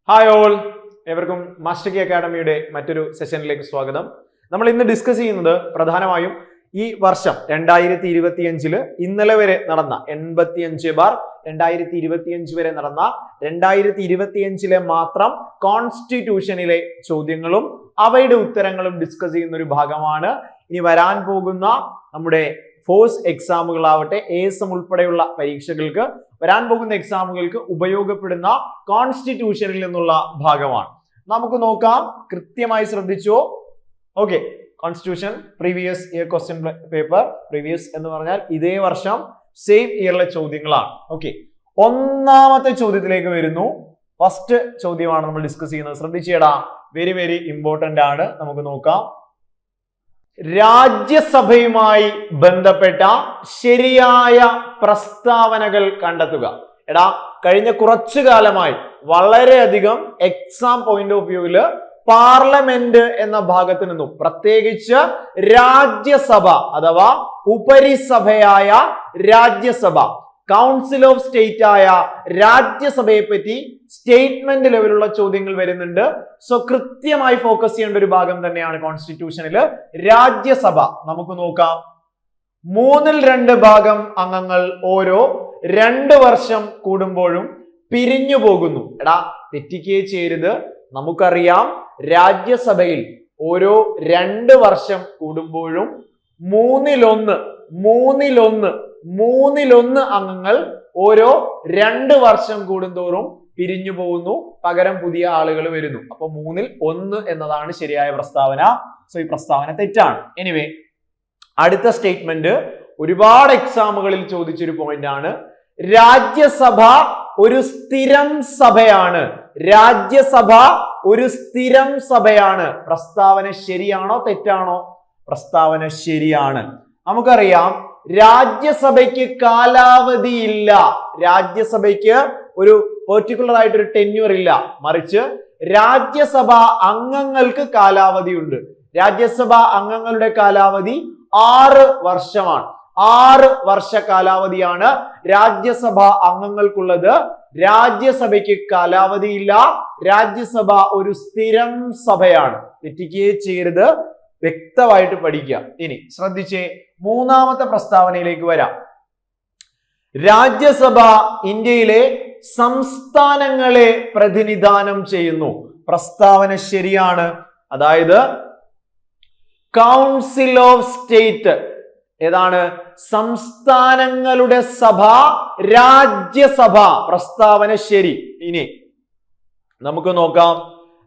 Hi all, ഏവർക്കും master കി അക്കാഡമിയുടെ മറ്റൊരു സെഷനിലേക്ക് സ്വാഗതം. നമ്മൾ ഇന്ന് ഡിസ്കസ് ചെയ്യുന്നത് പ്രധാനമായും ഈ വർഷം 2025 ഇന്നലെ വരെ നടന്ന 85/2025 വരെ നടന്ന 2025 മാത്രം കോൺസ്റ്റിറ്റ്യൂഷനിലെ ചോദ്യങ്ങളും അവയുടെ ഉത്തരങ്ങളും ഡിസ്കസ് ചെയ്യുന്ന ഒരു ഭാഗമാണ്. ഇനി വരാൻ പോകുന്ന നമ്മുടെ ഫോഴ്സ് എക്സാമുകളാവട്ടെ, ASM ഉൾപ്പെടെയുള്ള പരീക്ഷകൾക്ക് വരാൻ പോകുന്ന എക്സാമുകൾക്ക് ഉപയോഗപ്പെടുന്ന കോൺസ്റ്റിറ്റ്യൂഷനിൽ നിന്നുള്ള ഭാഗമാണ്. നമുക്ക് നോക്കാം, കൃത്യമായി ശ്രദ്ധിച്ചോ. Okay, constitution previous year question paper. Previous എന്ന് പറഞ്ഞാൽ ഇതേ വർഷം സെയിം ഇയറിലെ ചോദ്യങ്ങളാണ്. ഓക്കെ, ഒന്നാമത്തെ ചോദ്യത്തിലേക്ക് വരുന്നു. ഫസ്റ്റ് ചോദ്യമാണ് നമ്മൾ ഡിസ്കസ് ചെയ്യുന്നത്. ശ്രദ്ധിച്ചേടാ, വെരി വെരി ഇമ്പോർട്ടന്റ് ആണ്. നമുക്ക് നോക്കാം. രാജ്യസഭയുമായി ബന്ധപ്പെട്ട ശരിയായ പ്രസ്താവനകൾ കണ്ടെത്തുക. എടാ, കഴിഞ്ഞ കുറച്ചു കാലമായി വളരെയധികം എക്സാം പോയിന്റ് ഓഫ് വ്യൂവില് പാർലമെന്റ് എന്ന ഭാഗത്ത് നിന്നും പ്രത്യേകിച്ച് രാജ്യസഭ അഥവാ ഉപരിസഭയായ രാജ്യസഭ, കൗൺസിൽ ഓഫ് സ്റ്റേറ്റ് ആയ രാജ്യസഭയെ പറ്റി സ്റ്റേറ്റ്മെന്റ് ലെവലുള്ള ചോദ്യങ്ങൾ വരുന്നുണ്ട്. സോ കൃത്യമായി ഫോക്കസ് ചെയ്യേണ്ട ഒരു ഭാഗം തന്നെയാണ് കോൺസ്റ്റിറ്റ്യൂഷനിൽ രാജ്യസഭ. നമുക്ക് നോക്കാം. 2/3 ഭാഗം അംഗങ്ങൾ ഓരോ 2 വർഷം കൂടുമ്പോഴും പിരിഞ്ഞു പോകുന്നു. എടാ, തെറ്റിക്കേ ചെയ്യരുത്. നമുക്കറിയാം, രാജ്യസഭയിൽ ഓരോ 2 വർഷം കൂടുമ്പോഴും മൂന്നിലൊന്ന് അംഗങ്ങൾ ഓരോ 2 വർഷം കൂടുന്തോറും പിരിഞ്ഞു പോകുന്നു, പകരം പുതിയ ആളുകൾ വരുന്നു. അപ്പൊ 1/3 എന്നതാണ് ശരിയായ പ്രസ്താവന. സോ ഈ പ്രസ്താവന തെറ്റാണ്. എനിവേ, അടുത്ത സ്റ്റേറ്റ്മെന്റ് ഒരുപാട് എക്സാമുകളിൽ ചോദിച്ചൊരു പോയിന്റ് ആണ്. രാജ്യസഭ ഒരു സ്ഥിരം സഭയാണ്. രാജ്യസഭ ഒരു സ്ഥിരം സഭയാണ്. പ്രസ്താവന ശരിയാണോ തെറ്റാണോ? പ്രസ്താവന ശരിയാണ്. നമുക്കറിയാം, രാജ്യസഭയ്ക്ക് കാലാവധിയില്ല. രാജ്യസഭയ്ക്ക് ഒരു പെർട്ടിക്കുലർ ആയിട്ടൊരു ടെന്യൂർ ഇല്ല, മറിച്ച് രാജ്യസഭ അംഗങ്ങൾക്ക് കാലാവധിയുണ്ട്. രാജ്യസഭ അംഗങ്ങളുടെ കാലാവധി 6 വർഷമാണ്. 6 വർഷ കാലാവധിയാണ് രാജ്യസഭ അംഗങ്ങൾക്കുള്ളത്. രാജ്യസഭയ്ക്ക് കാലാവധിയില്ല. രാജ്യസഭ ഒരു സ്ഥിരം സഭയാണ്. തെറ്റിക്കുകയേ ചെയ്യരുത്, വ്യക്തമായിട്ട് പഠിക്കുക. ഇനി ശ്രദ്ധിച്ചേ, മൂന്നാമത്തെ പ്രസ്താവനയിലേക്ക് വരാം. രാജ്യസഭ ഇന്ത്യയിലെ സംസ്ഥാനങ്ങളെ പ്രതിനിധാനം ചെയ്യുന്നു. പ്രസ്താവന ശരിയാണ്. അതായത് കൗൺസിൽ ഓഫ് സ്റ്റേറ്റ് ഏതാണ്? സംസ്ഥാനങ്ങളുടെ സഭ, രാജ്യസഭ. പ്രസ്താവന ശരി. ഇനി നമുക്ക് നോക്കാം.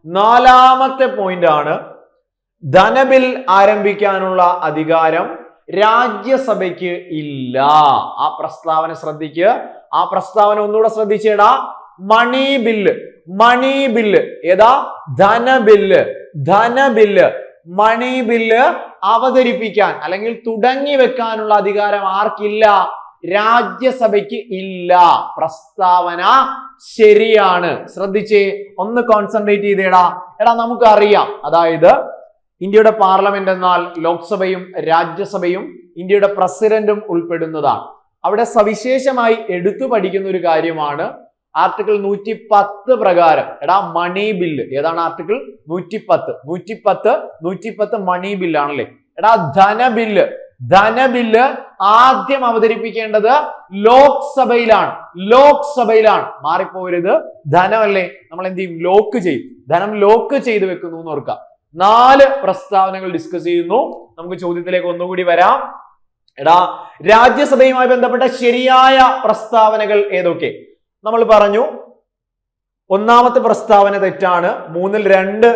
4ാമത്തെ പോയിന്റ് ആണ്, ധനബിൽ ആരംഭിക്കാനുള്ള അധികാരം രാജ്യസഭയ്ക്ക് ഇല്ല. ആ പ്രസ്താവന ശ്രദ്ധിക്കുക. ആ പ്രസ്താവന ഒന്നുകൂടെ ശ്രദ്ധിച്ചേടാ. മണി ബില്ല് ഏതാ? ധനബില്ല് മണി ബില്ല് അവതരിപ്പിക്കാൻ അല്ലെങ്കിൽ തുടങ്ങി വെക്കാനുള്ള അധികാരം ആർക്കില്ല? രാജ്യസഭയ്ക്ക് ഇല്ല. പ്രസ്താവന ശരിയാണ്. ശ്രദ്ധിച്ചേ, ഒന്ന് കോൺസെൻട്രേറ്റ് ചെയ്തേടാ. എടാ, നമുക്കറിയാം, അതായത് ഇന്ത്യയുടെ പാർലമെന്റ് എന്നാൽ ലോക്സഭയും രാജ്യസഭയും ഇന്ത്യയുടെ പ്രസിഡന്റും ഉൾപ്പെടുന്നതാണ്. അവിടെ സവിശേഷമായി എടുത്തു പഠിക്കുന്ന ഒരു കാര്യമാണ് ആർട്ടിക്കിൾ 110 പ്രകാരം. എടാ, മണി ബില്ല് ഏതാണ്? ആർട്ടിക്കിൾ 110 മണി ബില്ലാണല്ലേ. എടാ, ധനബില്ല് ആദ്യം അവതരിപ്പിക്കേണ്ടത് ലോക്സഭയിലാണ്. മാറിപ്പോരുത്. ധനമല്ലേ, നമ്മൾ എന്ത് ചെയ്യും? ലോക്ക് ചെയ്യും. ധനം ലോക്ക് ചെയ്ത് വെക്കുന്നു എന്ന് ഓർക്കാം. 4 പ്രസ്താവനകൾ ഡിസ്കസ് ചെയ്യുന്നു. നമുക്ക് ചോദ്യത്തിലേക്ക് ഒന്നുകൂടി വരാം. എടാ, രാജ്യസഭയുമായി ബന്ധപ്പെട്ട ശരിയായ പ്രസ്താവനകൾ ഏതൊക്കെ? നമ്മൾ പറഞ്ഞു, ഒന്നാമത്തെ പ്രസ്താവന തെറ്റാണ്. 2/3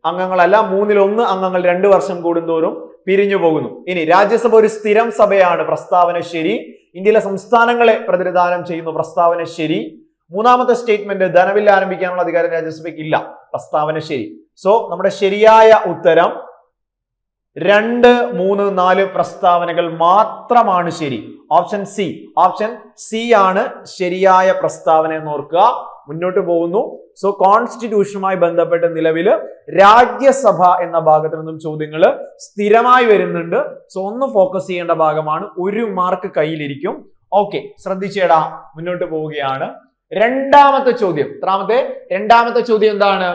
അംഗങ്ങളല്ല, 1/3 അംഗങ്ങൾ 2 വർഷം കൂടുന്തോറും പിരിഞ്ഞു പോകുന്നു. ഇനി രാജ്യസഭ ഒരു സ്ഥിരം സഭയാണ്. പ്രസ്താവന ശരി. ഇന്ത്യയിലെ സംസ്ഥാനങ്ങളെ പ്രതിനിധാനം ചെയ്യുന്നു. പ്രസ്താവന ശരി. മൂന്നാമത്തെ സ്റ്റേറ്റ്മെന്റ്, ധനബിൽ ആരംഭിക്കാനുള്ള അധികാരം രാജ്യസഭയ്ക്ക് ഇല്ല. പ്രസ്താവന ശരി. സോ നമ്മുടെ ശരിയായ ഉത്തരം 2, 3, 4 പ്രസ്താവനകൾ മാത്രമാണ് ശരി. ഓപ്ഷൻ സി ആണ് ശരിയായ പ്രസ്താവന എന്ന് ഓർക്കുക. മുന്നോട്ട് പോകുന്നു. സോ കോൺസ്റ്റിറ്റ്യൂഷനുമായി ബന്ധപ്പെട്ട് നിലവിൽ രാജ്യസഭ എന്ന ഭാഗത്ത് നിന്നും ചോദ്യങ്ങൾ സ്ഥിരമായി വരുന്നുണ്ട്. സോ ഒന്ന് ഫോക്കസ് ചെയ്യേണ്ട ഭാഗമാണ്. 1 മാർക്ക് കയ്യിലിരിക്കും. ഓക്കെ, ശ്രദ്ധിച്ചേടാ. മുന്നോട്ട് പോവുകയാണ്. രണ്ടാമത്തെ ചോദ്യം, രണ്ടാമത്തെ ചോദ്യം എന്താണ്?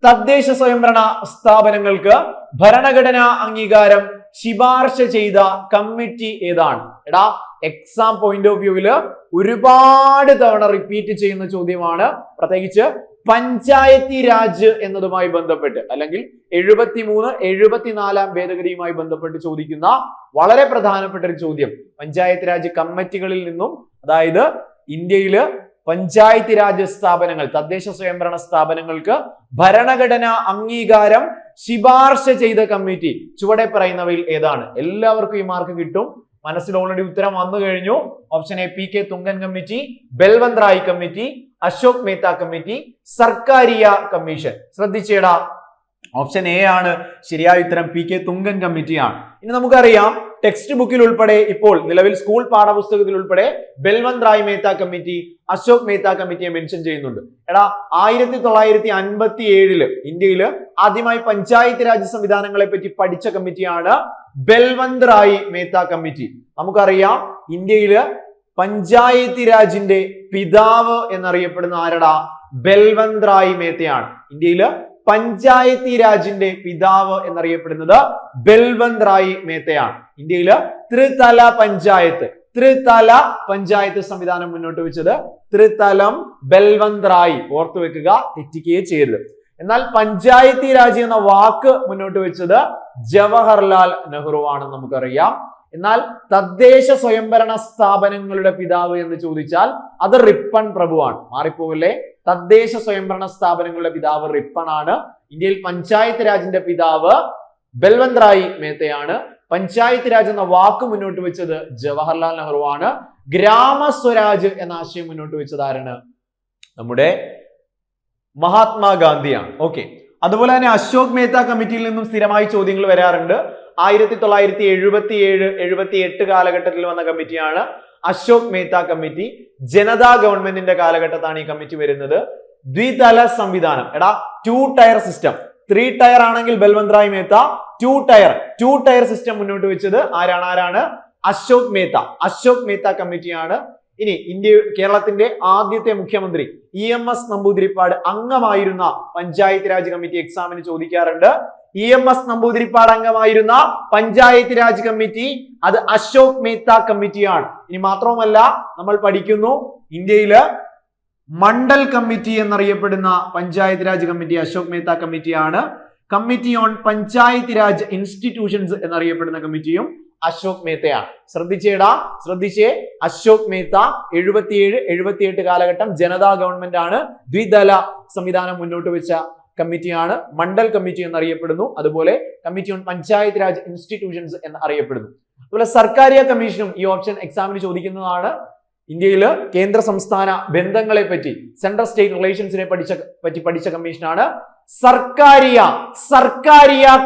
തദ്ദേശ സ്വയംഭരണ സ്ഥാപനങ്ങൾക്ക് ഭരണഘടനാ അംഗീകാരം ശുപാർശ ചെയ്ത കമ്മിറ്റി ഏതാണ്? എടാ, എക്സാം പോയിന്റ് ഓഫ് വ്യൂവില് ഒരുപാട് തവണ റിപ്പീറ്റ് ചെയ്യുന്ന ചോദ്യമാണ്. പ്രത്യേകിച്ച് പഞ്ചായത്തി രാജ് എന്നതുമായി ബന്ധപ്പെട്ട് അല്ലെങ്കിൽ 73, 74 ഭേദഗതിയുമായി ബന്ധപ്പെട്ട് ചോദിക്കുന്ന വളരെ പ്രധാനപ്പെട്ട ഒരു ചോദ്യം. പഞ്ചായത്ത് രാജ് കമ്മിറ്റികളിൽ നിന്നും, അതായത് ഇന്ത്യയില് പഞ്ചായത്ത് രാജ് സ്ഥാപനങ്ങൾ, തദ്ദേശ സ്വയംഭരണ സ്ഥാപനങ്ങൾക്ക് ഭരണഘടനാ അംഗീകാരം ശുപാർശ ചെയ്ത കമ്മിറ്റി ചുവടെ പറയുന്നവയിൽ ഏതാണ്? എല്ലാവർക്കും ഈ മാർക്ക് കിട്ടും. മനസ്സിൽ ഓൾറെഡി ഉത്തരം വന്നു കഴിഞ്ഞു. Option A P K Thungon committee, Balwant Rai committee, Ashok Mehta committee, Sarkaria commission. ശ്രദ്ധിച്ചേടാ, ഓപ്ഷൻ എ ആണ് ശരിയായ ഉത്തരം. പി കെ തുങ്കൻ കമ്മിറ്റിയാണ്. ഇനി നമുക്കറിയാം ടെക്സ്റ്റ് ബുക്കിൽ ഉൾപ്പെടെ ഇപ്പോൾ നിലവിൽ സ്കൂൾ പാഠപുസ്തകത്തിൽ ഉൾപ്പെടെ ബൽവന്ത് റായ് മേത്ത കമ്മിറ്റി, അശോക് മേത്ത കമ്മിറ്റിയെ മെൻഷൻ ചെയ്യുന്നുണ്ട്. എടാ, 1957 ഇന്ത്യയിൽ ആദ്യമായി പഞ്ചായത്ത് രാജ് സംവിധാനങ്ങളെ പറ്റി പഠിച്ച കമ്മിറ്റിയാണ് ബൽവന്ത് റായ് മേത്ത കമ്മിറ്റി. നമുക്കറിയാം ഇന്ത്യയില് പഞ്ചായത്ത് രാജിന്റെ പിതാവ് എന്നറിയപ്പെടുന്ന ആരടാ? ബൽവന്ത് റായ് മേത്തയാണ്. ഇന്ത്യയില് പഞ്ചായത്തി രാജിന്റെ പിതാവ് എന്നറിയപ്പെടുന്നത് ബൽവന്ത് റായ് മേത്തയാണ്. ഇന്ത്യയില് ത്രിതല പഞ്ചായത്ത് സംവിധാനം മുന്നോട്ട് വെച്ചത് ത്രിതലം ബൽവന്ത് റായ്. ഓർത്തു വെക്കുക, തെറ്റിക്കുകയും ചെയ്യരുത്. എന്നാൽ പഞ്ചായത്തി രാജ് എന്ന വാക്ക് മുന്നോട്ട് വെച്ചത് ജവഹർലാൽ നെഹ്റു ആണെന്ന് നമുക്കറിയാം. എന്നാൽ തദ്ദേശ സ്വയംഭരണ സ്ഥാപനങ്ങളുടെ പിതാവ് എന്ന് ചോദിച്ചാൽ അത് റിപ്പൺ പ്രഭുവാണ്. മാറിപ്പോവല്ലേ? തദ്ദേശ സ്വയംഭരണ സ്ഥാപനങ്ങളുടെ പിതാവ് റിപ്പൺ ആണ്. ഇന്ത്യയിൽ പഞ്ചായത്ത് രാജിന്റെ പിതാവ് ബൽവന്ത് റായ് മേത്തയാണ്. പഞ്ചായത്ത് രാജ് എന്ന വാക്ക് മുന്നോട്ട് വെച്ചത് ജവഹർലാൽ നെഹ്റു ആണ്. ഗ്രാമസ്വരാജ് എന്ന ആശയം മുന്നോട്ട് വെച്ചത് ആരാണ്? നമ്മുടെ മഹാത്മാഗാന്ധിയാണ്. ഓക്കെ. അതുപോലെ തന്നെ അശോക് മേത്ത കമ്മിറ്റിയിൽ നിന്നും സ്ഥിരമായി ചോദ്യങ്ങൾ വരാറുണ്ട്. 1977, 78 കാലഘട്ടത്തിൽ വന്ന കമ്മിറ്റിയാണ് അശോക് മേത്ത കമ്മിറ്റി. ജനതാ ഗവൺമെന്റിന്റെ കാലഘട്ടത്താണ് ഈ കമ്മിറ്റി വരുന്നത്. ദ്വിതല സംവിധാനം. എടാ, 2 ടയർ സിസ്റ്റം. 3 ടയർ ആണെങ്കിൽ ബൽവന്ത് റായ് മേത്ത, 2 ടയർ സിസ്റ്റം മുന്നോട്ട് വെച്ചത് ആരാണ്? അശോക് മേത്ത കമ്മിറ്റിയാണ്. ഇനി കേരളത്തിന്റെ ആദ്യത്തെ മുഖ്യമന്ത്രി EMS നമ്പൂതിരിപ്പാട് അംഗമായിരുന്ന പഞ്ചായത്ത് രാജ് കമ്മിറ്റി എക്സാമിന് ചോദിക്കാറുണ്ട്. EMS നമ്പൂതിരിപ്പാട് അംഗമായിരുന്ന പഞ്ചായത്ത് രാജ് കമ്മിറ്റി അത് അശോക് മേത്ത കമ്മിറ്റിയാണ്. ഇനി മാത്രവുമല്ല, നമ്മൾ പഠിക്കുന്നു ഇന്ത്യയില് മണ്ഡൽ കമ്മിറ്റി എന്നറിയപ്പെടുന്ന പഞ്ചായത്ത് രാജ് കമ്മിറ്റി അശോക് മേത്ത കമ്മിറ്റിയാണ്. Committee on panchayat Raj institutions എന്നറിയപ്പെടുന്ന കമ്മിറ്റിയും അശോക് മേത്തയാണ്. ശ്രദ്ധിച്ചേ. അശോക് മേത്ത 77, 78 കാലഘട്ടം ജനതാ ഗവൺമെന്റ് ആണ്. ദ്വിതല സംവിധാനം മുന്നോട്ട് വെച്ച കമ്മിറ്റിയാണ്. മണ്ഡൽ കമ്മിറ്റി എന്നറിയപ്പെടുന്നു. അതുപോലെ committee on panchayat Raj institutions എന്ന് അറിയപ്പെടുന്നു. അതുപോലെ സർക്കാരിയ കമ്മീഷനും ഈ ഓപ്ഷൻ എക്സാമിന് ചോദിക്കുന്നതാണ്. ഇന്ത്യയിൽ കേന്ദ്ര സംസ്ഥാന ബന്ധങ്ങളെ പറ്റി, സെൻട്രൽ സ്റ്റേറ്റ് റിലേഷൻസിനെ പഠിച്ച കമ്മീഷനാണ് സർക്കാരിയ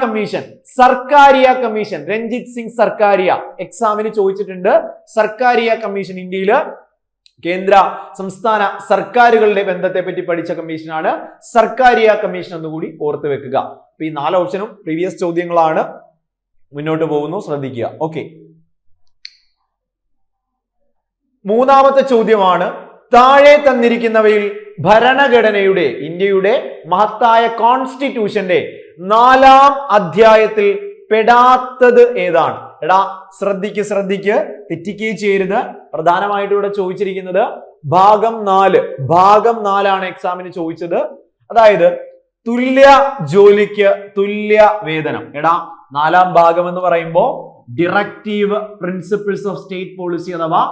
കമ്മീഷൻ. രഞ്ജിത് സിംഗ് സർക്കാരിയ എക്സാമിന് ചോദിച്ചിട്ടുണ്ട്. സർക്കാരിയ കമ്മീഷൻ ഇന്ത്യയില് കേന്ദ്ര സംസ്ഥാന സർക്കാരുകളുടെ ബന്ധത്തെ പറ്റി പഠിച്ച കമ്മീഷനാണ് സർക്കാരിയ കമ്മീഷൻ എന്നുകൂടി ഓർത്ത് വെക്കുക. അപ്പൊ ഈ 4 ഓപ്ഷനും പ്രീവിയസ് ചോദ്യങ്ങളാണ്. മുന്നോട്ട് പോകുന്നു, ശ്രദ്ധിക്കുക. ഓക്കെ. മൂന്നാമത്തെ ചോദ്യമാണ്, താഴെ തന്നിരിക്കുന്നവയിൽ ഭരണഘടനയുടെ, ഇന്ത്യയുടെ മഹത്തായ കോൺസ്റ്റിറ്റ്യൂഷന്റെ 4ാം അധ്യായത്തിൽ പെടാത്തത് ഏതാണ്? എടാ, ശ്രദ്ധിക്ക്, തെറ്റിക്കുകയും ചെയ്യരുത്. പ്രധാനമായിട്ട് ഇവിടെ ചോദിച്ചിരിക്കുന്നത് ഭാഗം 4 ആണ് എക്സാമിന് ചോദിച്ചത്. അതായത് തുല്യ ജോലിക്ക് തുല്യ വേതനം. എടാ, 4ാം ഭാഗം എന്ന് പറയുമ്പോൾ directive principles of state policy അഥവാ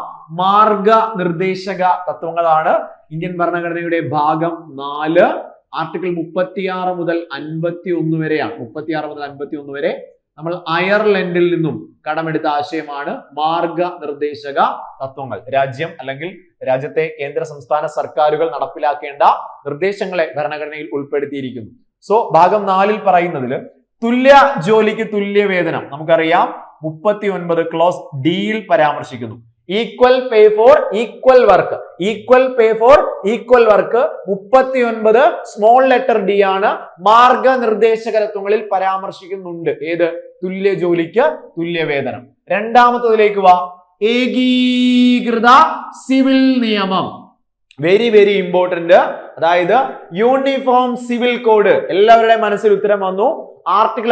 മാർഗനിർദ്ദേശക തത്വങ്ങളാണ് ഇന്ത്യൻ ഭരണഘടനയുടെ ഭാഗം 4. ആർട്ടിക്കിൾ 36 മുതൽ 51 വരെയാണ്. 36 മുതൽ 51 വരെ നമ്മൾ അയർലൻഡിൽ നിന്നും കടമെടുത്ത ആശയമാണ് മാർഗനിർദ്ദേശക തത്വങ്ങൾ. രാജ്യം അല്ലെങ്കിൽ രാജ്യത്തെ കേന്ദ്ര സംസ്ഥാന സർക്കാരുകൾ നടപ്പിലാക്കേണ്ട നിർദ്ദേശങ്ങളെ ഭരണഘടനയിൽ ഉൾപ്പെടുത്തിയിരിക്കുന്നു. സോ ഭാഗം 4 പറയുന്നതിൽ തുല്യ ജോലിക്ക് തുല്യ വേതനം നമുക്കറിയാം 39 ക്ലോസ് ഡിയിൽ പരാമർശിക്കുന്നു. Equal pay for equal work 39 small letter D ആണ് മാർഗനിർദ്ദേശക തത്വങ്ങളിൽ പരാമർശിക്കുന്നുണ്ട്. ഏത്? തുല്യ ജോലിക്ക് തുല്യ വേതനം. രണ്ടാമത്തതിലേക്ക് വാ. ഏകീകൃത സിവിൽ നിയമം. Very very important. അതായത് യൂണിഫോം സിവിൽ കോഡ്. എല്ലാവരുടെയും മനസ്സിൽ ഉത്തരം വന്നു. ആർട്ടിക്കിൾ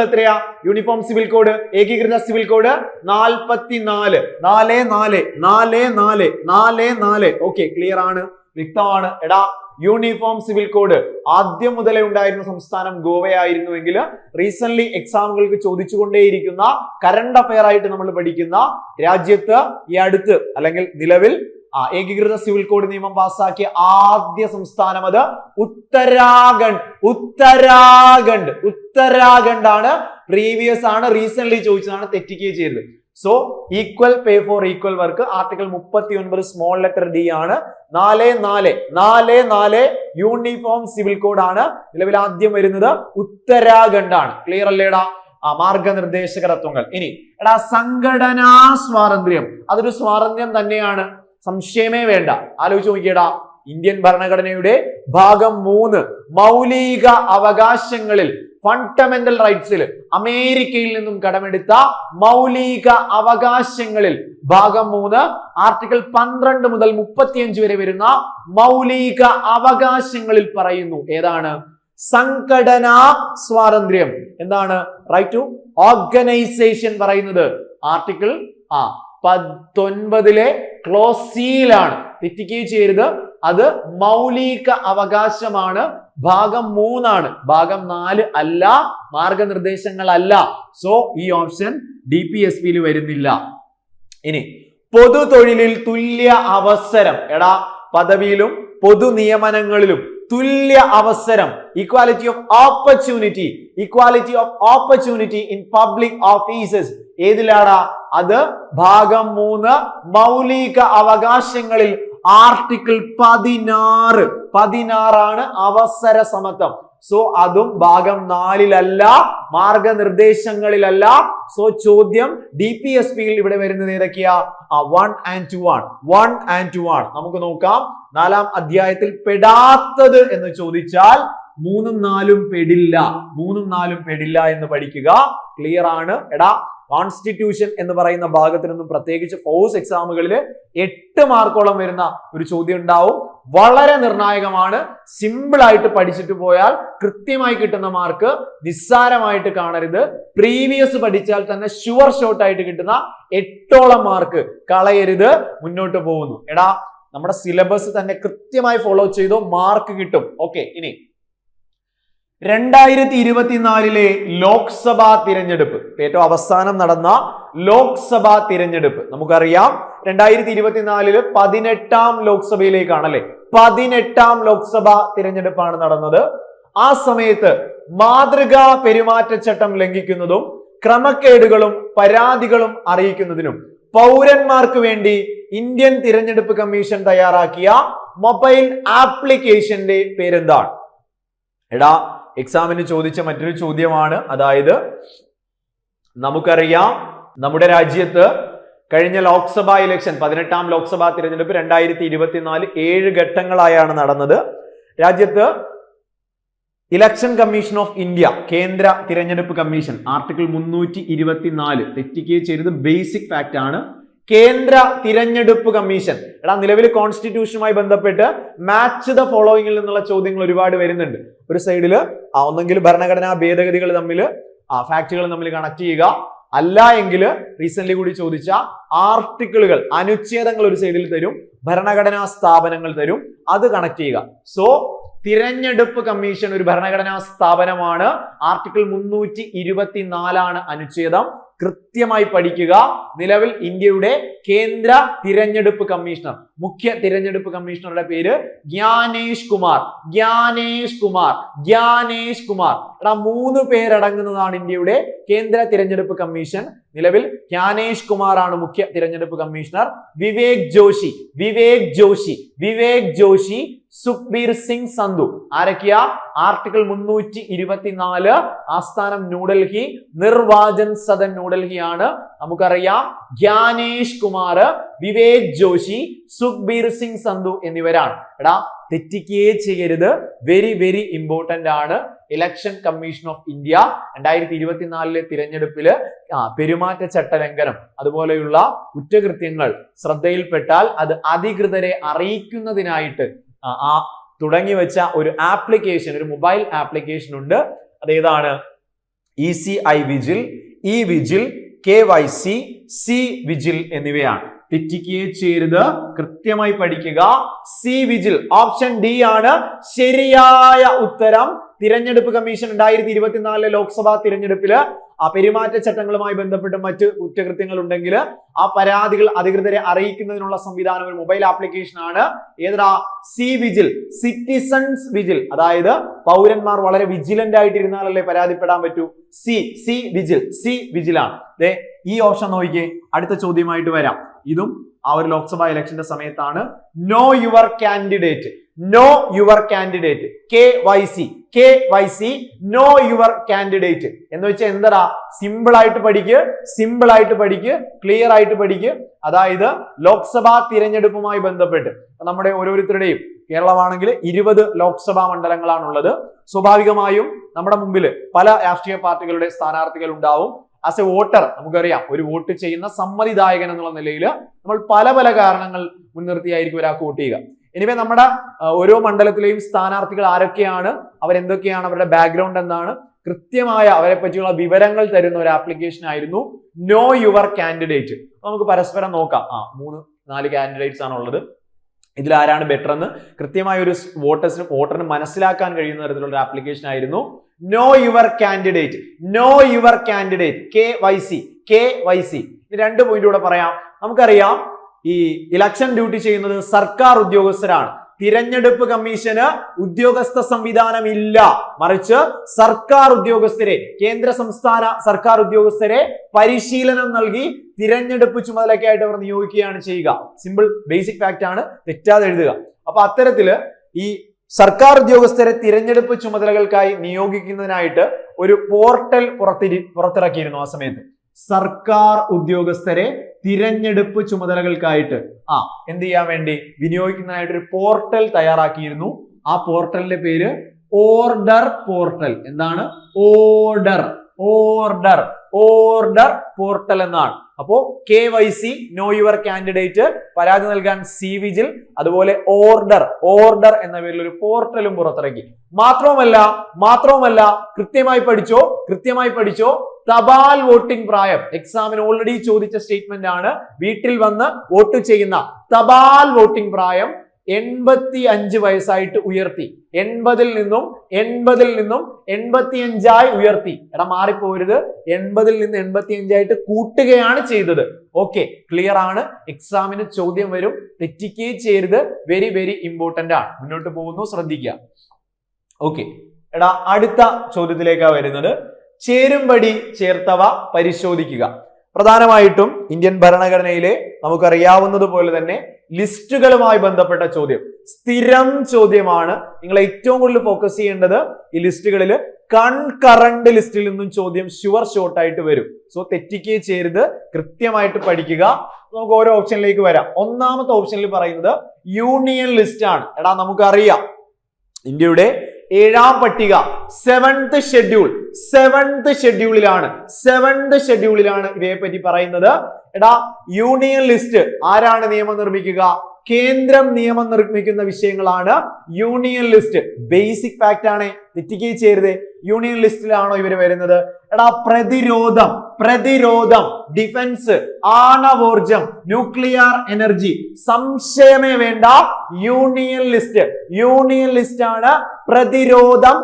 എത്രയാ? യൂണിഫോം സിവിൽ കോഡ്, ഏകീകൃത സിവിൽ കോഡ് 44. ഓക്കെ, ക്ലിയർ ആണ്, വ്യക്തമാണ്. എടാ, യൂണിഫോം സിവിൽ കോഡ് ആദ്യം മുതലേ ഉണ്ടായിരുന്ന സംസ്ഥാനം ഗോവയായിരുന്നുവെങ്കിൽ റീസെന്റ് എക്സാമുകൾക്ക് ചോദിച്ചുകൊണ്ടേയിരിക്കുന്ന കറണ്ട് അഫയർ ആയിട്ട് നമ്മൾ പഠിക്കുന്ന രാജ്യത്ത് ഈ അടുത്ത് അല്ലെങ്കിൽ നിലവിൽ ഏകീകൃത സിവിൽ കോഡ് നിയമം പാസ്സാക്കിയ ആദ്യ സംസ്ഥാനം അത് ഉത്തരാഖണ്ഡ് ആണ്. പ്രീവിയസ് ആണ്, റീസെന്റ് ചോദിച്ചതാണ്, തെറ്റിക്കുകയും ചെയ്തത്. So equal pay for equal work article 39 small letter D ആണ്. 44 യൂണിഫോം സിവിൽ കോഡ് ആണ്. നിലവിൽ ആദ്യം വരുന്നത് ഉത്തരാഖണ്ഡ് ആണ്. ക്ലിയർ അല്ലേടാ? മാർഗനിർദ്ദേശക തത്വങ്ങൾ. ഇനി എടാ, സംഘടനാ സ്വാതന്ത്ര്യം അതൊരു സ്വാതന്ത്ര്യം തന്നെയാണ്, സംശയമേ വേണ്ട. ആലോചിച്ച് നോക്കിയടാ, ഇന്ത്യൻ ഭരണഘടനയുടെ ഭാഗം 3 മൗലിക അവകാശങ്ങളിൽ, ഫണ്ടമെന്റൽ റൈറ്റ്സിൽ, അമേരിക്കയിൽ നിന്നും കടമെടുത്ത മൗലിക അവകാശങ്ങളിൽ ഭാഗം 3 ആർട്ടിക്കിൾ 12 മുതൽ 35 വരെ വരുന്ന മൗലിക അവകാശങ്ങളിൽ പറയുന്നു. ഏതാണ്? സംഘടനാ സ്വാതന്ത്ര്യം. എന്താണ്? റൈറ്റ് ടു ഓർഗനൈസേഷൻ പറയുന്നത് ആർട്ടിക്കിൾ 19 ക്ലോസ് സിയിലാണ്. തെറ്റിക്കുകയും ചെയ്യരുത്, അത് മൗലിക അവകാശമാണ്. ഭാഗം 3 ആണ്, ഭാഗം 4 അല്ല, മാർഗനിർദ്ദേശങ്ങളല്ല. സോ ഈ ഓപ്ഷൻ DPSP വരുന്നില്ല. ഇനി പൊതു തൊഴിലിൽ തുല്യ അവസരം. എടാ, പദവിയിലും പൊതു നിയമനങ്ങളിലും തുല്യ അവസരം, equality of opportunity in public offices ഏതിലാടാ? അത് ഭാഗം 3 മൗലിക അവകാശങ്ങളിൽ ആർട്ടിക്കിൾ 16 ആണ് അവസര സമത്വം. സോ അതും ഭാഗം 4 മാർഗനിർദ്ദേശങ്ങളിലല്ല. സോ ചോദ്യം DPSP-യിൽ ഇവിടെ വരുന്നത് ഏതൊക്കെയാ? 1 and 2 ആണ്. 1 and 2 ആണ്. നമുക്ക് നോക്കാം. 4-ാം അധ്യായത്തിൽ പെടാത്തത് എന്ന് ചോദിച്ചാൽ 3ഉം 4ഉം പെടില്ല എന്ന് പഠിക്കുക. ക്ലിയർ ആണ്. എടാ, കോൺസ്റ്റിറ്റ്യൂഷൻ എന്ന് പറയുന്ന ഭാഗത്തിനൊന്നും പ്രത്യേകിച്ച് ഫോഴ്സ് എക്സാമുകളിൽ 8 മാർക്കോളം വരുന്ന ഒരു ചോദ്യം ഉണ്ടാവും. വളരെ നിർണായകമാണ്. സിമ്പിൾ ആയിട്ട് പഠിച്ചിട്ട് പോയാൽ കൃത്യമായി കിട്ടുന്ന മാർക്ക് നിസ്സാരമായിട്ട് കാണരുത്. പ്രീവിയസ് പഠിച്ചാൽ തന്നെ ഷുവർ ഷോട്ട് ആയിട്ട് കിട്ടുന്ന 8ഓളം മാർക്ക് കളയരുത്. മുന്നോട്ട് പോകുന്നു. എടാ, നമ്മുടെ സിലബസ് തന്നെ കൃത്യമായി ഫോളോ ചെയ്തോ, മാർക്ക് കിട്ടും. ഓക്കെ, ഇനി 2024 ലോക്സഭാ തിരഞ്ഞെടുപ്പ്, ഏറ്റവും അവസാനം നടന്ന ലോക്സഭാ തിരഞ്ഞെടുപ്പ് നമുക്കറിയാം. 2024 18ാം ലോക്സഭയിലേക്കാണല്ലേ, 18ാം ലോക്സഭാ തിരഞ്ഞെടുപ്പാണ് നടന്നത്. ആ സമയത്ത് മാതൃകാ പെരുമാറ്റച്ചട്ടം ലംഘിക്കുന്നതും ക്രമക്കേടുകളും പരാതികളും അറിയിക്കുന്നതിനും പൗരന്മാർക്ക് വേണ്ടി ഇന്ത്യൻ തിരഞ്ഞെടുപ്പ് കമ്മീഷൻ തയ്യാറാക്കിയ മൊബൈൽ ആപ്ലിക്കേഷന്റെ പേരെന്താണ്? എടാ, എക്സാമിന് ചോദിച്ച മറ്റൊരു ചോദ്യമാണ്. അതായത് നമുക്കറിയാം, നമ്മുടെ രാജ്യത്ത് കഴിഞ്ഞ ലോക്സഭാ ഇലക്ഷൻ 18ാം ലോക്സഭാ തിരഞ്ഞെടുപ്പ് 2024 7 ഘട്ടങ്ങളായാണ് നടന്നത്. രാജ്യത്ത് ഇലക്ഷൻ കമ്മീഷൻ ഓഫ് ഇന്ത്യ, കേന്ദ്ര തിരഞ്ഞെടുപ്പ് കമ്മീഷൻ ആർട്ടിക്കിൾ 324 തെറ്റിക്കുകയും ചെയ്തത് ബേസിക് ഫാക്ട് ആണ്. കേന്ദ്ര തിരഞ്ഞെടുപ്പ് കമ്മീഷൻ. എടാ, നിലവിൽ കോൺസ്റ്റിറ്റ്യൂഷനുമായി ബന്ധപ്പെട്ട് മാച്ച് ദ ഫോളോയിങ്ങിൽ നിന്നുള്ള ചോദ്യങ്ങൾ ഒരുപാട് വരുന്നുണ്ട്. ഒരു സൈഡിൽ ഒന്നെങ്കിൽ ഭരണഘടനാ ഭേദഗതികൾ തമ്മിൽ ഫാക്റ്റുകൾ തമ്മിൽ കണക്ട് ചെയ്യുക, അല്ല എങ്കിൽ റീസെന്റ് കൂടി ചോദിച്ച ആർട്ടിക്കിളുകൾ, അനുച്ഛേദങ്ങൾ ഒരു സൈഡിൽ തരും, ഭരണഘടനാ സ്ഥാപനങ്ങൾ തരും, അത് കണക്ട് ചെയ്യുക. സോ തിരഞ്ഞെടുപ്പ് കമ്മീഷൻ ഒരു ഭരണഘടനാ സ്ഥാപനമാണ്. ആർട്ടിക്കിൾ 324 അനുച്ഛേദം. കൃത്യമായി പഠിക്കുക. നിലവിൽ ഇന്ത്യയുടെ കേന്ദ്ര തിരഞ്ഞെടുപ്പ് കമ്മീഷണർ, മുഖ്യ തിരഞ്ഞെടുപ്പ് കമ്മീഷണറുടെ പേര് ജ്ഞാനേഷ് കുമാർ. എടാ, 3 പേരടങ്ങുന്നതാണ് ഇന്ത്യയുടെ കേന്ദ്ര തിരഞ്ഞെടുപ്പ് കമ്മീഷൻ. നിലവിൽ ജ്ഞാനേഷ് കുമാർ ആണ് മുഖ്യ തിരഞ്ഞെടുപ്പ് കമ്മീഷണർ. വിവേക് ജോഷി, സുഖ്ബീർ സിംഗ് സന്ധു. ആരൊക്കെയാ? ആർട്ടിക്കിൾ 324 ആസ്ഥാനം ന്യൂഡൽഹി, നിർവാചൻ സദൻ ന്യൂഡൽഹി ആണ്. നമുക്കറിയാം, ജ്ഞാനേഷ് കുമാർ, വിവേക് ജോഷി, സുഖ്ബീർ സിംഗ് സന്ധു എന്നിവരാണ്. എടാ, തെറ്റിക്കുകയേ ചെയ്യരുത്. വെരി വെരി ഇമ്പോർട്ടന്റ് ആണ്. ഇലക്ഷൻ കമ്മീഷൻ ഓഫ് ഇന്ത്യ 2024 തിരഞ്ഞെടുപ്പില് പെരുമാറ്റച്ചട്ട ലംഘനം അതുപോലെയുള്ള കുറ്റകൃത്യങ്ങൾ ശ്രദ്ധയിൽപ്പെട്ടാൽ അത് അധികൃതരെ അറിയിക്കുന്നതിനായിട്ട് തുടങ്ങി വെച്ച ഒരു ആപ്ലിക്കേഷൻ, ഒരു മൊബൈൽ ആപ്ലിക്കേഷൻ ഉണ്ട്. അതേതാണ്? ECI vigil, E vigil, KYC, C vigil എന്നിവയാണ്. തെറ്റിക്കുകയെ ചെയ്യരുത്, കൃത്യമായി പഠിക്കുക. സി വിജിൽ, ഓപ്ഷൻ ഡി ആണ് ശരിയായ ഉത്തരം. തിരഞ്ഞെടുപ്പ് കമ്മീഷൻ 2024 ലോക്സഭാ തിരഞ്ഞെടുപ്പില് പെരുമാറ്റച്ചട്ടങ്ങളുമായി ബന്ധപ്പെട്ട് മറ്റ് കുറ്റകൃത്യങ്ങൾ ഉണ്ടെങ്കിൽ ആ പരാതികൾ അധികൃതരെ അറിയിക്കുന്നതിനുള്ള സംവിധാനം ഒരു മൊബൈൽ ആപ്ലിക്കേഷൻ ആണ്. ഏതാ? C vigil, citizens vigil. അതായത് പൗരന്മാർ വളരെ വിജിലന്റ് ആയിട്ടിരുന്നാലല്ലേ പരാതിപ്പെടാൻ പറ്റൂ. സി വിജിൽ, സി വിജിലാണ്. ഈ ഓപ്ഷൻ നോക്കിക്കേ. അടുത്ത ചോദ്യമായിട്ട് വരാം. ഇതും ആ ഒരു ലോക്സഭാ ഇലക്ഷന്റെ സമയത്താണ്. No your candidate, no your candidate, KYC, no your candidate എന്ന് വെച്ചാൽ എന്താ? സിമ്പിൾ ആയിട്ട് പഠിക്ക്, ക്ലിയർ ആയിട്ട് പഠിക്ക്. അതായത് ലോക്സഭാ തിരഞ്ഞെടുപ്പുമായി ബന്ധപ്പെട്ട് നമ്മുടെ ഓരോരുത്തരുടെയും കേരളമാണെങ്കിൽ 20 ലോക്സഭാ മണ്ഡലങ്ങളാണുള്ളത്. സ്വാഭാവികമായും നമ്മുടെ മുമ്പിൽ പല രാഷ്ട്രീയ പാർട്ടികളുടെ സ്ഥാനാർത്ഥികൾ ഉണ്ടാവും. ആസ് എ വോട്ടർ നമുക്കറിയാം, ഒരു വോട്ട് ചെയ്യുന്ന സമ്മതിദായകൻ എന്നുള്ള നിലയിൽ നമ്മൾ പല കാരണങ്ങൾ മുൻനിർത്തിയായിരിക്കും ഒരാൾക്ക് വോട്ട് ചെയ്യുക. എനിവേ നമ്മുടെ ഓരോ മണ്ഡലത്തിലെയും സ്ഥാനാർത്ഥികൾ ആരൊക്കെയാണ്, അവരെന്തൊക്കെയാണ്, അവരുടെ ബാക്ക്ഗ്രൗണ്ട് എന്താണ്, കൃത്യമായ അവരെ പറ്റിയുള്ള വിവരങ്ങൾ തരുന്ന ഒരു ആപ്ലിക്കേഷൻ ആയിരുന്നു നോ യുവർ കാൻഡിഡേറ്റ്. നമുക്ക് പരസ്പരം നോക്കാം. 3-4 കാൻഡിഡേറ്റ്സ് ആണ് ഉള്ളത്. ഇതിൽ ആരാണ് ബെറ്റർ എന്ന് കൃത്യമായ ഒരു വോട്ടറിന് മനസ്സിലാക്കാൻ കഴിയുന്ന തരത്തിലുള്ള ഒരു ആപ്ലിക്കേഷൻ ആയിരുന്നു no your candidate. No your candidate, KYC. ഈ 2 പോയിന്റ് കൂടെ പറയാം. നമുക്കറിയാം ഈ ഇലക്ഷൻ ഡ്യൂട്ടി ചെയ്യുന്നത് സർക്കാർ ഉദ്യോഗസ്ഥരാണ്. തിരഞ്ഞെടുപ്പ് കമ്മീഷന് ഉദ്യോഗസ്ഥ സംവിധാനം ഇല്ല, മറിച്ച് സർക്കാർ ഉദ്യോഗസ്ഥരെ, കേന്ദ്ര സംസ്ഥാന സർക്കാർ ഉദ്യോഗസ്ഥരെ പരിശീലനം നൽകി തിരഞ്ഞെടുപ്പ് ചുമതലയ്ക്കായിട്ട് അവർ നിയോഗിക്കുകയാണ് ചെയ്യുക. സിമ്പിൾ ബേസിക് ഫാക്ട് ആണ്, തെറ്റാതെ എഴുതുക. അപ്പൊ അത്തരത്തില് ഈ സർക്കാർ ഉദ്യോഗസ്ഥരെ തിരഞ്ഞെടുപ്പ് ചുമതലകൾക്കായി നിയോഗിക്കുന്നതിനായിട്ട് ഒരു പോർട്ടൽ പുറത്തിറക്കിയിരുന്നു. ആ സമയത്ത് സർക്കാർ ഉദ്യോഗസ്ഥരെ തിരഞ്ഞെടുപ്പ് ചുമതലകൾക്കായിട്ട് എന്ത് ചെയ്യാൻ വേണ്ടി വിനിയോഗിക്കുന്നതിനായിട്ട് ഒരു പോർട്ടൽ തയ്യാറാക്കിയിരുന്നു. ആ പോർട്ടലിന്റെ പേര് ഓർഡർ പോർട്ടൽ. എന്താണ്? ഓർഡർ പോർട്ടൽ എന്നാണ്. അപ്പോ KYC, നോ യുവർ കാൻഡിഡേറ്റ്, പരാതി നൽകാൻ സി വിജിൽ, അതുപോലെ ഓർഡർ എന്ന പേരിൽ ഒരു പോർട്ടലും പുറത്തിറക്കി. മാത്രവുമല്ല കൃത്യമായി പഠിച്ചോ. തപാൽ വോട്ടിംഗ് പ്രായം എക്സാമിന് ഓൾറെഡി ചോദിച്ച സ്റ്റേറ്റ്മെന്റ് ആണ്. വീട്ടിൽ വന്ന് വോട്ട് ചെയ്യുന്ന തപാൽ വോട്ടിംഗ് പ്രായം 85 വയസ്സായിട്ട് ഉയർത്തി. 80-ൽ നിന്നും 85 ഉയർത്തി. മാറിപ്പോരുത്. 80-ൽ നിന്ന് 85 കൂട്ടുകയാണ് ചെയ്തത്. ഓക്കെ, ക്ലിയർ ആണ്. എക്സാമിന് ചോദ്യം വരും, തെറ്റിക്കുകയും ചെയ്യരുത്. വെരി ഇമ്പോർട്ടന്റ് ആണ്. മുന്നോട്ട് പോകുന്നു, ശ്രദ്ധിക്കുക. ഓക്കെ, അടുത്ത ചോദ്യത്തിലേക്കാണ് വരുന്നത്. ചേരുംപടി ചേർത്തവ പരിശോധിക്കുക. പ്രധാനമായിട്ടും ഇന്ത്യൻ ഭരണഘടനയിലെ നമുക്കറിയാവുന്നതുപോലെ തന്നെ ലിസ്റ്റുകളുമായി ബന്ധപ്പെട്ട ചോദ്യം സ്ഥിരം ചോദ്യമാണ്. നിങ്ങൾ ഏറ്റവും കൂടുതൽ ഫോക്കസ് ചെയ്യേണ്ടത് ഈ ലിസ്റ്റുകളിൽ കൺകറന്റ് ലിസ്റ്റിൽ നിന്നും ചോദ്യം ഷുവർ ഷോർട്ട് ആയിട്ട് വരും. സോ തെറ്റിക്കുകയും ചെയ്യരുത്, കൃത്യമായിട്ട് പഠിക്കുക. നമുക്ക് ഓരോ ഓപ്ഷനിലേക്ക് വരാം. ഒന്നാമത്തെ ഓപ്ഷനിൽ പറയുന്നത് യൂണിയൻ ലിസ്റ്റ് ആണ്. നമുക്കറിയാം ഇന്ത്യയുടെ 7ാം പട്ടിക 7th ഷെഡ്യൂളിലാണ് ഇവയെ പറ്റി പറയുന്നത്. യൂണിയൻ ലിസ്റ്റ് ആരാണ് നിയമം നിർമ്മിക്കുക? കേന്ദ്രം നിയമം നിർമ്മിക്കുന്ന വിഷയങ്ങളാണ് യൂണിയൻ ലിസ്റ്റ്. ബേസിക് ഫാക്ട് ആണ്, തെറ്റിക്കുകയും ചെയ്യരുത്. യൂണിയൻ ലിസ്റ്റിലാണോ ഇവര് വരുന്നത്? പ്രതിരോധം, ഡിഫൻസ്, ആണവോർജം, ന്യൂക്ലിയർ എനർജി, സംശയമേ വേണ്ട. യൂണിയൻ ലിസ്റ്റ് ആണ് പ്രതിരോധം,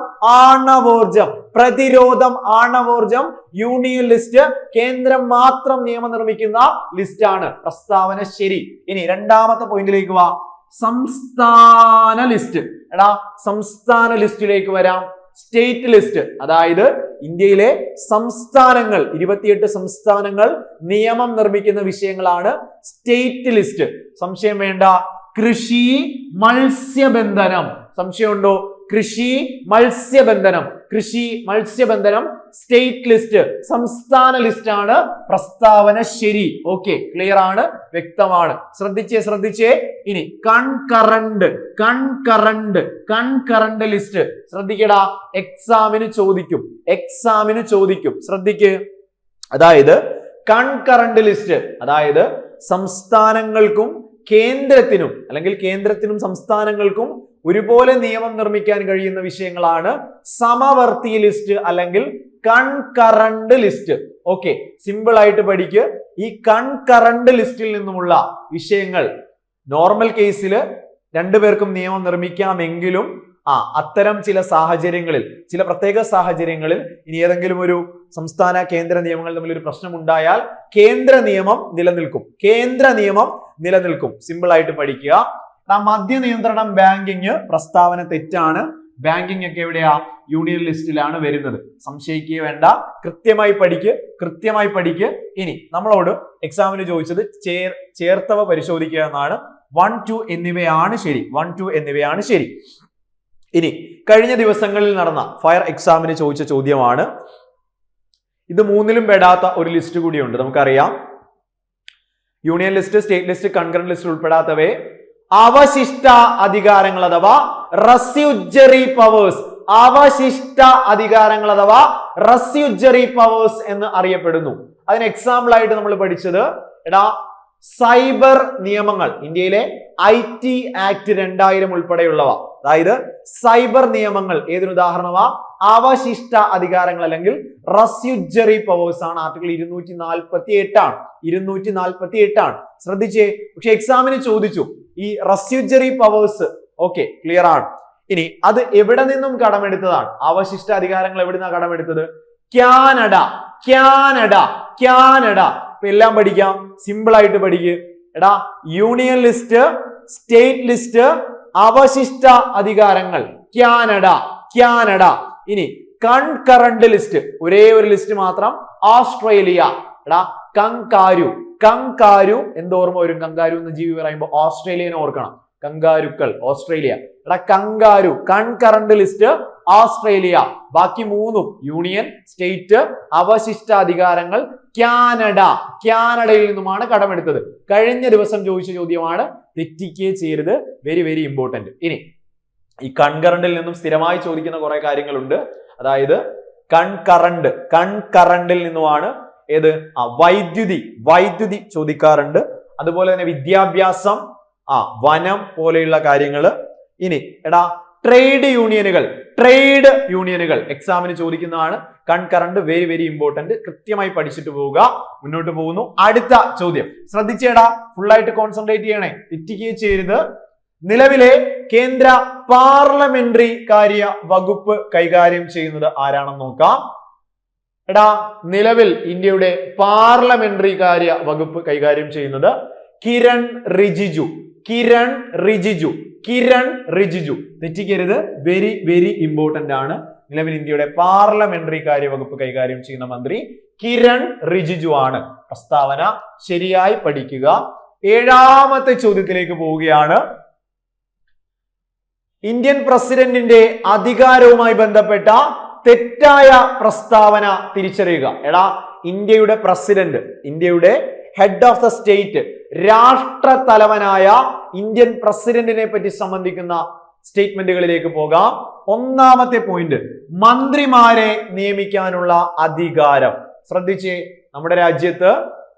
ആണവോർജം. യൂണിയൻ ലിസ്റ്റ് കേന്ദ്രം മാത്രം നിയമം നിർമ്മിക്കുന്ന ലിസ്റ്റ് ആണ്. പ്രസ്താവന ശരി. ഇനി രണ്ടാമത്തെ പോയിന്റിലേക്ക് വാ. സംസ്ഥാന ലിസ്റ്റ്. സംസ്ഥാന ലിസ്റ്റിലേക്ക് വരാം. സ്റ്റേറ്റ് ലിസ്റ്റ്, അതായത് ഇന്ത്യയിലെ സംസ്ഥാനങ്ങൾ 28 സംസ്ഥാനങ്ങൾ നിയമം നിർമ്മിക്കുന്ന വിഷയങ്ങളാണ് സ്റ്റേറ്റ് ലിസ്റ്റ്. സംശയം വേണ്ട. കൃഷി, മത്സ്യബന്ധനം. സംശയമുണ്ടോ? കൃഷി, മത്സ്യബന്ധനം സ്റ്റേറ്റ് ലിസ്റ്റ്, സംസ്ഥാന ലിസ്റ്റ് ആണ് പ്രസ്താവന ശരി. ഓക്കെ, ക്ലിയർ ആണ്, വ്യക്തമാണ്. ശ്രദ്ധിച്ചേ. ഇനി കൺകറന്റ് ലിസ്റ്റ് ശ്രദ്ധിക്കടാ, എക്സാമിന് ചോദിക്കും. ശ്രദ്ധിക്ക്, അതായത് കൺകറന്റ് ലിസ്റ്റ്, അതായത് സംസ്ഥാനങ്ങൾക്കും കേന്ദ്രത്തിനും അല്ലെങ്കിൽ കേന്ദ്രത്തിനും സംസ്ഥാനങ്ങൾക്കും ഒരുപോലെ നിയമം നിർമ്മിക്കാൻ കഴിയുന്ന വിഷയങ്ങളാണ് സമവർത്തി ലിസ്റ്റ് അല്ലെങ്കിൽ കൺകറന്റ് ലിസ്റ്റ്. ഓക്കെ, സിമ്പിൾ ആയിട്ട് പഠിക്ക്. ഈ കൺകറന്റ് ലിസ്റ്റിൽ നിന്നുമുള്ള വിഷയങ്ങൾ നോർമൽ കേസിൽ രണ്ടുപേർക്കും നിയമം നിർമ്മിക്കാമെങ്കിലും അത്തരം ചില സാഹചര്യങ്ങളിൽ, ചില പ്രത്യേക സാഹചര്യങ്ങളിൽ ഇനി ഏതെങ്കിലും ഒരു സംസ്ഥാന കേന്ദ്ര നിയമങ്ങൾ തമ്മിൽ ഒരു പ്രശ്നം ഉണ്ടായാൽ കേന്ദ്ര നിയമം നിലനിൽക്കും. സിമ്പിൾ ആയിട്ട് പഠിക്കുക. മദ്യ നിയന്ത്രണം ബാങ്കിങ് പ്രസ്താവന തെറ്റാണ്. ബാങ്കിങ് ഒക്കെ എവിടെയാ? യൂണിയൻ ലിസ്റ്റിലാണ് വരുന്നത്. സംശയിക്കുക വേണ്ട, കൃത്യമായി പഠിക്ക്. ഇനി നമ്മളോട് എക്സാമിന് ചോദിച്ചത് ചേർത്തവ പരിശോധിക്കുക എന്നാണ്. 1, 2 എന്നിവയാണ് ശരി. ഇനി കഴിഞ്ഞ ദിവസങ്ങളിൽ നടന്ന ഫയർ എക്സാമിന് ചോദിച്ച ചോദ്യമാണ്. ഇത് മൂന്നിലും പെടാത്ത ഒരു ലിസ്റ്റ് കൂടിയുണ്ട്. നമുക്കറിയാം, union list, state list, concurrent list ഉൾപ്പെടാത്തവയെ അവശിഷ്ട അധികാരങ്ങൾ അഥവാ റെസ്യൂജറി പവേഴ്സ്, എന്ന് അറിയപ്പെടുന്നു. അതിന് എക്സാമ്പിൾ ആയിട്ട് നമ്മൾ പഠിച്ചത് സൈബർ നിയമങ്ങൾ, ഇന്ത്യയിലെ IT ആക്ട് 2000 ഉൾപ്പെടെയുള്ളവ, അതായത് സൈബർ നിയമങ്ങൾ ഏതിനുദാഹരണമാ? അവശിഷ്ട അധികാരങ്ങൾ അല്ലെങ്കിൽ റെസ്യൂജറി പവേഴ്സ് ആണ്. ആർട്ടിക്കിൾ 248 ആണ്. ശ്രദ്ധിച്ചേ, പക്ഷെ എക്സാമിന് ചോദിച്ചു ഈ റെസ്യൂജറി പവേഴ്സ്. ഓക്കെ, ക്ലിയർ ആണ്. ഇനി അത് എവിടെ നിന്നും കടമെടുത്തതാണ്? അവശിഷ്ട അധികാരങ്ങൾ എവിടെ നിന്നാണ് കടമെടുത്തത്? കാനഡ. ഇപ്പൊ എല്ലാം പഠിക്കാം, സിമ്പിൾ ആയിട്ട് പഠിക്കുക. യൂണിയൻ ലിസ്റ്റ്, സ്റ്റേറ്റ് ലിസ്റ്റ്, അവശിഷ്ട അധികാരങ്ങൾ, കാനഡ. ഇനി കൺകറന്റ് ലിസ്റ്റ്, ഒരേ ഒരു ലിസ്റ്റ് മാത്രം, ഓസ്ട്രേലിയ. കങ്കാരു എന്തോർമ്മ വരും? കങ്കാരു എന്ന ജീവി പറയുമ്പോൾ ഓസ്ട്രേലിയനെ ഓർക്കണം. കങ്കാരുക്കൾ, Australia. Kangaroo, concurrent list Australia. ബാക്കി മൂന്നും യൂണിയൻ, സ്റ്റേറ്റ്, അവശിഷ്ട അധികാരങ്ങൾ കാനഡയിൽ നിന്നുമാണ് കടമെടുത്തത്. കഴിഞ്ഞ ദിവസം ചോദിച്ച ചോദ്യമാണ്, തെറ്റിക്കേ ചെയ്യരുത്, വെരി ഇമ്പോർട്ടന്റ്. ഇനി ഈ കൺകറന്റിൽ നിന്നും സ്ഥിരമായി ചോദിക്കുന്ന കുറെ കാര്യങ്ങളുണ്ട്. അതായത് കൺകറന്റിൽ നിന്നുമാണ് ഏത്? വൈദ്യുതി ചോദിക്കാറുണ്ട്. അതുപോലെ തന്നെ വിദ്യാഭ്യാസം, വനം പോലെയുള്ള കാര്യങ്ങള്. ഇനി ട്രേഡ് യൂണിയനുകൾ എക്സാമിന് ചോദിക്കുന്നതാണ്. Concurrent very important. കൃത്യമായി പഠിച്ചിട്ട് പോവുക. മുന്നോട്ട് പോകുന്നു. അടുത്ത ചോദ്യം ശ്രദ്ധിച്ചേടാ, ഫുൾ ആയിട്ട് കോൺസെൻട്രേറ്റ് ചെയ്യണേ, തെറ്റിക്കുകയും ചെയ്യരുത്. നിലവിലെ കേന്ദ്ര പാർലമെന്ററി കാര്യ വകുപ്പ് കൈകാര്യം ചെയ്യുന്നത് ആരാണെന്ന് നോക്കാം. നിലവിൽ ഇന്ത്യയുടെ പാർലമെന്ററി കാര്യ വകുപ്പ് കൈകാര്യം ചെയ്യുന്നത് കിരൺ റിജിജു. തെറ്റിക്കരുത്, വെരി ഇമ്പോർട്ടന്റ് ആണ്. നിലവിൽ ഇന്ത്യയുടെ പാർലമെന്ററി കാര്യ വകുപ്പ് കൈകാര്യം ചെയ്യുന്ന മന്ത്രി കിരൺ റിജിജു ആണ്. പ്രസ്താവന ശരിയായി പഠിക്കുക. 7ാമത്തെ ചോദ്യത്തിലേക്ക് പോവുകയാണ്. ഇന്ത്യൻ പ്രസിഡന്റിന്റെ അധികാരവുമായി ബന്ധപ്പെട്ട തെറ്റായ പ്രസ്താവന തിരിച്ചറിയുക. ഇന്ത്യയുടെ പ്രസിഡന്റ്, ഇന്ത്യയുടെ ഹെഡ് ഓഫ് ദ സ്റ്റേറ്റ്, രാഷ്ട്ര തലവനായ ഇന്ത്യൻ പ്രസിഡന്റിനെ പറ്റി സംബന്ധിക്കുന്ന സ്റ്റേറ്റ്മെന്റുകളിലേക്ക് പോകാം. 1ാമത്തെ പോയിന്റ്, മന്ത്രിമാരെ നിയമിക്കാനുള്ള അധികാരം. ശ്രദ്ധിച്ചേ, നമ്മുടെ രാജ്യത്ത്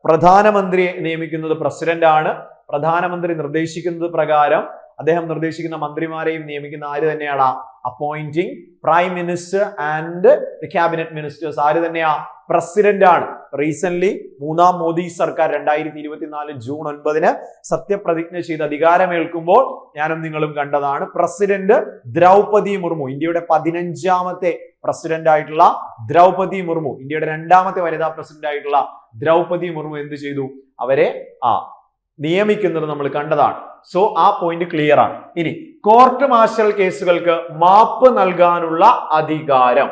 പ്രധാനമന്ത്രിയെ നിയമിക്കുന്നത് പ്രസിഡന്റ് ആണ്. പ്രധാനമന്ത്രി നിർദ്ദേശിക്കുന്നത് പ്രകാരം അദ്ദേഹം നിർദ്ദേശിക്കുന്ന മന്ത്രിമാരെയും നിയമിക്കുന്ന ആര് തന്നെയാണ്? Appointing prime minister and the cabinet ministers. ആര് തന്നെയാ? പ്രസിഡന്റ് ആണ്. റീസെന്റ് 3ാം മോദി സർക്കാർ 2024 ജൂൺ 9 സത്യപ്രതിജ്ഞ ചെയ്ത് അധികാരമേൽക്കുമ്പോൾ ഞാനും നിങ്ങളും കണ്ടതാണ്. പ്രസിഡന്റ് ദ്രൗപദി മുർമു, ഇന്ത്യയുടെ 15ാമത്തെ പ്രസിഡന്റ് ആയിട്ടുള്ള ദ്രൗപദി മുർമു, ഇന്ത്യയുടെ 2ാമത്തെ വനിതാ പ്രസിഡന്റ് ആയിട്ടുള്ള ദ്രൗപദി മുർമു എന്ത് ചെയ്തു? അവരെ നിയമിക്കുന്നത് നമ്മൾ കണ്ടതാണ്. സോ ആ പോയിന്റ് ക്ലിയർ ആണ്. ഇനി കോർട്ട് മാർഷൽ കേസുകൾക്ക് മാപ്പ് നൽകാനുള്ള അധികാരം.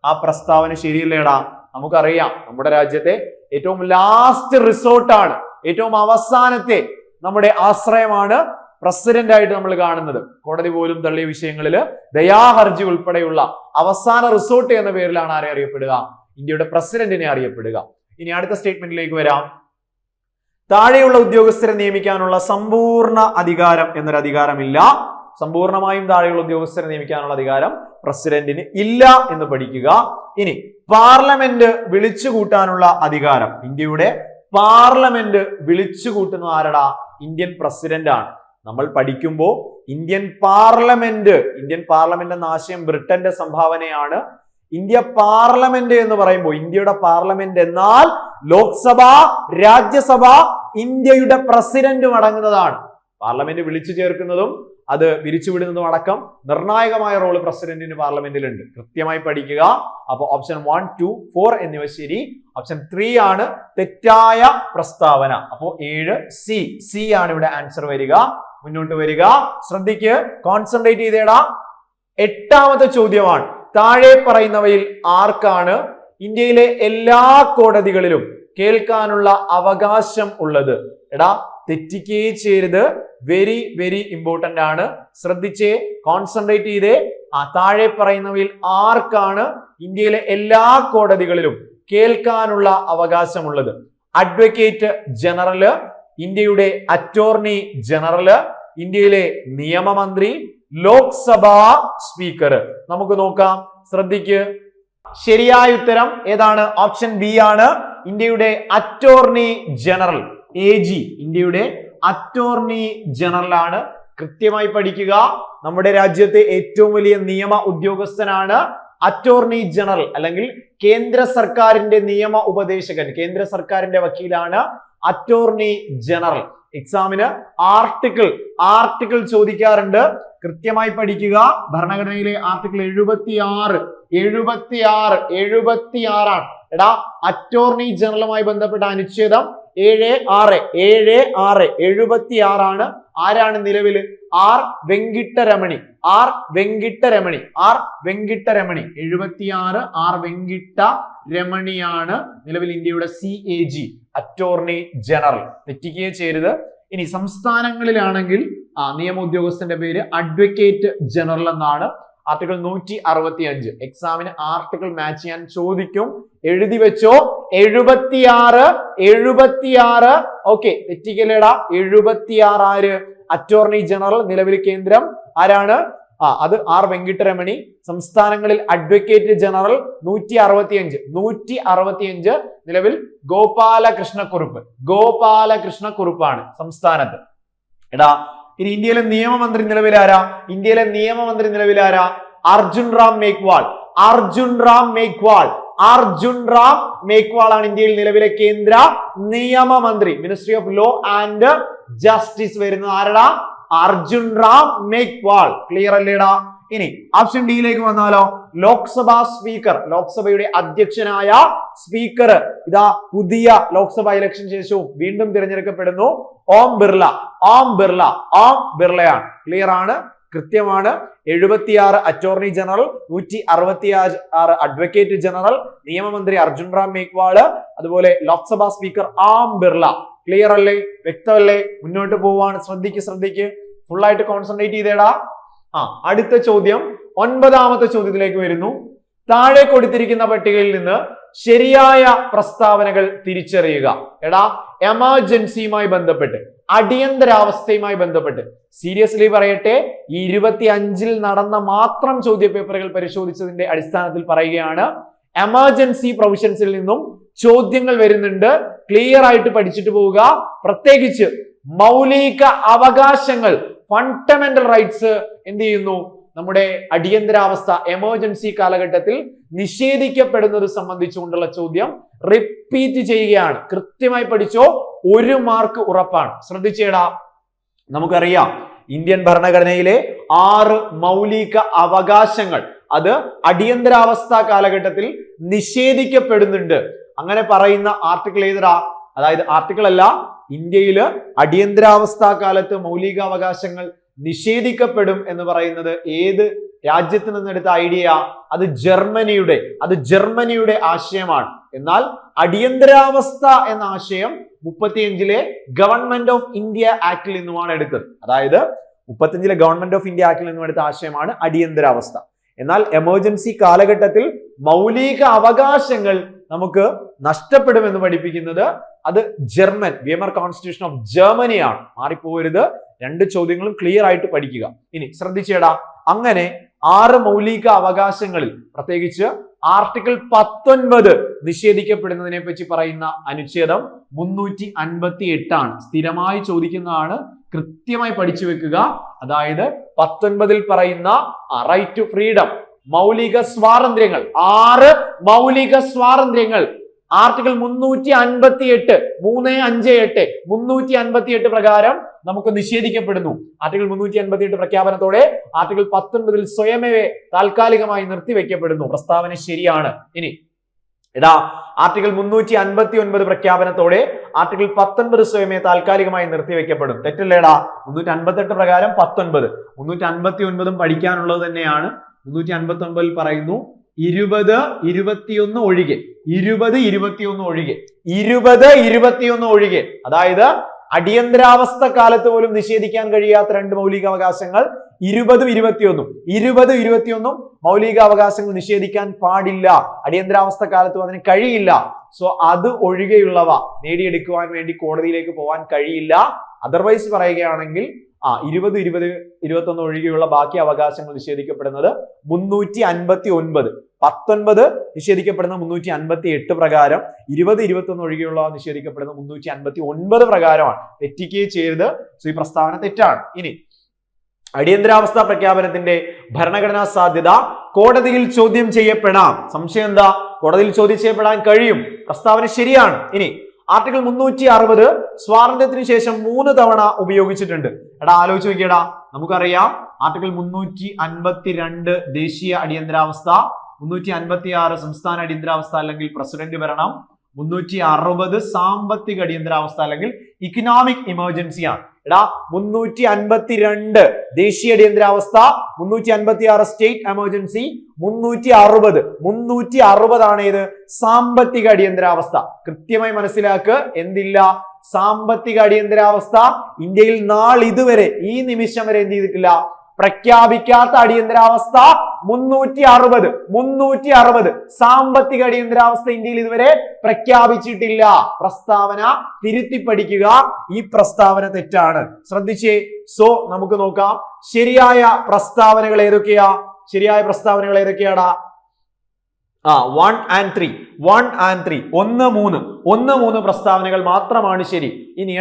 ആ പ്രസ്താവന ശരിയല്ലേടാ? നമുക്കറിയാം, നമ്മുടെ രാജ്യത്തെ ഏറ്റവും ലാസ്റ്റ് റിസോർട്ടാണ്, ഏറ്റവും അവസാനത്തെ നമ്മുടെ ആശ്രയമാണ് പ്രസിഡന്റ് ആയിട്ട് നമ്മൾ കാണുന്നത്. കോടതി പോലും തള്ളിയ വിഷയങ്ങളിൽ ദയാഹർജി ഉൾപ്പെടെയുള്ള അവസാന റിസോർട്ട് എന്ന പേരിലാണ് ആരെ അറിയപ്പെടുക? ഇന്ത്യയുടെ പ്രസിഡന്റിനെ അറിയപ്പെടുക. ഇനി അടുത്ത സ്റ്റേറ്റ്മെന്റിലേക്ക് വരാം. താഴെയുള്ള ഉദ്യോഗസ്ഥരെ നിയമിക്കാനുള്ള സമ്പൂർണ്ണ അധികാരം എന്നൊരു അധികാരമില്ല. സമ്പൂർണമായും താഴെയുള്ള ഉദ്യോഗസ്ഥരെ നിയമിക്കാനുള്ള അധികാരം പ്രസിഡന്റിന് ഇല്ല എന്ന് പഠിക്കുക. ഇനി പാർലമെന്റ് വിളിച്ചുകൂട്ടാനുള്ള അധികാരം, ഇന്ത്യയുടെ പാർലമെന്റ് വിളിച്ചുകൂട്ടുന്ന ആരടാ? ഇന്ത്യൻ പ്രസിഡന്റ് ആണ്. നമ്മൾ പഠിക്കുമ്പോൾ ഇന്ത്യൻ പാർലമെന്റ് എന്ന ആശയം ബ്രിട്ടന്റെ സംഭാവനയാണ്. ഇന്ത്യ പാർലമെന്റ് എന്ന് പറയുമ്പോൾ ഇന്ത്യയുടെ പാർലമെന്റ് എന്നാൽ ലോക്സഭ, രാജ്യസഭ, ഇന്ത്യയുടെ പ്രസിഡന്റും അടങ്ങുന്നതാണ്. പാർലമെന്റ് വിളിച്ചു ചേർക്കുന്നതും അത് പിരിച്ചുവിടുന്നതും അടക്കം നിർണായകമായ റോള് പ്രസിഡന്റിന് പാർലമെന്റിലുണ്ട്. കൃത്യമായി പഠിക്കുക. അപ്പൊ ഓപ്ഷൻ 1, 2, 4 എന്നിവ ശരി. ഓപ്ഷൻ 3 ആണ് തെറ്റായ പ്രസ്താവന. അപ്പോ 7 സി ആണ് ഇവിടെ ആൻസർ വരിക. മുന്നോട്ട് വരിക, ശ്രദ്ധിക്ക്, കോൺസെൻട്രേറ്റ് ചെയ്തേടാ. 8ാമത്തെ ചോദ്യമാണ്. താഴെ പറയുന്നവയിൽ ആർക്കാണ് ഇന്ത്യയിലെ എല്ലാ കോടതികളിലും കേൾക്കാനുള്ള അവകാശം ഉള്ളത്? എടാ തെറ്റിക്കേ ചെയ്യരുത്. വെരി വെരി ഇമ്പോർട്ടന്റ് ആണ്. ശ്രദ്ധിച്ചേ, കോൺസെൻട്രേറ്റ് ചെയ്തേ. താഴെ പറയുന്നവയിൽ ആർക്കാണ് ഇന്ത്യയിലെ എല്ലാ കോടതികളിലും കേൾക്കാനുള്ള അവകാശമുള്ളത്? അഡ്വക്കേറ്റ് ജനറല്, ഇന്ത്യയുടെ അറ്റോർണി ജനറല്, ഇന്ത്യയിലെ നിയമമന്ത്രി, ലോക്സഭാ സ്പീക്കർ. നമുക്ക് നോക്കാം, ശ്രദ്ധിക്ക്. ശരിയായ ഉത്തരം ഏതാണ്? ഓപ്ഷൻ ബി ആണ്. ഇന്ത്യയുടെ അറ്റോർണി ജനറൽ, AG, ഇന്ത്യയുടെ അറ്റോർണി ജനറൽ ആണ്. കൃത്യമായി പഠിക്കുക. നമ്മുടെ രാജ്യത്തെ ഏറ്റവും വലിയ നിയമ ഉദ്യോഗസ്ഥനാണ് അറ്റോർണി ജനറൽ, അല്ലെങ്കിൽ കേന്ദ്ര സർക്കാരിന്റെ നിയമ ഉപദേശകൻ, കേന്ദ്ര സർക്കാരിന്റെ വക്കീലാണ് അറ്റോർണി ജനറൽ. എക്സാമിന് ആർട്ടിക്കിൾ ചോദിക്കാറുണ്ട്. കൃത്യമായി പഠിക്കുക. ഭരണഘടനയിലെ ആർട്ടിക്കിൾ 76 ആണ്. എടാ അറ്റോർണി ജനറലുമായി ബന്ധപ്പെട്ട അനുച്ഛേദം 76 ആണ്. ആരാണ് നിലവിൽ? ആർ വെങ്കിട്ടരമണി. 76 ആർ വെങ്കിട്ടരമണിയാണ് നിലവിൽ ഇന്ത്യയുടെ CAG, അറ്റോർണി ജനറൽ. തെറ്റിക്കുകയും ചെയ്യരുത്. ഇനി സംസ്ഥാനങ്ങളിലാണെങ്കിൽ നിയമ ഉദ്യോഗസ്ഥന്റെ പേര് അഡ്വക്കേറ്റ് ജനറൽ എന്നാണ്. ആർട്ടിക്കിൾ 165 എക്സാമിന് ആർട്ടിക്കിൾ മാച്ച് ചെയ്യാൻ ചോദിക്കും. എഴുതി വെച്ചോ. 76 ഓക്കെ, തെറ്റിക്കല്ലേടാ. 76 ആര്? Attorney general. നിലവിൽ കേന്ദ്രം ആരാണ്? അത് ആർ വെങ്കിട്ടരമണി. സംസ്ഥാനങ്ങളിൽ അഡ്വക്കേറ്റ് ജനറൽ 165 നിലവിൽ ഗോപാലകൃഷ്ണക്കുറുപ്പാണ് സംസ്ഥാനത്ത്. എടാ ഇനി ഇന്ത്യയിലെ നിയമമന്ത്രി നിലവിലാരാ? അർജുൻ റാം മേഘ്വാൾ ആണ് ഇന്ത്യയിൽ നിലവിലെ കേന്ദ്ര നിയമമന്ത്രി. Ministry of law and justice വരുന്നത് ആരടാ? അർജുൻ റാം മേഘ്വാൾ. ക്ലിയർ അല്ലേടാ? ഇനി ഓപ്ഷൻ ഡിയിലേക്ക് വന്നാലോ? ലോക്സഭാ സ്പീക്കർ, ലോക്സഭയുടെ അധ്യക്ഷനായ സ്പീക്കർ ഇതാ പുതിയ ലോക്സഭ ഇലക്ഷൻ ശേഷവും വീണ്ടും തിരഞ്ഞെടുക്കപ്പെടുന്നു. ഓം ബിർളയാണ്. ക്ലിയർ ആണ്, കൃത്യമാണ്. 76 അറ്റോർണി ജനറൽ, 166 അഡ്വക്കേറ്റ് ജനറൽ, നിയമമന്ത്രി അർജുൻ റാം മേഘ്വാൾ, അതുപോലെ ലോക്സഭാ സ്പീക്കർ ഓം ബിർള. ക്ലിയർ അല്ലേ? വ്യക്തമല്ലേ? മുന്നോട്ട് പോവാണ്. ശ്രദ്ധിക്ക്, ഫുൾ ആയിട്ട് കോൺസെൻട്രേറ്റ് ചെയ്തേടാ. അടുത്ത ചോദ്യം 9ാമത്തെ ചോദ്യത്തിലേക്ക് വരുന്നു. താഴെ കൊടുത്തിരിക്കുന്ന പട്ടികയിൽ നിന്ന് ശരിയായ പ്രസ്താവനകൾ തിരിച്ചറിയുക. എടാ എമർജൻസിയുമായി ബന്ധപ്പെട്ട്, അടിയന്തരാവസ്ഥയുമായി ബന്ധപ്പെട്ട് സീരിയസ്ലി പറയട്ടെ, 25 നടന്ന മാത്രം ചോദ്യപേപ്പറുകൾ പരിശോധിച്ചതിന്റെ അടിസ്ഥാനത്തിൽ പറയുകയാണ്. എമർജൻസി പ്രൊവിഷൻസിൽ നിന്നും ചോദ്യങ്ങൾ വരുന്നുണ്ട്. ക്ലിയർ ആയിട്ട് പഠിച്ചിട്ട് പോവുക. പ്രത്യേകിച്ച് മൗലിക അവകാശങ്ങൾ, ഫണ്ടമെന്റൽ റൈറ്റ്സ് എന്ത് ചെയ്യുന്നു? നമ്മുടെ അടിയന്തരാവസ്ഥ, എമർജൻസി കാലഘട്ടത്തിൽ നിഷേധിക്കപ്പെടുന്നത് സംബന്ധിച്ചുകൊണ്ടുള്ള ചോദ്യം റിപ്പീറ്റ് ചെയ്യുകയാണ്. കൃത്യമായി പഠിച്ചോ, 1 മാർക്ക് ഉറപ്പാണ്. ശ്രദ്ധിച്ചേടാ. നമുക്കറിയാം ഇന്ത്യൻ ഭരണഘടനയിലെ 6 മൗലിക അവകാശങ്ങൾ അത് അടിയന്തരാവസ്ഥ കാലഘട്ടത്തിൽ നിഷേധിക്കപ്പെടുന്നുണ്ട്. അങ്ങനെ പറയുന്ന ആർട്ടിക്കിൾ ഏതാ? അതായത് ആർട്ടിക്കിൾ അല്ല, ഇന്ത്യയിൽ അടിയന്തരാവസ്ഥ കാലത്ത് മൗലികാവകാശങ്ങൾ നിഷേധിക്കപ്പെടും എന്ന് പറയുന്നത് ഏത് രാജ്യത്ത് നിന്നെടുത്ത ഐഡിയ? അത് ജർമ്മനിയുടെ ആശയമാണ്. എന്നാൽ അടിയന്തരാവസ്ഥ എന്ന ആശയം 35 ഗവൺമെന്റ് ഓഫ് ഇന്ത്യ ആക്ടിൽ നിന്നുമാണ് എടുത്തത്. അതായത് 35 ഗവൺമെന്റ് ഓഫ് ഇന്ത്യ ആക്ടിൽ നിന്നും എടുത്ത ആശയമാണ് അടിയന്തരാവസ്ഥ. എന്നാൽ എമർജൻസി കാലഘട്ടത്തിൽ മൗലിക അവകാശങ്ങൾ നമുക്ക് നഷ്ടപ്പെടുമെന്ന് പഠിപ്പിക്കുന്നത് അത് ജർമ്മൻ വിയമർ കോൺസ്റ്റിറ്റ്യൂഷൻ ഓഫ് ജർമ്മനിയാണ്. മാറിപ്പോകരുത്, 2 ചോദ്യങ്ങളും ക്ലിയർ ആയിട്ട് പഠിക്കുക. ഇനി ശ്രദ്ധിച്ചേടാ, അങ്ങനെ 6 മൗലിക അവകാശങ്ങളിൽ പ്രത്യേകിച്ച് ആർട്ടിക്കിൾ 19 നിഷേധിക്കപ്പെടുന്നതിനെ പറ്റി പറയുന്ന അനുച്ഛേദം 358 ആണ്. സ്ഥിരമായി ചോദിക്കുന്നതാണ്, കൃത്യമായി പഠിച്ചു വെക്കുക. അതായത് 19 പറയുന്ന റൈറ്റ് ടു ഫ്രീഡം, മൗലിക സ്വാതന്ത്ര്യങ്ങൾ, 6 മൗലിക സ്വാതന്ത്ര്യങ്ങൾ ആർട്ടിക്കിൾ 358 358 പ്രകാരം നമുക്ക് നിഷേധിക്കപ്പെടുന്നു. ആർട്ടിക്കിൾ 358 പ്രഖ്യാപനത്തോടെ ആർട്ടിക്കിൾ 19 സ്വയമേ താൽക്കാലികമായി നിർത്തിവെക്കപ്പെടുന്നു. പ്രസ്താവന ശരിയാണ്. ഇനി ആർട്ടിക്കിൾ 359 പ്രഖ്യാപനത്തോടെ ആർട്ടിക്കിൾ 19 സ്വയമേ താൽക്കാലികമായി നിർത്തിവെക്കപ്പെടും. തെറ്റല്ലേടാ? 358 പ്രകാരം 19, 359 പഠിക്കാനുള്ളത് തന്നെയാണ്. 359 പറയുന്നു 20, 21 ഒഴികെ, 20, 21 ഒഴികെ, 20, 21 ഒഴികെ, അതായത് അടിയന്തരാവസ്ഥ കാലത്ത് പോലും നിഷേധിക്കാൻ കഴിയാത്ത 2 മൗലിക അവകാശങ്ങൾ 20, 21. 20, 21 മൗലിക അവകാശങ്ങൾ നിഷേധിക്കാൻ പാടില്ല. അടിയന്തരാവസ്ഥ കാലത്തും അതിന് കഴിയില്ല. സോ അത് ഒഴികെയുള്ളവ നേടിയെടുക്കുവാൻ വേണ്ടി കോടതിയിലേക്ക് പോകാൻ കഴിയില്ല. അതർവൈസ് പറയുകയാണെങ്കിൽ 20, 20, 21 ഒഴികെയുള്ള ബാക്കി അവകാശങ്ങൾ നിഷേധിക്കപ്പെടുന്നത് 359, 19 നിഷേധിക്കപ്പെടുന്ന 358 പ്രകാരം, 20, 21 ഒഴികെയുള്ള നിഷേധിക്കപ്പെടുന്ന 359 പ്രകാരമാണ്. തെറ്റിക്കുകയും ചെയ്യരുത്. സോ ഈ പ്രസ്താവന തെറ്റാണ്. ഇനി അടിയന്തരാവസ്ഥ പ്രഖ്യാപനത്തിന്റെ ഭരണഘടനാ സാധ്യത കോടതിയിൽ ചോദ്യം ചെയ്യപ്പെടാം. സംശയം എന്താ? കോടതിയിൽ ചോദ്യം ചെയ്യപ്പെടാൻ കഴിയും. പ്രസ്താവന ശരിയാണ്. ഇനി ആർട്ടിക്കിൾ 360 സ്വാതന്ത്ര്യത്തിന് ശേഷം 3 തവണ ഉപയോഗിച്ചിട്ടുണ്ട്. ആലോചിച്ച് നോക്കിയടാ, നമുക്കറിയാം ആർട്ടിക്കിൾ 352 ദേശീയ അടിയന്തരാവസ്ഥ, 356 സംസ്ഥാന അടിയന്തരാവസ്ഥ അല്ലെങ്കിൽ പ്രസിഡന്റ് ഭരണം, 360 സാമ്പത്തിക അടിയന്തരാവസ്ഥ അല്ലെങ്കിൽ ഇക്കണോമിക് ഇമർജൻസി ആണ്. 352 ദേശീയ അടിയന്തരാവസ്ഥ, 356 സ്റ്റേറ്റ് എമർജൻസി, 360 ആണ് ഏത്? സാമ്പത്തിക അടിയന്തരാവസ്ഥ. കൃത്യമായി മനസ്സിലാക്ക്, എന്തില്ല? സാമ്പത്തിക അടിയന്തരാവസ്ഥ ഇന്ത്യയിൽ നാളിതുവരെ ഈ നിമിഷം വരെ എന്ത് ചെയ്തിട്ടില്ല? പ്രഖ്യാപിക്കാത്ത അടിയന്തരാവസ്ഥ 360 സാമ്പത്തിക അടിയന്തരാവസ്ഥ ഇന്ത്യയിൽ ഇതുവരെ പ്രഖ്യാപിച്ചിട്ടില്ല. പ്രസ്താവന തിരുത്തി പഠിക്കുക. ഈ പ്രസ്താവന തെറ്റാണ്. ശ്രദ്ധിച്ചേ. സോ നമുക്ക് നോക്കാം ശരിയായ പ്രസ്താവനകൾ ഏതൊക്കെയാ? ശരിയായ പ്രസ്താവനകൾ ഏതൊക്കെയാടാ? 1 and 3 1, 3 പ്രസ്താവനകൾ മാത്രമാണ് ശരി. ഇനി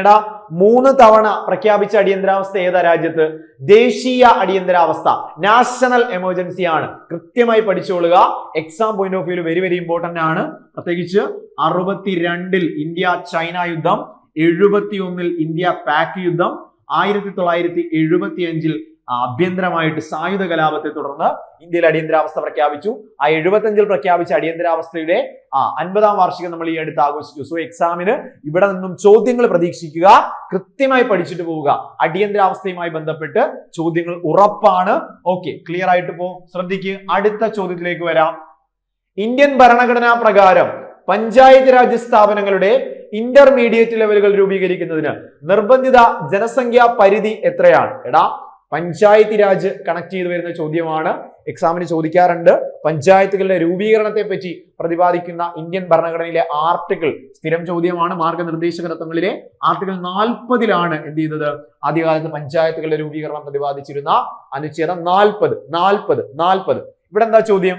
3 തവണ പ്രഖ്യാപിച്ച അടിയന്തരാവസ്ഥ ഏതാ രാജ്യത്ത്? ദേശീയ അടിയന്തരാവസ്ഥ, നാഷണൽ എമർജൻസി ആണ്. കൃത്യമായി പഠിച്ചോളുക. Exam point of view very very important ആണ്. പ്രത്യേകിച്ച് 62 ഇന്ത്യ ചൈന യുദ്ധം, 71 ഇന്ത്യ പാക് യുദ്ധം, 1975 ആഭ്യന്തരമായിട്ട് സായുധ കലാപത്തെ തുടർന്ന് ഇന്ത്യയിൽ അടിയന്തരാവസ്ഥ പ്രഖ്യാപിച്ചു. 75 പ്രഖ്യാപിച്ച അടിയന്തരാവസ്ഥയുടെ 50ാം വാർഷികം നമ്മൾ ഈ അടുത്ത് ആഘോഷിച്ചു. സോ എക്സാമിന് ഇവിടെ നിന്നും ചോദ്യങ്ങൾ പ്രതീക്ഷിക്കുക. കൃത്യമായി പഠിച്ചിട്ട് പോവുക. അടിയന്തരാവസ്ഥയുമായി ബന്ധപ്പെട്ട് ചോദ്യങ്ങൾ ഉറപ്പാണ്. ഓക്കെ, ക്ലിയർ ആയിട്ട് പോ. ശ്രദ്ധിക്കുക. അടുത്ത ചോദ്യത്തിലേക്ക് വരാം. ഇന്ത്യൻ ഭരണഘടനാ പ്രകാരം പഞ്ചായത്ത് രാജ് സ്ഥാപനങ്ങളുടെ ഇന്റർമീഡിയറ്റ് ലെവലുകൾ രൂപീകരിക്കുന്നതിന് നിർബന്ധിത ജനസംഖ്യാ പരിധി എത്രയാണ്? പഞ്ചായത്ത് രാജ് കണക്ട് ചെയ്തു വരുന്ന ചോദ്യമാണ്. എക്സാമിന് ചോദിക്കാറുണ്ട്. പഞ്ചായത്തുകളുടെ രൂപീകരണത്തെ പറ്റി പ്രതിപാദിക്കുന്ന ഇന്ത്യൻ ഭരണഘടനയിലെ ആർട്ടിക്കിൾ സ്ഥിരം ചോദ്യമാണ്. മാർഗനിർദ്ദേശക തത്വങ്ങളിലെ ആർട്ടിക്കിൾ 40 എന്ത് ചെയ്തത്? ആദ്യകാലത്ത് പഞ്ചായത്തുകളുടെ രൂപീകരണം പ്രതിപാദിച്ചിരുന്ന അനുച്ഛേദം 40. ഇവിടെ എന്താ ചോദ്യം?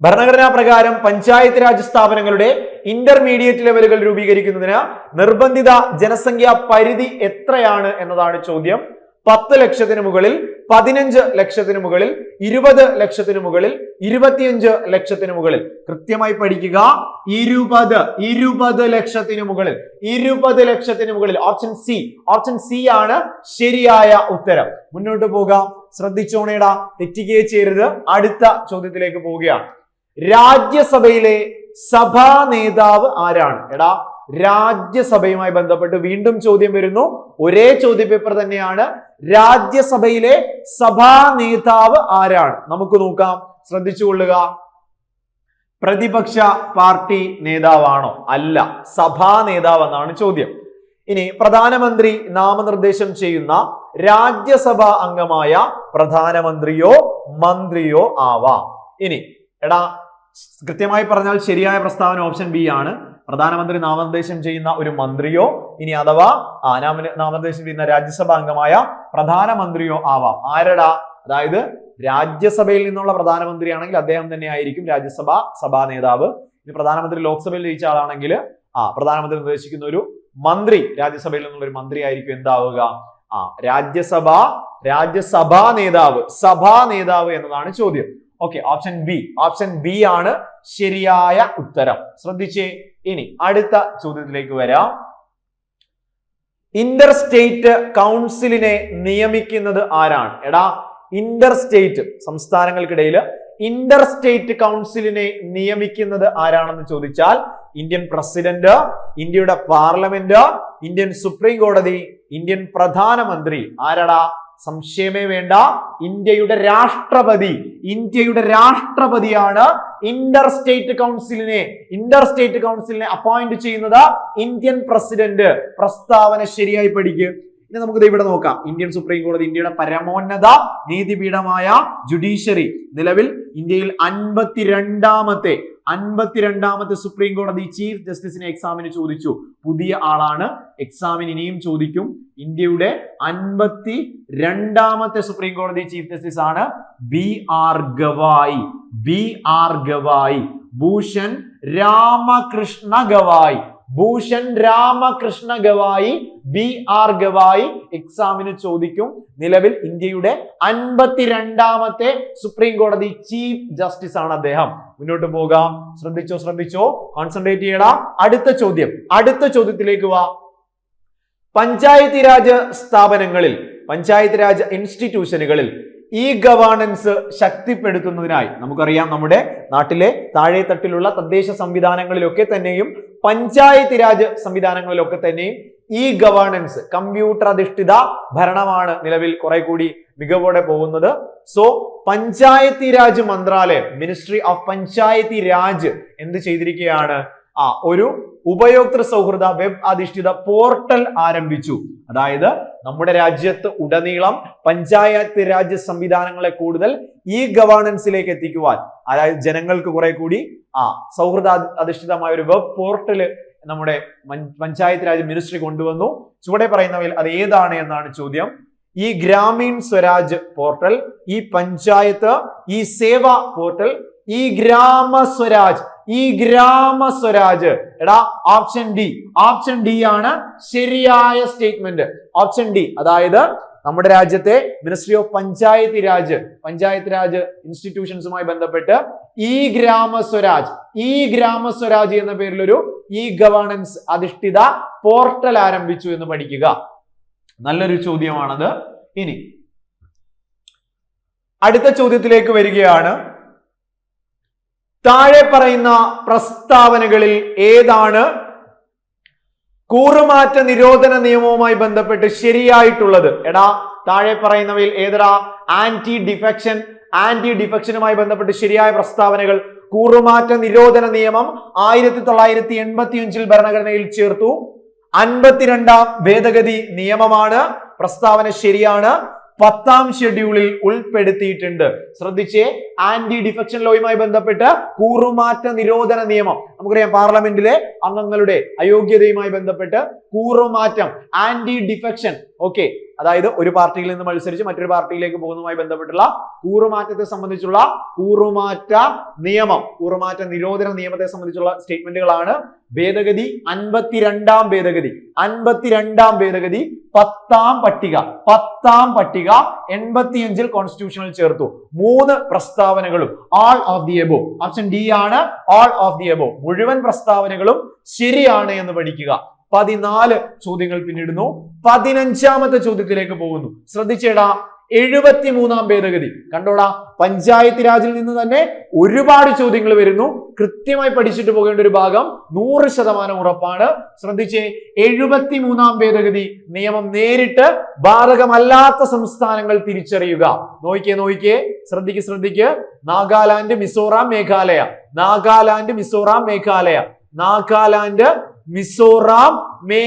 ഭരണഘടനാ പ്രകാരം പഞ്ചായത്ത് രാജ് സ്ഥാപനങ്ങളുടെ ഇന്റർമീഡിയറ്റ് ലെവലുകൾ രൂപീകരിക്കുന്നതിന് നിർബന്ധിത ജനസംഖ്യാ പരിധി എത്രയാണ് എന്നതാണ് ചോദ്യം. 10 ലക്ഷത്തിന് മുകളിൽ, 15 ലക്ഷത്തിന് മുകളിൽ, 20 ലക്ഷത്തിന് മുകളിൽ, 25 ലക്ഷത്തിന് മുകളിൽ. കൃത്യമായി പഠിക്കുക. 20 ലക്ഷത്തിന് മുകളിൽ, 20 ലക്ഷത്തിന് മുകളിൽ. ഓപ്ഷൻ സി ആണ് ശരിയായ ഉത്തരം. മുന്നോട്ട് പോകാം. ശ്രദ്ധിച്ചോണേടാ, തെറ്റിക്കുകയെ ചെയ്യരുത്. അടുത്ത ചോദ്യത്തിലേക്ക് പോവുകയാണ്. രാജ്യസഭയിലെ സഭാ നേതാവ് ആരാണ്? രാജ്യസഭയുമായി ബന്ധപ്പെട്ട് വീണ്ടും ചോദ്യം വരുന്നു. ഒരേ ചോദ്യപേപ്പർ തന്നെയാണ്. രാജ്യസഭയിലെ സഭാ നേതാവ് ആരാണ്? നമുക്ക് നോക്കാം. ശ്രദ്ധിച്ചുകൊള്ളുക. പ്രതിപക്ഷ പാർട്ടി നേതാവാണോ? അല്ല, സഭാ നേതാവ് എന്നാണ് ചോദ്യം. ഇനി പ്രധാനമന്ത്രി നാമനിർദ്ദേശം ചെയ്യുന്ന രാജ്യസഭാ അംഗമായ പ്രധാനമന്ത്രിയോ മന്ത്രിയോ ആവാം. ഇനി കൃത്യമായി പറഞ്ഞാൽ ശരിയായ പ്രസ്താവന ഓപ്ഷൻ ബി ആണ്. പ്രധാനമന്ത്രി നാമനിർദ്ദേശം ചെയ്യുന്ന ഒരു മന്ത്രിയോ ഇനി അഥവാ നാമനിർദ്ദേശം ചെയ്യുന്ന രാജ്യസഭാ അംഗമായ പ്രധാനമന്ത്രിയോ ആവാം. ആരടാ? അതായത് രാജ്യസഭയിൽ നിന്നുള്ള പ്രധാനമന്ത്രിയാണെങ്കിൽ അദ്ദേഹം തന്നെ ആയിരിക്കും സഭാ നേതാവ്. ഇനി പ്രധാനമന്ത്രി ലോക്സഭയിൽ ജയിച്ച ആളാണെങ്കിൽ പ്രധാനമന്ത്രി നിർദ്ദേശിക്കുന്ന ഒരു മന്ത്രി രാജ്യസഭയിൽ നിന്നുള്ള ഒരു മന്ത്രി ആയിരിക്കും എന്താവുക? രാജ്യസഭാ നേതാവ് എന്നതാണ് ചോദ്യം. ഓക്കെ, ഓപ്ഷൻ ബി ആണ് ശരിയായ ഉത്തരം. ശ്രദ്ധിച്ചേ. ഇനി അടുത്ത ചോദ്യത്തിലേക്ക് വരാം. ഇന്റർ സ്റ്റേറ്റ് കൗൺസിലിനെ നിയമിക്കുന്നത് ആരാണ്? എടാ, ഇന്റർ സ്റ്റേറ്റ് സംസ്ഥാനങ്ങൾക്കിടയിൽ ഇന്റർ സ്റ്റേറ്റ് കൗൺസിലിനെ നിയമിക്കുന്നത് ആരാണെന്ന് ചോദിച്ചാൽ ഇന്ത്യൻ പ്രസിഡന്റ്, ഇന്ത്യയുടെ പാർലമെന്റ്, ഇന്ത്യൻ സുപ്രീം കോടതി, ഇന്ത്യൻ പ്രധാനമന്ത്രി. ആരാടാ? സംശയമേ വേണ്ട, ഇന്ത്യയുടെ രാഷ്ട്രപതിയാണ് ഇന്റർ സ്റ്റേറ്റ് കൗൺസിലിനെ അപ്പോയിന്റ് ചെയ്യുന്നത് ഇന്ത്യൻ പ്രസിഡന്റ്. പ്രസ്താവന ശരിയായി പഠിക്കുക. ഇനി നമുക്ക് ഇവിടെ നോക്കാം. ഇന്ത്യൻ സുപ്രീം കോടതി, ഇന്ത്യയുടെ പരമോന്നത നീതിപീഠമായ ജുഡീഷ്യറി, നിലവിൽ ഇന്ത്യയിൽ 52ാമത്തെ സുപ്രീം കോടതി ചീഫ് ജസ്റ്റിസിനെ എക്സാമിന് ചോദിച്ചു. പുതിയ ആളാണ്, എക്സാമിന് ഇനിയും ചോദിക്കും. ഇന്ത്യയുടെ 52ാമത്തെ സുപ്രീം കോടതി ചീഫ് ജസ്റ്റിസ് ആണ് ബി.ആർ. ഗവായി. ഭൂഷൺ രാമകൃഷ്ണ ഗവായി ബി.ആർ. ഗവായി എക്സാമിന് ചോദിക്കും. നിലവിൽ ഇന്ത്യയുടെ 52ാമത്തെ സുപ്രീം കോടതി ചീഫ് ജസ്റ്റിസ് ആണ് അദ്ദേഹം. മുന്നോട്ട് പോകാം. ശ്രദ്ധിച്ചോ, കോൺസെൻട്രേറ്റ് ചെയ്യടാ. അടുത്ത ചോദ്യത്തിലേക്ക് വാ. പഞ്ചായത്ത് രാജ് സ്ഥാപനങ്ങളിൽ, പഞ്ചായത്ത് രാജ് ഇൻസ്റ്റിറ്റ്യൂഷനുകളിൽ ഈ ഗവേണൻസ് ശക്തിപ്പെടുത്തുന്നതിനായി നമുക്കറിയാം, നമ്മുടെ നാട്ടിലെ താഴെ തട്ടിലുള്ള തദ്ദേശ സംവിധാനങ്ങളിലൊക്കെ തന്നെയും പഞ്ചായത്ത് രാജ് സംവിധാനങ്ങളിലൊക്കെ തന്നെയും ഈ ഗവേണൻസ്, കമ്പ്യൂട്ടർ അധിഷ്ഠിത ഭരണമാണ് നിലവിൽ കുറെ കൂടി മികവോടെ പോകുന്നത്. സോ പഞ്ചായത്തി രാജ് മന്ത്രാലയം, മിനിസ്ട്രി ഓഫ് പഞ്ചായത്തി രാജ് എന്ത് ചെയ്തിരിക്കുകയാണ്? ഒരു ഉപയോക്തൃ സൗഹൃദ വെബ് അധിഷ്ഠിത പോർട്ടൽ ആരംഭിച്ചു. അതായത് നമ്മുടെ രാജ്യത്ത് ഉടനീളം പഞ്ചായത്ത് രാജ് സംവിധാനങ്ങളെ കൂടുതൽ ഈ ഗവേണൻസിലേക്ക് എത്തിക്കുവാൻ, അതായത് ജനങ്ങൾക്ക് കുറെ കൂടി സൗഹൃദ അധിഷ്ഠിതമായ ഒരു വെബ് പോർട്ടൽ നമ്മുടെ പഞ്ചായത്ത് രാജ് മിനിസ്ട്രി കൊണ്ടുവന്നു. ചുവടെ പറയുന്നവയിൽ അത് ഏതാണ് എന്നാണ് ചോദ്യം. ഈ ഗ്രാമീൺ സ്വരാജ് പോർട്ടൽ, ഈ പഞ്ചായത്ത്, ഈ സേവാ പോർട്ടൽ, ഈ ഗ്രാമസ്വരാജ്. എടാ, ഓപ്ഷൻ ഡി ആണ് ശരിയായ സ്റ്റേറ്റ്മെന്റ്. ഓപ്ഷൻ ഡി, അതായത് നമ്മുടെ രാജ്യത്തെ മിനിസ്ട്രി ഓഫ് പഞ്ചായത്ത് രാജ് ഇൻസ്റ്റിറ്റ്യൂഷൻസുമായി ബന്ധപ്പെട്ട് ഈ ഗ്രാമസ്വരാജ് എന്ന പേരിലൊരു ഈ ഗവേണൻസ് അധിഷ്ഠിത പോർട്ടൽ ആരംഭിച്ചു എന്ന് പഠിക്കുക. നല്ലൊരു ചോദ്യമാണത്. ഇനി അടുത്ത ചോദ്യത്തിലേക്ക് വരികയാണ്. താഴെ പറയുന്ന പ്രസ്താവനകളിൽ ഏതാണ് കൂറുമാറ്റ നിരോധന നിയമവുമായി ബന്ധപ്പെട്ട് ശരിയായിട്ടുള്ളത്? എടാ, താഴെ പറയുന്നവയിൽ ഏതാ ആന്റി ഡിഫെക്ഷനുമായി ബന്ധപ്പെട്ട് ശരിയായ പ്രസ്താവനകൾ? കൂറുമാറ്റ നിരോധന നിയമം 1985 ഭരണഘടനയിൽ ചേർത്തു. 52ാം ഭേദഗതി നിയമമാണ്. പ്രസ്താവന ശരിയാണ്. 10ാം ഷെഡ്യൂളിൽ ഉൾപ്പെടുത്തിയിട്ടുണ്ട്. ശ്രദ്ധിച്ചേ, ആന്റി ഡിഫെക്ഷൻ ലോയുമായി ബന്ധപ്പെട്ട് കൂറുമാറ്റ നിരോധന നിയമം, നമുക്കറിയാം പാർലമെന്റിലെ അംഗങ്ങളുടെ അയോഗ്യതയുമായി ബന്ധപ്പെട്ട് കൂറുമാറ്റം, ആന്റി ഡിഫെക്ഷൻ, ഓക്കെ, അതായത് ഒരു പാർട്ടിയിൽ നിന്ന് മത്സരിച്ച് മറ്റൊരു പാർട്ടിയിലേക്ക് പോകുന്നതുമായി ബന്ധപ്പെട്ടുള്ള കൂറുമാറ്റത്തെ സംബന്ധിച്ചുള്ള കൂറുമാറ്റ നിരോധന നിയമത്തെ സംബന്ധിച്ചുള്ള സ്റ്റേറ്റ്മെന്റുകളാണ്. ഭേദഗതി 52ാം ഭേദഗതി 10ാം പട്ടിക 85 കോൺസ്റ്റിറ്റ്യൂഷനിൽ ചേർത്തു. 3 പ്രസ്താവനകളും all of the above. Option D ആണ് ഓൾ ഓഫ് ദി എബോ. മുഴുവൻ പ്രസ്താവനകളും ശരിയാണ് എന്ന് പഠിക്കുക. 14 ചോദ്യങ്ങൾ പിന്നിടുന്നു. 15ാമത്തെ ചോദ്യത്തിലേക്ക് പോകുന്നു. ശ്രദ്ധിച്ചേടാ, 73ാം ഭേദഗതി കണ്ടോടാ. പഞ്ചായത്ത് രാജിൽ നിന്ന് തന്നെ ഒരുപാട് ചോദ്യങ്ങൾ വരുന്നു. കൃത്യമായി പഠിച്ചിട്ട് പോകേണ്ട ഒരു ഭാഗം 100% ഉറപ്പാണ്. ശ്രദ്ധിച്ചേ, 73ാം ഭേദഗതി നിയമം നേരിട്ട് ബാധകമല്ലാത്ത സംസ്ഥാനങ്ങൾ തിരിച്ചറിയുക. നോക്കിയേ, ശ്രദ്ധിക്ക്. നാഗാലാൻഡ്, മിസോറാം,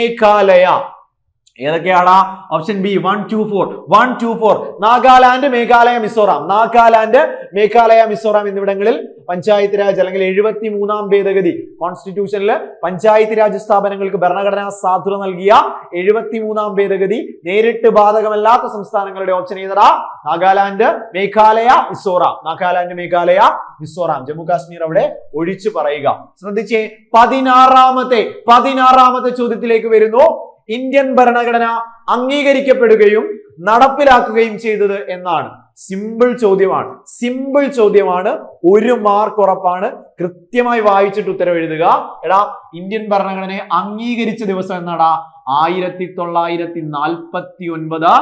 മേഘാലയ. ഏതൊക്കെയാണ്? Option B 1, 2, 4. 1, 2, 4. നാഗാലാൻഡ്, മേഘാലയ, മിസോറാം. നാഗാലാൻഡ്, മേഘാലയ, മിസോറാം എന്നിവിടങ്ങളിൽ പഞ്ചായത്ത് രാജ് അല്ലെങ്കിൽ 73ാം ഭേദഗതി കോൺസ്റ്റിറ്റ്യൂഷനിൽ പഞ്ചായത്ത് രാജ് സ്ഥാപനങ്ങൾക്ക് ഭരണഘടനാ സാധുത നൽകിയ 73ാം ഭേദഗതി നേരിട്ട് ബാധകമല്ലാത്ത സംസ്ഥാനങ്ങളുടെ ഓപ്ഷൻ ഏതാ? നാഗാലാൻഡ്, മേഘാലയ, മിസോറാം. നാഗാലാൻഡ്, മേഘാലയ, മിസോറാം. ജമ്മു കാശ്മീർ അവിടെ ഒഴിച്ചു പറയുക. ശ്രദ്ധിച്ചേ, 16ാമത്തെ ചോദ്യത്തിലേക്ക് വരുന്നു. ഇന്ത്യൻ ഭരണഘടന അംഗീകരിക്കപ്പെടുകയും നടപ്പിലാക്കുകയും ചെയ്തത് എന്നാണ്. സിമ്പിൾ ചോദ്യമാണ്. 1 മാർക്ക് ഉറപ്പാണ്. കൃത്യമായി വായിച്ചിട്ട് ഉത്തരം എഴുതുക. എടാ, ഇന്ത്യൻ ഭരണഘടനയെ അംഗീകരിച്ച ദിവസം എന്നാടാ? 1949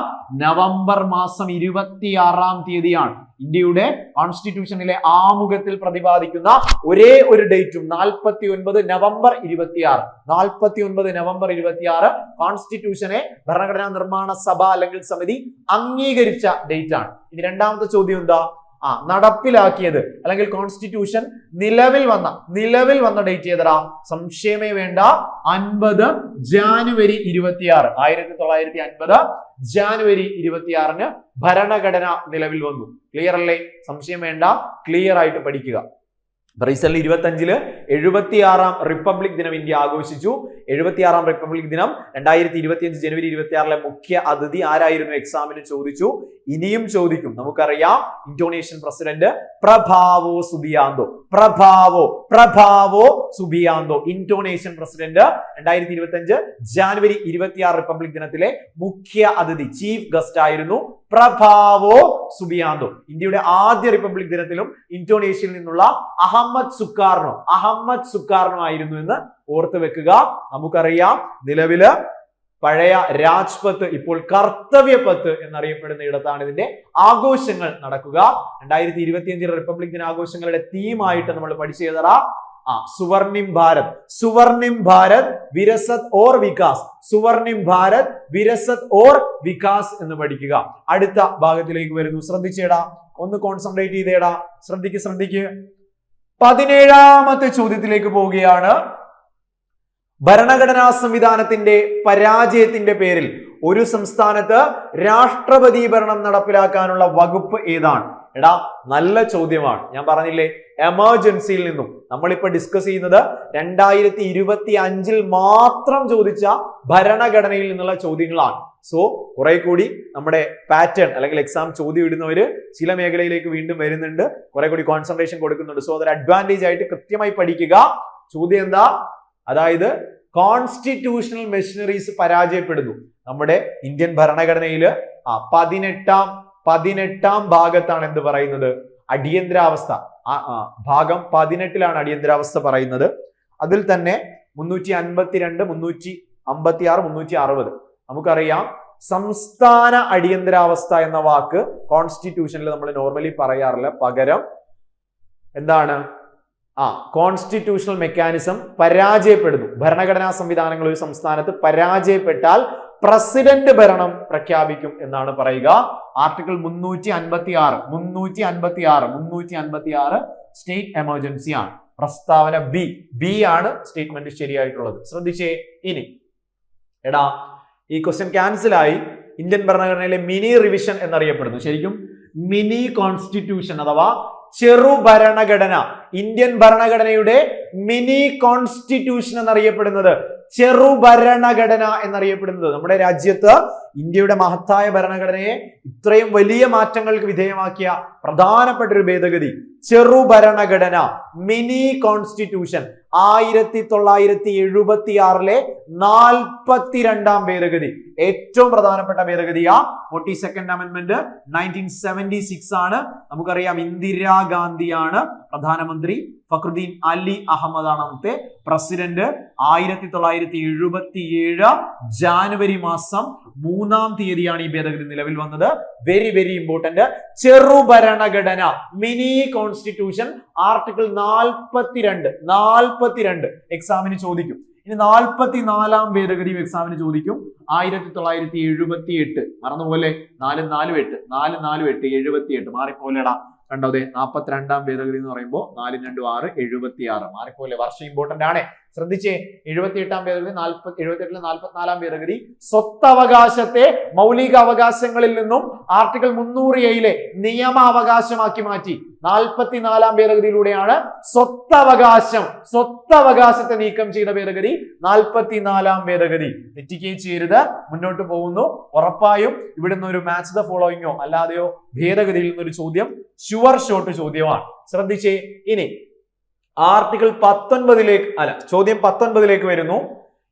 നവംബർ മാസം 26ാം തീയതിയാണ്. ഇന്ത്യയുടെ കോൺസ്റ്റിറ്റ്യൂഷനിലെ ആമുഖത്തിൽ പ്രതിപാദിക്കുന്ന ഒരേ ഒരു ഡേറ്റും 49 നവംബർ 26. 49 നവംബർ 26 കോൺസ്റ്റിറ്റ്യൂഷനെ ഭരണഘടനാ നിർമ്മാണ സഭ അല്ലെങ്കിൽ സമിതി അംഗീകരിച്ച ഡേറ്റ് ആണ്. ഇനി രണ്ടാമത്തെ ചോദ്യം എന്താ? നടപ്പിലാക്കിയത് അല്ലെങ്കിൽ കോൺസ്റ്റിറ്റ്യൂഷൻ നിലവിൽ വന്ന ഡേറ്റ് ഏതാ? സംശയമേ വേണ്ട, 50 ജാനുവരി 26. 1950 ജാനുവരി 26 ഭരണഘടന നിലവിൽ വന്നു. ക്ലിയർ അല്ലേ? സംശയം വേണ്ട, ക്ലിയർ ആയിട്ട് പഠിക്കുക. റീസെന്റ് 25 76ാം റിപ്പബ്ലിക് ദിനം ഇന്ത്യ ആഘോഷിച്ചു. 76ാം റിപ്പബ്ലിക് ദിനം 2025 ജനുവരി 26 മുഖ്യ അതിഥി ആരായിരുന്നു? എക്സാമിന് ചോദിച്ചു, ഇനിയും ചോദിക്കും. നമുക്കറിയാം, Indonesian president പ്രഭാവോ Subianto. Indonesian president 2025 January 26 republic ദിനത്തിലെ മുഖ്യ അതിഥി, ചീഫ് ഗസ്റ്റ് ആയിരുന്നു പ്രഭാവോ സുബിയാന്തോ. ഇന്ത്യയുടെ ആദ്യ റിപ്പബ്ലിക് ദിനത്തിലും ഇന്തോനേഷ്യയിൽ നിന്നുള്ള അഹമ്മദ് സുക്കാർണോ ആയിരുന്നു എന്ന് ഓർത്തു വെക്കുക. നമുക്കറിയാം, നിലവില് പഴയ രാജ്പത്ത് ഇപ്പോൾ കർത്തവ്യപത്ത് എന്നറിയപ്പെടുന്ന ഇടത്താണ് ഇതിന്റെ ആഘോഷങ്ങൾ നടക്കുക. 2025 റിപ്പബ്ലിക് ദിന ആഘോഷങ്ങളുടെ തീമായിട്ട് നമ്മൾ പഠിച്ചേതാ? സുവർണിം ഭാരത് വിരസത് ഓർ വികാസ് എന്ന് പഠിക്കുക. അടുത്ത ഭാഗത്തിലേക്ക് വരുന്നു. ശ്രദ്ധിച്ചേടാ, ഒന്ന് കോൺസെൻട്രേറ്റ് ചെയ്തേടാ. ശ്രദ്ധിക്ക്. 17ാമത്തെ ചോദ്യത്തിലേക്ക് പോവുകയാണ്. ഭരണഘടനാ സംവിധാനത്തിന്റെ പരാജയത്തിന്റെ പേരിൽ ഒരു സംസ്ഥാനത്ത് രാഷ്ട്രപതി ഭരണം നടപ്പിലാക്കാനുള്ള വകുപ്പ് ഏതാണ്? എടാ, നല്ല ചോദ്യമാണ്. ഞാൻ പറഞ്ഞില്ലേ, എമർജൻസിയിൽ നിന്നും നമ്മളിപ്പോ ഡിസ്കസ് ചെയ്യുന്നത് 2025 മാത്രം ചോദിച്ച ഭരണഘടനയിൽ നിന്നുള്ള ചോദ്യങ്ങളാണ്. സോ കുറെ കൂടി നമ്മുടെ പാറ്റേൺ അല്ലെങ്കിൽ എക്സാം ചോദ്യം ഇടുന്നവര് ചില മേഖലയിലേക്ക് വീണ്ടും വരുന്നുണ്ട്, കുറെ കൂടി കോൺസെൻട്രേഷൻ കൊടുക്കുന്നുണ്ട്. സോ അതൊരു അഡ്വാൻറ്റേജ് ആയിട്ട് കൃത്യമായി പഠിക്കുക. ചോദ്യം എന്താ? അതായത് കോൺസ്റ്റിറ്റ്യൂഷണൽ മെഷീനറീസ് പരാജയപ്പെടുന്നു. നമ്മുടെ ഇന്ത്യൻ ഭരണഘടനയിൽ 18ാം ഭാഗത്താണ് എന്ത് പറയുന്നത്? അടിയന്തരാവസ്ഥ. ഭാഗം 18ലാണ് അടിയന്തരാവസ്ഥ പറയുന്നത്. അതിൽ തന്നെ 352, 356, 360 നമുക്കറിയാം. സംസ്ഥാന അടിയന്തരാവസ്ഥ എന്ന വാക്ക് കോൺസ്റ്റിറ്റ്യൂഷനിൽ നമ്മൾ നോർമലി പറയാറില്ല. പകരം എന്താണ്? കോൺസ്റ്റിറ്റ്യൂഷണൽ മെക്കാനിസം പരാജയപ്പെടുന്നു. ഭരണഘടനാ സംവിധാനങ്ങൾ ഒരു സംസ്ഥാനത്ത് പരാജയപ്പെട്ടാൽ പ്രസിഡന്റ് ഭരണം പ്രഖ്യാപിക്കും എന്നാണ് പറയുക. ആർട്ടിക്കിൾ 356 സ്റ്റേറ്റ് എമർജൻസി ആണ്. പ്രസ്താവന ബി ആണ് സ്റ്റേറ്റ്മെന്റ് ശരിയായിട്ടുള്ളത്. ശ്രദ്ധിച്ചേ. ഇനി എടാ, ഈ ക്വസ്റ്റ്യൻ ക്യാൻസൽ ആയി. ഇന്ത്യൻ ഭരണഘടനയിലെ മിനി റിവിഷൻ എന്നറിയപ്പെടുന്നു. ശരിക്കും മിനി കോൺസ്റ്റിറ്റ്യൂഷൻ അഥവാ ചെറു ഭരണഘടന, ഇന്ത്യൻ ഭരണഘടനയുടെ മിനി കോൺസ്റ്റിറ്റ്യൂഷൻ എന്നറിയപ്പെടുന്നത്, ചെറു ഭരണഘടന എന്നറിയപ്പെടുന്നത്. നമ്മുടെ രാജ്യത്ത് ഇന്ത്യയുടെ മഹത്തായ ഭരണഘടനയെ ഇത്രയും വലിയ മാറ്റങ്ങൾക്ക് വിധേയമാക്കിയ പ്രധാനപ്പെട്ട ഒരു ഭേദഗതി ചെറു ഭരണഘടന, മിനി കോൺസ്റ്റിറ്റ്യൂഷൻ. 1976 42ാം ഭേദഗതി, ഏറ്റവും പ്രധാനപ്പെട്ട ഭേദഗതിയാ 42nd അമെൻമെന്റ്. 1976 ആണ്. നമുക്കറിയാം, ഇന്ദിരാഗാന്ധിയാണ് പ്രധാനമന്ത്രി, ഫക്രുദ്ദീൻ അലി അഹമ്മദ് ആണ് അന്നത്തെ പ്രസിഡന്റ്. 1977 ജാനുവരി മാസം 3ാം തീയതിയാണ് ഈ ഭേദഗതി നിലവിൽ വന്നത്. Very important. ചെറു ഭരണഘടന, മിനി കോൺസ്റ്റിറ്റ്യൂഷൻ, ആർട്ടിക്കിൾ 42 എക്സാമിന് ചോദിക്കും. ഇനി 44ാം ഭേദഗതി എക്സാമിന് ചോദിക്കും. 1978 മറന്നുപോലെ 448 മാറിപ്പോലെടാ. കണ്ടോ? 42ാം ഭേദഗതി എന്ന് പറയുമ്പോൾ 4 2 6 76 മാറിപ്പോലെ. വർഷം ഇമ്പോർട്ടന്റ് ആണ്. ശ്രദ്ധിച്ചേ, 78-ാം ഭേദഗതി 78-ലെ 44-ാം ഭേദഗതി സ്വത്തവകാശത്തെ മൗലിക അവകാശങ്ങളിൽ നിന്നും ആർട്ടിക്കിൾ 300A നിയമാവകാശമാക്കി മാറ്റി. 44-ാം ഭേദഗതിയിലൂടെയാണ് സ്വത്തവകാശത്തെ നീക്കം ചെയ്ത ഭേദഗതി 44-ാം ഭേദഗതി. തെറ്റിക്കുകയും ചെയ്യരുത്, മുന്നോട്ട് പോകുന്നു. ഉറപ്പായും ഇവിടുന്ന് ഒരു മാച്ച് ദ ഫോളോയിങ്ങോ അല്ലാതെയോ ഭേദഗതിയിൽ നിന്നൊരു ചോദ്യം ഷുവർ ഷോട്ട് ചോദ്യമാണ്. ശ്രദ്ധിച്ചേ, ഇനി ആർട്ടിക്കിൾ 19ലേക്ക് ചോദ്യം 19ലേക്ക് വരുന്നു.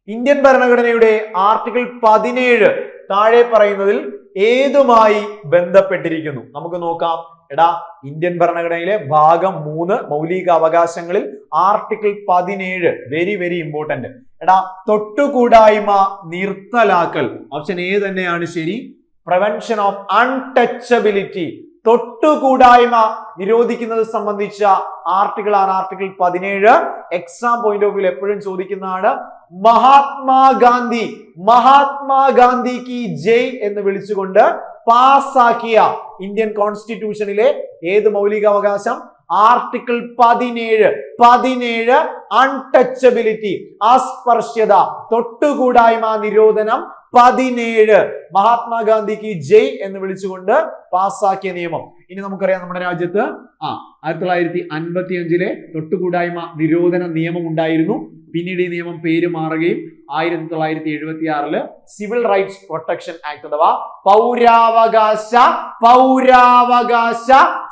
ഇന്ത്യൻ ഭരണഘടനയുടെ ആർട്ടിക്കിൾ 17 താഴെ പറയുന്നതിൽ ഏതുമായി ബന്ധപ്പെട്ടിരിക്കുന്നു? നമുക്ക് നോക്കാം. ഇന്ത്യൻ ഭരണഘടനയിലെ ഭാഗം 3 മൗലിക അവകാശങ്ങളിൽ ആർട്ടിക്കിൾ 17 വെരി വെരി ഇമ്പോർട്ടന്റ്. തൊട്ടുകൂടായ്മ നിർത്തലാക്കൽ. ഓപ്ഷൻ എ തന്നെയാണ് ശരി. പ്രിവെൻഷൻ ഓഫ് അൺടച്ചബിലിറ്റി, തൊട്ടുകൂടായ്മ നിരോധിക്കുന്നത് സംബന്ധിച്ച ആർട്ടിക്കിൾ ആണ് article 17. Exam point of view എപ്പോഴും ചോദിക്കുന്നതാണ്. മഹാത്മാഗാന്ധി കി ജയ് എന്ന് വിളിച്ചുകൊണ്ട് പാസാക്കിയ ഇന്ത്യൻ കോൺസ്റ്റിറ്റ്യൂഷനിലെ ഏത് മൗലികാവകാശം? ആർട്ടിക്കിൾ 17 അൺടച്ചബിലിറ്റി, അസ്പർശ്യത, തൊട്ടുകൂടായ്മ നിരോധനം 17 മഹാത്മാഗാന്ധി കി ജയ് എന്ന് വിളിച്ചുകൊണ്ട് പാസാക്കിയ നിയമം. ഇനി നമുക്കറിയാം നമ്മുടെ രാജ്യത്ത് 1955 തൊട്ടുകൂടായ്മ നിരോധന നിയമം ഉണ്ടായിരുന്നു. പിന്നീട് ഈ നിയമം പേര് മാറുകയും 1976 സിവിൽ റൈറ്റ്സ് പ്രൊട്ടക്ഷൻ ആക്ട് അഥവാ പൗരാവകാശ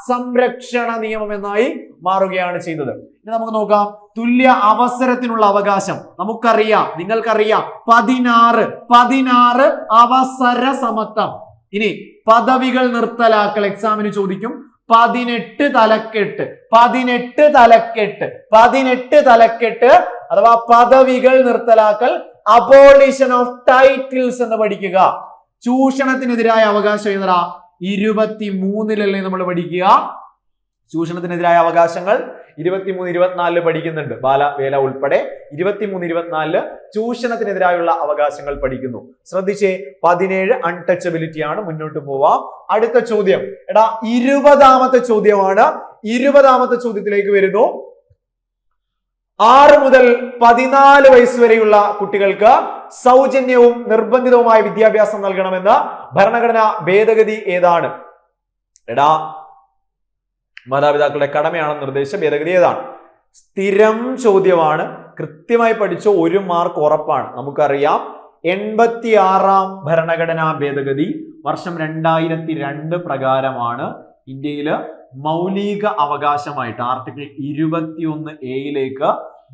സംരക്ഷണ നിയമം എന്നായി മാറുകയാണ് ചെയ്തത്. ഇനി നമുക്ക് നോക്കാം. തുല്യ അവസരത്തിനുള്ള അവകാശം നമുക്കറിയാം, നിങ്ങൾക്കറിയാം. 16 അവസര സമത്വം. ഇനി പദവികൾ നിർത്തലാക്കൽ എക്സാമിന് ചോദിക്കും. 18 തലക്കെട്ട് അഥവാ പദവികൾ നിർത്തലാക്കൽ, അബോളിഷൻ ഓഫ് ടൈറ്റിൽസ് എന്ന് പഠിക്കുക. ചൂഷണത്തിനെതിരായ അവകാശം ഏതാ? 23-ലല്ലേ നമ്മൾ പഠിക്കുക. ചൂഷണത്തിനെതിരായ അവകാശങ്ങൾ 23-24 പഠിക്കുന്നുണ്ട്. ബാലവേല ഉൾപ്പെടെ 23-24 ചൂഷണത്തിനെതിരായുള്ള അവകാശങ്ങൾ പഠിക്കുന്നു. ശ്രദ്ധിച്ചേ, 17 അൺടച്ചബിലിറ്റി ആണ്. മുന്നോട്ട് പോവാം. അടുത്ത ചോദ്യം 20ാമത്തെ ചോദ്യമാണ്. 20ാമത്തെ ചോദ്യത്തിലേക്ക് വരുന്നു. 6 മുതൽ 14 വയസ്സ് വരെയുള്ള കുട്ടികൾക്ക് സൗജന്യവും നിർബന്ധിതവുമായ വിദ്യാഭ്യാസം നൽകണമെന്ന ഭരണഘടനാ ഭേദഗതി ഏതാണ്? മാതാപിതാക്കളുടെ കടമയാണെന്ന് നിർദ്ദേശിച്ച ഭേദഗതി ഏതാണ്? സ്ഥിരം ചോദ്യമാണ്. കൃത്യമായി പഠിച്ചോ, 1 മാർക്ക് ഉറപ്പാണ്. നമുക്കറിയാം 86ാം ഭരണഘടനാ ഭേദഗതി വർഷം 2002 പ്രകാരമാണ് ഇന്ത്യയില് മൗലിക അവകാശമായിട്ട് ആർട്ടിക്കിൾ 21A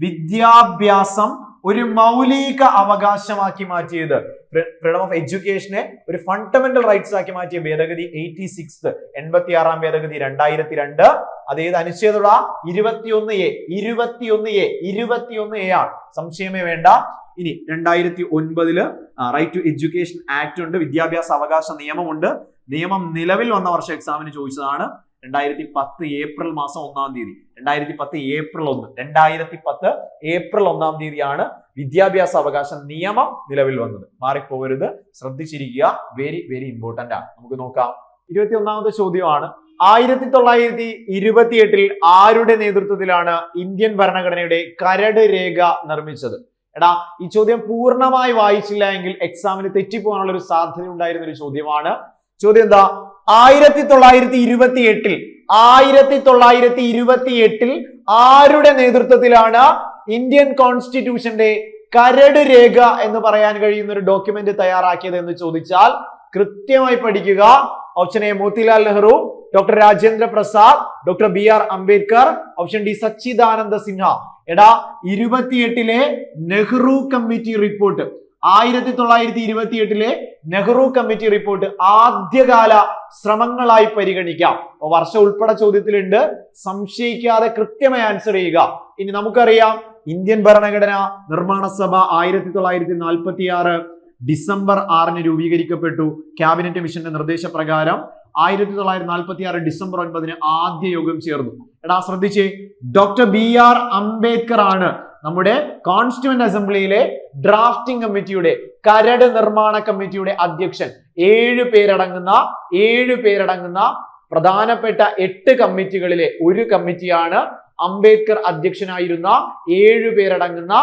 വിദ്യാഭ്യാസം ഒരു മൗലിക അവകാശമാക്കി മാറ്റിയത്. ഫ്രീഡം ഓഫ് എഡ്യൂക്കേഷനെ ഒരു ഫണ്ടമെന്റൽ റൈറ്റ്സ് ആക്കി മാറ്റിയ ഭേദഗതി 86ാം ഭേദഗതി 2002. അതേത് അനുച്ഛേദമുള്ള 21A ആണ്. സംശയമേ വേണ്ട. ഇനി 2009 റൈറ്റ് ടു എഡ്യൂക്കേഷൻ ആക്ട് ഉണ്ട്, വിദ്യാഭ്യാസ അവകാശ നിയമമുണ്ട്. നിയമം നിലവിൽ വന്ന വർഷം എക്സാമിന് ചോദിച്ചതാണ്. 2010 ഏപ്രിൽ മാസം 1-ാം തീയതി. 2010 ഏപ്രിൽ 1-ാം തീയതിയാണ് വിദ്യാഭ്യാസ അവകാശ നിയമം നിലവിൽ വന്നത്. മാറിപ്പോകരുത്, ശ്രദ്ധിച്ചിരിക്കുക. വെരി വെരി ഇമ്പോർട്ടന്റ് ആണ്. നമുക്ക് നോക്കാം. 21ാമത്തെ ചോദ്യമാണ്. 1928 ആരുടെ നേതൃത്വത്തിലാണ് ഇന്ത്യൻ ഭരണഘടനയുടെ കരട് രേഖ നിർമ്മിച്ചത്? ഈ ചോദ്യം പൂർണ്ണമായി വായിച്ചില്ല എങ്കിൽ എക്സാമിന് തെറ്റിപ്പോകാനുള്ള ഒരു സാധ്യത ഉണ്ടായിരുന്ന ഒരു ചോദ്യമാണ്. ചോദ്യം എന്താ? 1928 ആരുടെ നേതൃത്വത്തിലാണ് ഇന്ത്യൻ കോൺസ്റ്റിറ്റ്യൂഷന്റെ കരട് രേഖ എന്ന് പറയാൻ കഴിയുന്ന ഒരു ഡോക്യുമെന്റ് തയ്യാറാക്കിയത് എന്ന് ചോദിച്ചാൽ കൃത്യമായി പഠിക്കുക. Option A Motilal Nehru, doctor Rajendra Prasad, doctor BR Ambedkar, option D Sachidananda Sinha. 28 Nehru committee report, 1928 Nehru committee report ആദ്യകാല ശ്രമങ്ങളായി പരിഗണിക്കാം. വർഷം ഉൾപ്പെടെ ചോദ്യത്തിലുണ്ട്, സംശയിക്കാതെ കൃത്യമായി ആൻസർ ചെയ്യുക. ഇനി നമുക്കറിയാം ഇന്ത്യൻ ഭരണഘടന നിർമ്മാണ സഭ 1946 ഡിസംബർ 6 രൂപീകരിക്കപ്പെട്ടു. ക്യാബിനറ്റ് മിഷന്റെ നിർദ്ദേശപ്രകാരം 1946 ഡിസംബർ 9 ആദ്യ യോഗം ചേർന്നു. ശ്രദ്ധിച്ചേ, ഡോക്ടർ BR അംബേദ്കർ ആണ് നമ്മുടെ കോൺസ്റ്റിറ്റ്യൂവന്റ് അസംബ്ലിയിലെ ഡ്രാഫ്റ്റിംഗ് കമ്മിറ്റിയുടെ കരട് നിർമ്മാണ കമ്മിറ്റിയുടെ അധ്യക്ഷൻ. 7 പേരടങ്ങുന്ന പ്രധാനപ്പെട്ട 8 കമ്മിറ്റികളിലെ ഒരു കമ്മിറ്റിയാണ് അംബേദ്കർ അധ്യക്ഷനായിരുന്ന 7 പേരടങ്ങുന്ന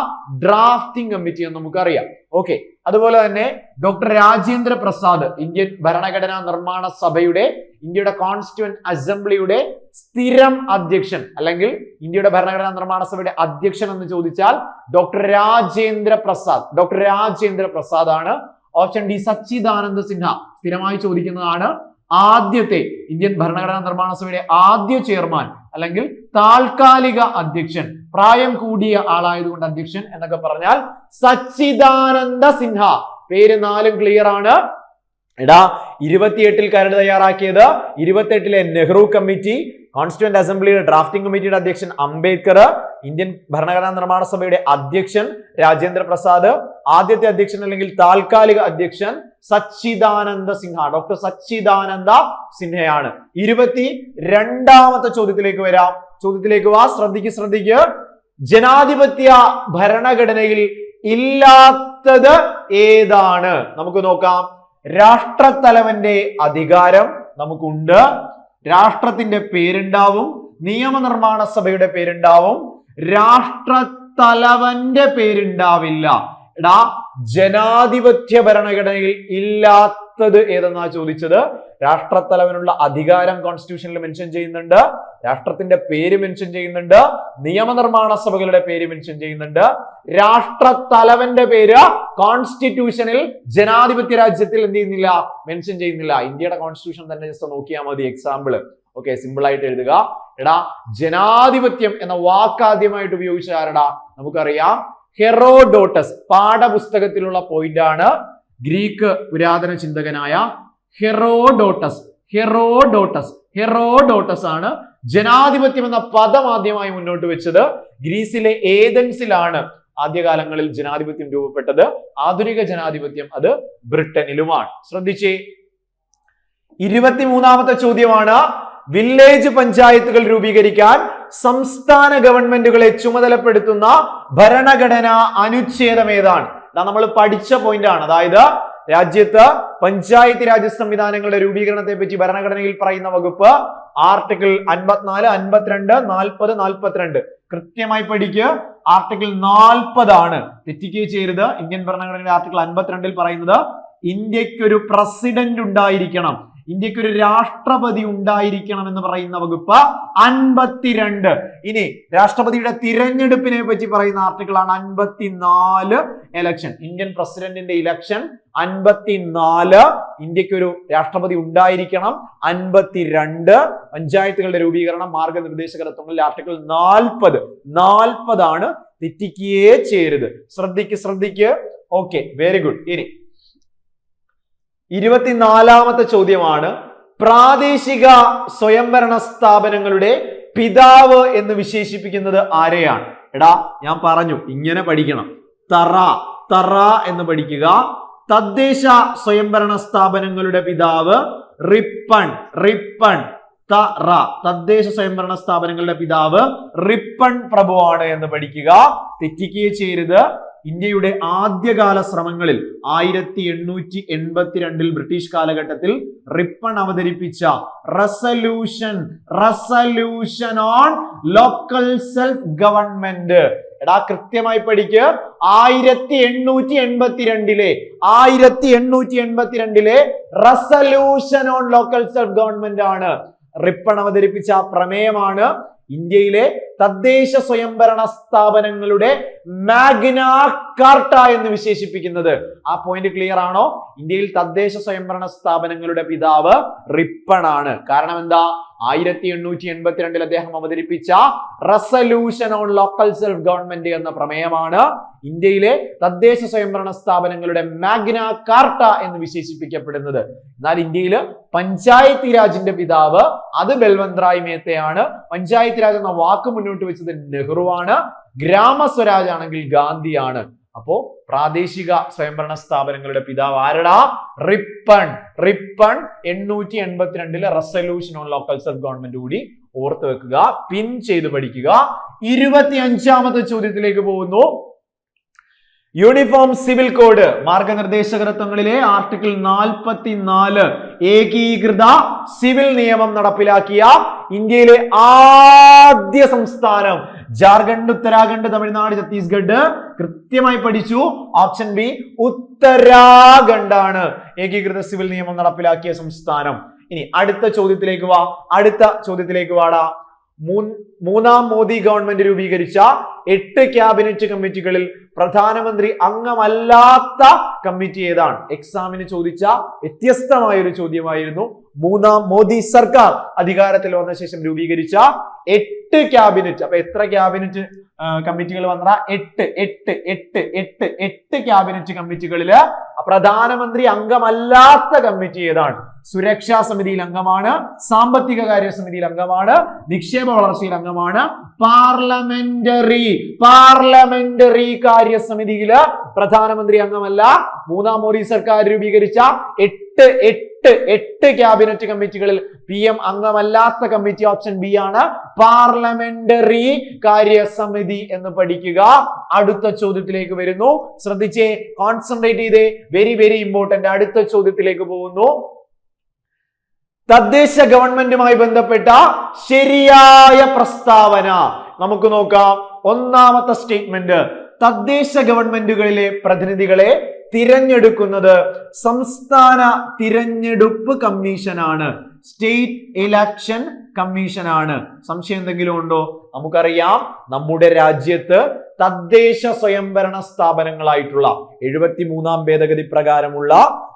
ഡ്രാഫ്റ്റിംഗ് കമ്മിറ്റി എന്ന് നമുക്കറിയാം. ഓക്കെ, അതുപോലെ തന്നെ ഡോക്ടർ രാജേന്ദ്ര പ്രസാദ് ഇന്ത്യൻ ഭരണഘടനാ നിർമ്മാണ സഭയുടെ, ഇന്ത്യയുടെ കോൺസ്റ്റിറ്റ്യൂവന്റ് അസംബ്ലിയുടെ സ്ഥിരം അധ്യക്ഷൻ, അല്ലെങ്കിൽ ഇന്ത്യയുടെ ഭരണഘടനാ നിർമ്മാണ സഭയുടെ അധ്യക്ഷൻ എന്ന് ചോദിച്ചാൽ ഡോക്ടർ രാജേന്ദ്ര പ്രസാദ് ആണ്. ഓപ്ഷൻ ഡി സച്ചിദാനന്ദ സിൻഹ സ്ഥിരമായി ചോദിക്കുന്നതാണ്. ആദ്യത്തെ ഇന്ത്യൻ ഭരണഘടനാ നിർമ്മാണ സഭയുടെ ആദ്യ ചെയർമാൻ അല്ലെങ്കിൽ താൽക്കാലിക അധ്യക്ഷൻ, പ്രായം കൂടിയ ആളായതുകൊണ്ട് അധ്യക്ഷൻ എന്നൊക്കെ പറഞ്ഞാൽ സച്ചിദാനന്ദ സിൻഹ. പേര് 4 ക്ലിയർ ആണ്. 28 കരട് തയ്യാറാക്കിയത്, 28 നെഹ്റു കമ്മിറ്റി, കോൺസ്റ്റിറ്റ്യൂവന്റ് അസംബ്ലിയുടെ ഡ്രാഫ്റ്റിംഗ് കമ്മിറ്റിയുടെ അധ്യക്ഷൻ അംബേദ്കർ, ഇന്ത്യൻ ഭരണഘടനാ നിർമ്മാണ സഭയുടെ അധ്യക്ഷൻ രാജേന്ദ്ര പ്രസാദ്, ആദ്യത്തെ അധ്യക്ഷൻ അല്ലെങ്കിൽ താൽക്കാലിക അധ്യക്ഷൻ സച്ചിദാനന്ദ സിൻഹ, ഡോക്ടർ സച്ചിദാനന്ദ സിൻഹയാണ്. 22ാമത്തെ ചോദ്യത്തിലേക്ക് വരാം. ചോദ്യത്തിലേക്ക് വാ, ശ്രദ്ധിക്ക്. ജനാധിപത്യ ഭരണഘടനയിൽ ഇല്ലാത്തത് ഏതാണ്? നമുക്ക് നോക്കാം. രാഷ്ട്രത്തലവന്റെ അധികാരം നമുക്കുണ്ട്, രാഷ്ട്രത്തിന്റെ പേരുണ്ടാവും, നിയമനിർമ്മാണ സഭയുടെ പേരുണ്ടാവും, രാഷ്ട്രത്തലവന്റെ പേരുണ്ടാവില്ല. ജനാധിപത്യ ഭരണഘടനയിൽ ഇല്ലാത്തത് ഏതെന്നാ ചോദിച്ചത്. രാഷ്ട്രത്തലവനുള്ള അധികാരം കോൺസ്റ്റിറ്റ്യൂഷനിൽ മെൻഷൻ ചെയ്യുന്നുണ്ട്, രാഷ്ട്രത്തിന്റെ പേര് മെൻഷൻ ചെയ്യുന്നുണ്ട്, നിയമനിർമ്മാണ സഭകളുടെ പേര് മെൻഷൻ ചെയ്യുന്നുണ്ട്. രാഷ്ട്രത്തലവന്റെ പേര് കോൺസ്റ്റിറ്റ്യൂഷനിൽ ജനാധിപത്യ രാജ്യത്തിൽ എന്ത് ചെയ്യുന്നില്ല, മെൻഷൻ ചെയ്യുന്നില്ല. ഇന്ത്യയുടെ കോൺസ്റ്റിറ്റ്യൂഷൻ തന്നെ ജസ്റ്റ് നോക്കിയാൽ മതി, എക്സാമ്പിൾ. ഓക്കെ, സിമ്പിൾ ആയിട്ട് എഴുതുക. ജനാധിപത്യം എന്ന വാക്കാദ്യമായിട്ട് ഉപയോഗിച്ച ആരടാ? നമുക്കറിയാം, ഹെറോഡോട്ടസ്. പാഠപുസ്തകത്തിലുള്ള പോയിന്റ് ആണ്. ഗ്രീക്ക് പുരാതന ചിന്തകനായ ഹെറോഡോട്ടസ് ആണ് ജനാധിപത്യം എന്ന പദം ആദ്യമായി മുന്നോട്ട് വെച്ചത്. ഗ്രീസിലെ ഏതൻസിലാണ് ആദ്യകാലങ്ങളിൽ ജനാധിപത്യം രൂപപ്പെട്ടത്. ആധുനിക ജനാധിപത്യം അത് ബ്രിട്ടനിലുമാണ്. ശ്രദ്ധിച്ചേ. 23ാമത്തെ ചോദ്യമാണ്. വില്ലേജ് പഞ്ചായത്തുകൾ രൂപീകരിക്കാൻ സംസ്ഥാന ഗവൺമെന്റുകളെ ചുമതലപ്പെടുത്തുന്ന ഭരണഘടനാ അനുച്ഛേദം ഏതാണ്? നമ്മൾ പഠിച്ച പോയിന്റ് ആണ്. അതായത് രാജ്യത്ത് പഞ്ചായത്ത് രാജ് സംവിധാനങ്ങളുടെ രൂപീകരണത്തെ പറ്റി ഭരണഘടനയിൽ പറയുന്ന വകുപ്പ് ആർട്ടിക്കിൾ 54, 52, 40, 42. കൃത്യമായി പഠിക്കുക. ആർട്ടിക്കിൾ 40 ആണ്, തെറ്റിക്കുകയും ചെയ്യരുത്. ഇന്ത്യൻ ഭരണഘടനയുടെ ആർട്ടിക്കിൾ 52 പറയുന്നത് ഇന്ത്യക്കൊരു പ്രസിഡന്റ് ഉണ്ടായിരിക്കണം, ഇന്ത്യക്കൊരു രാഷ്ട്രപതി ഉണ്ടായിരിക്കണം എന്ന് പറയുന്ന വകുപ്പ് 52. ഇനി രാഷ്ട്രപതിയുടെ തിരഞ്ഞെടുപ്പിനെ പറ്റി പറയുന്ന ആർട്ടിക്കിൾ ആണ് 54. ഇലക്ഷൻ, ഇന്ത്യൻ പ്രസിഡന്റിന്റെ ഇലക്ഷൻ 54. ഇന്ത്യക്കൊരു രാഷ്ട്രപതി ഉണ്ടായിരിക്കണം 52. പഞ്ചായത്തുകളുടെ രൂപീകരണം മാർഗനിർദ്ദേശക തത്വങ്ങളിൽ ആർട്ടിക്കിൾ 40 ആണ്, തെറ്റിക്കുകയേ ചെയ്യരുത്. ശ്രദ്ധിക്ക്. Okay, very good. ഇനി 24ാമത്തെ ചോദ്യമാണ്. പ്രാദേശിക സ്വയംഭരണ സ്ഥാപനങ്ങളുടെ പിതാവ് എന്ന് വിശേഷിപ്പിക്കുന്നത് ആരെയാണ്? ഞാൻ പറഞ്ഞു ഇങ്ങനെ പഠിക്കണം. തറ എന്ന് പഠിക്കുക. തദ്ദേശ സ്വയംഭരണ സ്ഥാപനങ്ങളുടെ പിതാവ് റിപ്പൺ. തദ്ദേശ സ്വയംഭരണ സ്ഥാപനങ്ങളുടെ പിതാവ് റിപ്പൺ പ്രഭുവാണ് എന്ന് പഠിക്കുക. തെറ്റിക്കുകയും ചെയ്യരുത്. ഇന്ത്യയുടെ ആദ്യകാല ശ്രമങ്ങളിൽ 1882 ബ്രിട്ടീഷ് കാലഘട്ടത്തിൽ റിപ്പൺ അവതരിപ്പിച്ച resolution on local self government. കൃത്യമായി പഠിക്ക്. 1882 resolution on local self government ആണ്. റിപ്പൺ അവതരിപ്പിച്ച പ്രമേയമാണ് ഇന്ത്യയിലെ തദ്ദേശ സ്വയംഭരണ സ്ഥാപനങ്ങളുടെ മാഗ്ന കാർട്ട എന്ന് വിശേഷിപ്പിക്കുന്നത്. ആ പോയിന്റ് ക്ലിയർ ആണോ? ഇന്ത്യയിൽ തദ്ദേശ സ്വയംഭരണ സ്ഥാപനങ്ങളുടെ പിതാവ് റിപ്പൺ ആണ്. കാരണം എന്താ? 1882 അദ്ദേഹം അവതരിപ്പിച്ച resolution on local self government എന്ന പ്രമേയമാണ് ഇന്ത്യയിലെ തദ്ദേശ സ്വയംഭരണ സ്ഥാപനങ്ങളുടെ മാഗ്ന കാർട്ട എന്ന് വിശേഷിപ്പിക്കപ്പെടുന്നത്. എന്നാൽ ഇന്ത്യയിൽ പഞ്ചായത്ത് രാജിന്റെ പിതാവ് അത് ബൽവന്ത് റായ് മേത്തയാണ്. പഞ്ചായത്ത് രാജ് എന്ന വാക്ക് മുന്നോട്ട് വെച്ചത് നെഹ്റുവാണ്. ഗ്രാമസ്വരാജ് ആണെങ്കിൽ ഗാന്ധിയാണ്. അപ്പോ പ്രാദേശിക സ്വയംഭരണ സ്ഥാപനങ്ങളുടെ പിതാവ് ആരടാ? Ripon. 1882 resolution on local self government കൂടി ഓർത്ത് വെക്കുക, പിൻ ചെയ്ത് പഠിക്കുക. 25ാമത്തെ ചോദ്യത്തിലേക്ക് പോകുന്നു. യൂണിഫോം സിവിൽ കോഡ് മാർഗനിർദ്ദേശക തത്വങ്ങളിലെ ആർട്ടിക്കിൾ 44 ഏകീകൃത സിവിൽ നിയമം നടപ്പിലാക്കിയ ഇന്ത്യയിലെ ആദ്യ സംസ്ഥാനം ജാർഖണ്ഡ്, ഉത്തരാഖണ്ഡ്, തമിഴ്നാട്, ഛത്തീസ്ഗഡ്. കൃത്യമായി പഠിച്ചു. ഓപ്ഷൻ ബി ഉത്തരാഖണ്ഡ് ആണ് ഏകീകൃത സിവിൽ നിയമം നടപ്പിലാക്കിയ സംസ്ഥാനം. ഇനി അടുത്ത ചോദ്യത്തിലേക്ക് വാടാ. മൂന്നാം മോദി ഗവൺമെന്റ് രൂപീകരിച്ച 8 ക്യാബിനറ്റ് കമ്മിറ്റികളിൽ പ്രധാനമന്ത്രി അംഗമല്ലാത്ത കമ്മിറ്റി ഏതാണ്? എക്സാമിന് ചോദിച്ച വ്യത്യസ്തമായ ഒരു ചോദ്യമായിരുന്നു. മൂന്നാം മോദി സർക്കാർ അധികാരത്തിൽ വന്ന ശേഷം രൂപീകരിച്ച 8 ക്യാബിനറ്റ്. അപ്പൊ എത്ര ക്യാബിനറ്റ് കമ്മിറ്റികൾ വന്ന? 8 ക്യാബിനറ്റ് കമ്മിറ്റികളില് പ്രധാനമന്ത്രി അംഗമല്ലാത്ത കമ്മിറ്റി ഏതാണ്? സുരക്ഷാ സമിതിയിൽ അംഗമാണ്, സാമ്പത്തിക കാര്യ സമിതിയിൽ അംഗമാണ്, നിക്ഷേപ വളർച്ചയിൽ അംഗമാണ്, പാർലമെന്ററി കാര്യ സമിതിയില് പ്രധാനമന്ത്രി അംഗമല്ല. മൂന്നാം മോദി സർക്കാർ രൂപീകരിച്ച 8 ക്യാബിനറ്റ് കമ്മിറ്റികളിൽ PM അംഗമല്ലാത്ത കമ്മിറ്റി ഓപ്ഷൻ ബി ആണ്, പാർലമെന്ററി കാര്യ സമിതി എന്ന് പഠിക്കുക. അടുത്ത ചോദ്യത്തിലേക്ക് വരുന്നു. ശ്രദ്ധിച്ചേ, കോൺസെൻട്രേറ്റ് ചെയ്തേ. Very very important. അടുത്ത ചോദ്യത്തിലേക്ക് പോകുന്നു. തദ്ദേശ ഗവൺമെന്റുമായി ബന്ധപ്പെട്ട ശരിയായ പ്രസ്താവന നമുക്ക് നോക്കാം. ഒന്നാമത്തെ സ്റ്റേറ്റ്മെന്റ്, തദ്ദേശ ഗവൺമെന്റുകളിലെ പ്രതിനിധികളെ തിരഞ്ഞെടുക്കുന്നത് സംസ്ഥാന തിരഞ്ഞെടുപ്പ് കമ്മീഷനാണ്, സ്റ്റേറ്റ് ഇലക്ഷൻ കമ്മീഷനാണ്. സംശയം എന്തെങ്കിലും ഉണ്ടോ? നമുക്കറിയാം, നമ്മുടെ രാജ്യത്ത് തദ്ദേശ സ്വയംഭരണ സ്ഥാപനങ്ങളായിട്ടുള്ള 73ാം ഭേദഗതി പ്രകാരമുള്ള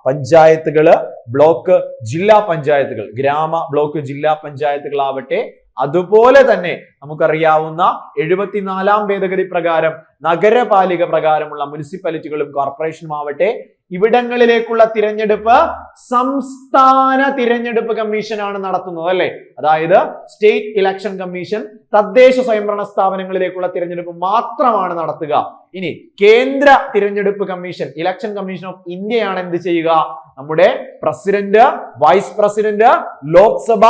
പഞ്ചായത്തുകള്, ബ്ലോക്ക്, ജില്ലാ പഞ്ചായത്തുകൾ, ഗ്രാമ, ബ്ലോക്ക്, ജില്ലാ പഞ്ചായത്തുകളാവട്ടെ, അതുപോലെ തന്നെ നമുക്കറിയാവുന്ന 74ാം ഭേദഗതി പ്രകാരം നഗരപാലിക പ്രകാരമുള്ള മുനിസിപ്പാലിറ്റികളും കോർപ്പറേഷനും ആവട്ടെ, ഇവിടങ്ങളിലേക്കുള്ള തിരഞ്ഞെടുപ്പ് സംസ്ഥാന തിരഞ്ഞെടുപ്പ് കമ്മീഷനാണ് നടത്തുന്നത് അല്ലെ. അതായത് സ്റ്റേറ്റ് ഇലക്ഷൻ കമ്മീഷൻ തദ്ദേശ സ്വയംഭരണ സ്ഥാപനങ്ങളിലേക്കുള്ള തിരഞ്ഞെടുപ്പ് മാത്രമാണ് നടത്തുക. ഇനി കേന്ദ്ര തിരഞ്ഞെടുപ്പ് കമ്മീഷൻ, ഇലക്ഷൻ കമ്മീഷൻ ഓഫ് ഇന്ത്യയാണ് എന്ത് ചെയ്യുക? നമ്മുടെ president, vice president, Lok Sabha,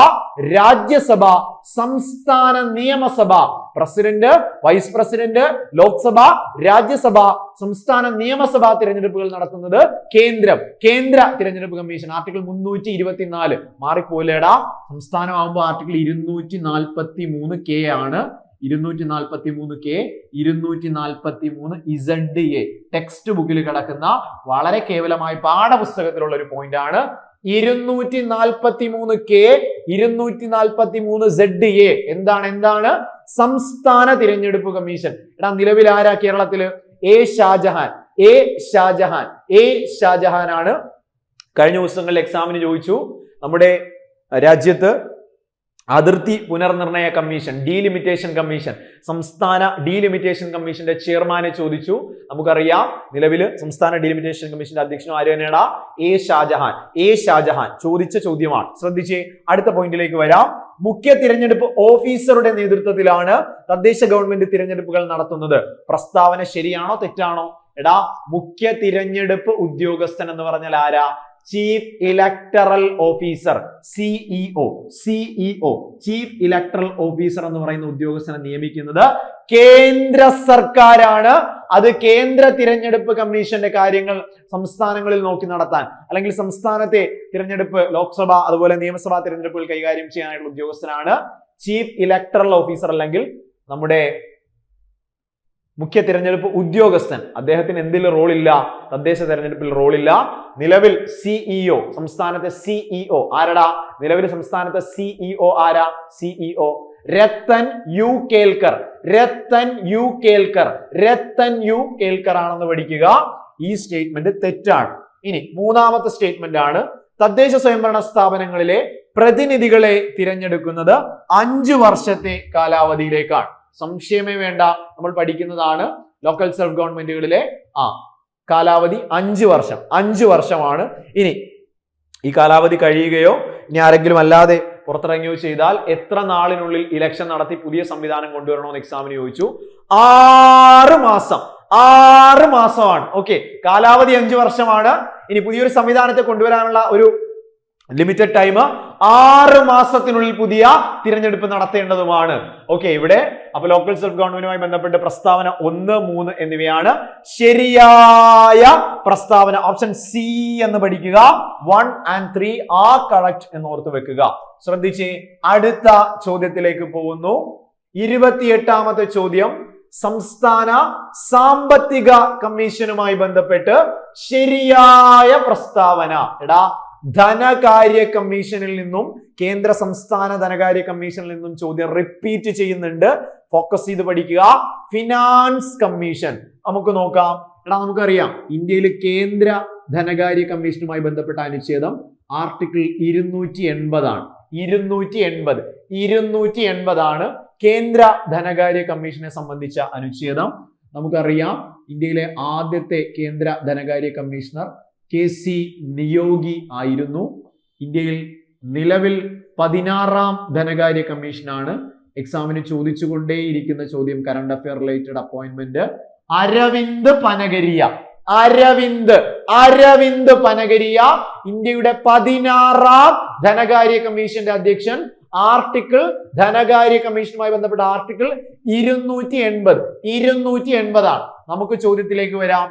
Rajya Sabha, സംസ്ഥാന നിയമസഭ, president, vice president, Lok Sabha, Rajya Sabha, സംസ്ഥാന നിയമസഭാ തിരഞ്ഞെടുപ്പുകൾ നടത്തുന്നത് കേന്ദ്ര തിരഞ്ഞെടുപ്പ് കമ്മീഷൻ. ആർട്ടിക്കിൾ 324 മാറിപ്പോലേടാ. സംസ്ഥാനമാകുമ്പോൾ ആർട്ടിക്കിൾ 243 കെ ആണ്. 243 കെ, 243 ZA ടെക്സ്റ്റ് ബുക്കിൽ കിടക്കുന്ന വളരെ കേവലമായി പാഠപുസ്തകത്തിലുള്ള ഒരു പോയിന്റ് ആണ്. 243 കെ, 243 ZA എന്താണ്? സംസ്ഥാന തിരഞ്ഞെടുപ്പ് കമ്മീഷൻ. എടാ, നിലവിൽ ആരാ കേരളത്തില്? എ ഷാജഹാൻ ആണ്. കഴിഞ്ഞ ദിവസങ്ങളിൽ എക്സാമിന് ചോദിച്ചു, നമ്മുടെ രാജ്യത്ത് അതിർത്തി പുനർനിർണയ കമ്മീഷൻ, ഡീലിമിറ്റേഷൻ കമ്മീഷൻ, സംസ്ഥാന ഡീലിമിറ്റേഷൻ കമ്മീഷന്റെ ചെയർമാനെ ചോദിച്ചു. നമുക്കറിയാം, നിലവില് സംസ്ഥാന ഡീലിമിറ്റേഷൻ കമ്മീഷന്റെ അധ്യക്ഷനും ആര് തന്നെയാണ്? എ ഷാജഹാൻ ചോദിച്ച ചോദ്യമാണ്. ശ്രദ്ധിച്ചേ, അടുത്ത പോയിന്റിലേക്ക് വരാം. മുഖ്യ തിരഞ്ഞെടുപ്പ് ഓഫീസറുടെ നേതൃത്വത്തിലാണ് തദ്ദേശ ഗവൺമെന്റ് തിരഞ്ഞെടുപ്പുകൾ നടത്തുന്നത്. പ്രസ്താവന ശരിയാണോ തെറ്റാണോ? എടാ, മുഖ്യ തിരഞ്ഞെടുപ്പ് ഉദ്യോഗസ്ഥൻ എന്ന് പറഞ്ഞാൽ ആരാ? Chief electoral officer, CEO. Chief electoral officer എന്ന് പറയുന്ന ഉദ്യോഗസ്ഥനെ നിയമിക്കുന്നത് കേന്ദ്ര സർക്കാരാണ്. അത് കേന്ദ്ര തിരഞ്ഞെടുപ്പ് കമ്മീഷന്റെ കാര്യങ്ങൾ സംസ്ഥാനങ്ങളിൽ നോക്കി നടത്താൻ, അല്ലെങ്കിൽ സംസ്ഥാനത്തെ തിരഞ്ഞെടുപ്പ്, ലോക്സഭ അതുപോലെ നിയമസഭാ തിരഞ്ഞെടുപ്പുകൾ കൈകാര്യം ചെയ്യാനായിട്ടുള്ള ഉദ്യോഗസ്ഥനാണ് ചീഫ് ഇലക്ടറൽ ഓഫീസർ, അല്ലെങ്കിൽ നമ്മുടെ മുഖ്യ തിരഞ്ഞെടുപ്പ് ഉദ്യോഗസ്ഥൻ. അദ്ദേഹത്തിന് എന്തിൽ റോളില്ല? തദ്ദേശ തെരഞ്ഞെടുപ്പിൽ റോളില്ല. നിലവിൽ സിഇഒ, സംസ്ഥാനത്തെ സിഇഒ ആരടാ? നിലവിൽ സംസ്ഥാനത്തെ സിഇഒ ആരാ? സിഇഒ രത്തൻ യു കേൽക്കർ ആണെന്ന് പഠിക്കുക. ഈ സ്റ്റേറ്റ്മെന്റ് തെറ്റാണ്. ഇനി മൂന്നാമത്തെ സ്റ്റേറ്റ്മെന്റ് ആണ്, തദ്ദേശ സ്വയംഭരണ സ്ഥാപനങ്ങളിലെ പ്രതിനിധികളെ തിരഞ്ഞെടുക്കുന്നത് 5 വർഷത്തെ കാലാവധിയിലേക്കാണ്. സംശയമേ വേണ്ട, നമ്മൾ പഠിക്കുന്നതാണ്. ലോക്കൽ സെൽഫ് ഗവൺമെന്റുകളിലെ കാലാവധി 5 വർഷമാണ്. ഇനി ഈ കാലാവധി കഴിയുകയോ ഇനി ആരെങ്കിലും അല്ലാതെ പുറത്തിറങ്ങുകയോ ചെയ്താൽ എത്ര നാളിനുള്ളിൽ ഇലക്ഷൻ നടത്തി പുതിയ സംവിധാനം കൊണ്ടുവരണമെന്ന് എക്സാമിന് ചോദിച്ചു. 6 മാസമാണ്. ഓക്കെ, കാലാവധി 5 വർഷമാണ്. ഇനി പുതിയൊരു സംവിധാനത്തെ കൊണ്ടുവരാനുള്ള ഒരു ലിമിറ്റഡ് ടൈം 6 മാസത്തിനുള്ളിൽ പുതിയ തിരഞ്ഞെടുപ്പ് നടത്തേണ്ടതുമാണ്. ഓക്കെ, ഇവിടെ അപ്പൊ ലോക്കൽ സെൽഫ് ഗവൺമെന്റുമായി ബന്ധപ്പെട്ട് പ്രസ്താവന 1, 3 എന്നിവയാണ് ശരിയായ പ്രസ്താവന. ഓപ്ഷൻ സി എന്ന് പഠിക്കുക. 1 and 3 are correct എന്ന് ഓർത്ത് വെക്കുക. ശ്രദ്ധിച്ച് അടുത്ത ചോദ്യത്തിലേക്ക് പോകുന്നു. 28ാമത്തെ ചോദ്യം സംസ്ഥാന സാമ്പത്തിക കമ്മീഷനുമായി ബന്ധപ്പെട്ട് ശരിയായ പ്രസ്താവന. ധനകാര്യ കമ്മീഷനിൽ നിന്നും കേന്ദ്ര സംസ്ഥാന ധനകാര്യ കമ്മീഷനിൽ നിന്നും ചോദ്യം റിപ്പീറ്റ് ചെയ്യുന്നുണ്ട്. ഫോക്കസ് ചെയ്ത് പഠിക്കുക. ഫിനാൻസ് കമ്മീഷൻ നമുക്ക് നോക്കാം. നമുക്കറിയാം ഇന്ത്യയിൽ കേന്ദ്ര ധനകാര്യ കമ്മീഷനുമായി ബന്ധപ്പെട്ട അനുച്ഛേദം ആർട്ടിക്കിൾ 280 ആണ്. 280 ആണ് കേന്ദ്ര ധനകാര്യ കമ്മീഷനെ സംബന്ധിച്ച അനുച്ഛേദം. നമുക്കറിയാം ഇന്ത്യയിലെ ആദ്യത്തെ കേന്ദ്ര ധനകാര്യ കമ്മീഷണർ KC നിയോഗി ആയിരുന്നു. ഇന്ത്യയിൽ നിലവിൽ 16ാം ധനകാര്യ കമ്മീഷനാണ്. എക്സാമിന് ചോദിച്ചുകൊണ്ടേയിരിക്കുന്ന ചോദ്യം, current affair related appointment, Arvind Panagariya. Arvind Panagariya ഇന്ത്യയുടെ 16ാം ധനകാര്യ കമ്മീഷന്റെ അധ്യക്ഷൻ. ആർട്ടിക്കിൾ ധനകാര്യ കമ്മീഷനുമായി ബന്ധപ്പെട്ട ആർട്ടിക്കിൾ 280 ആണ്. നമുക്ക് ചോദ്യത്തിലേക്ക് വരാം.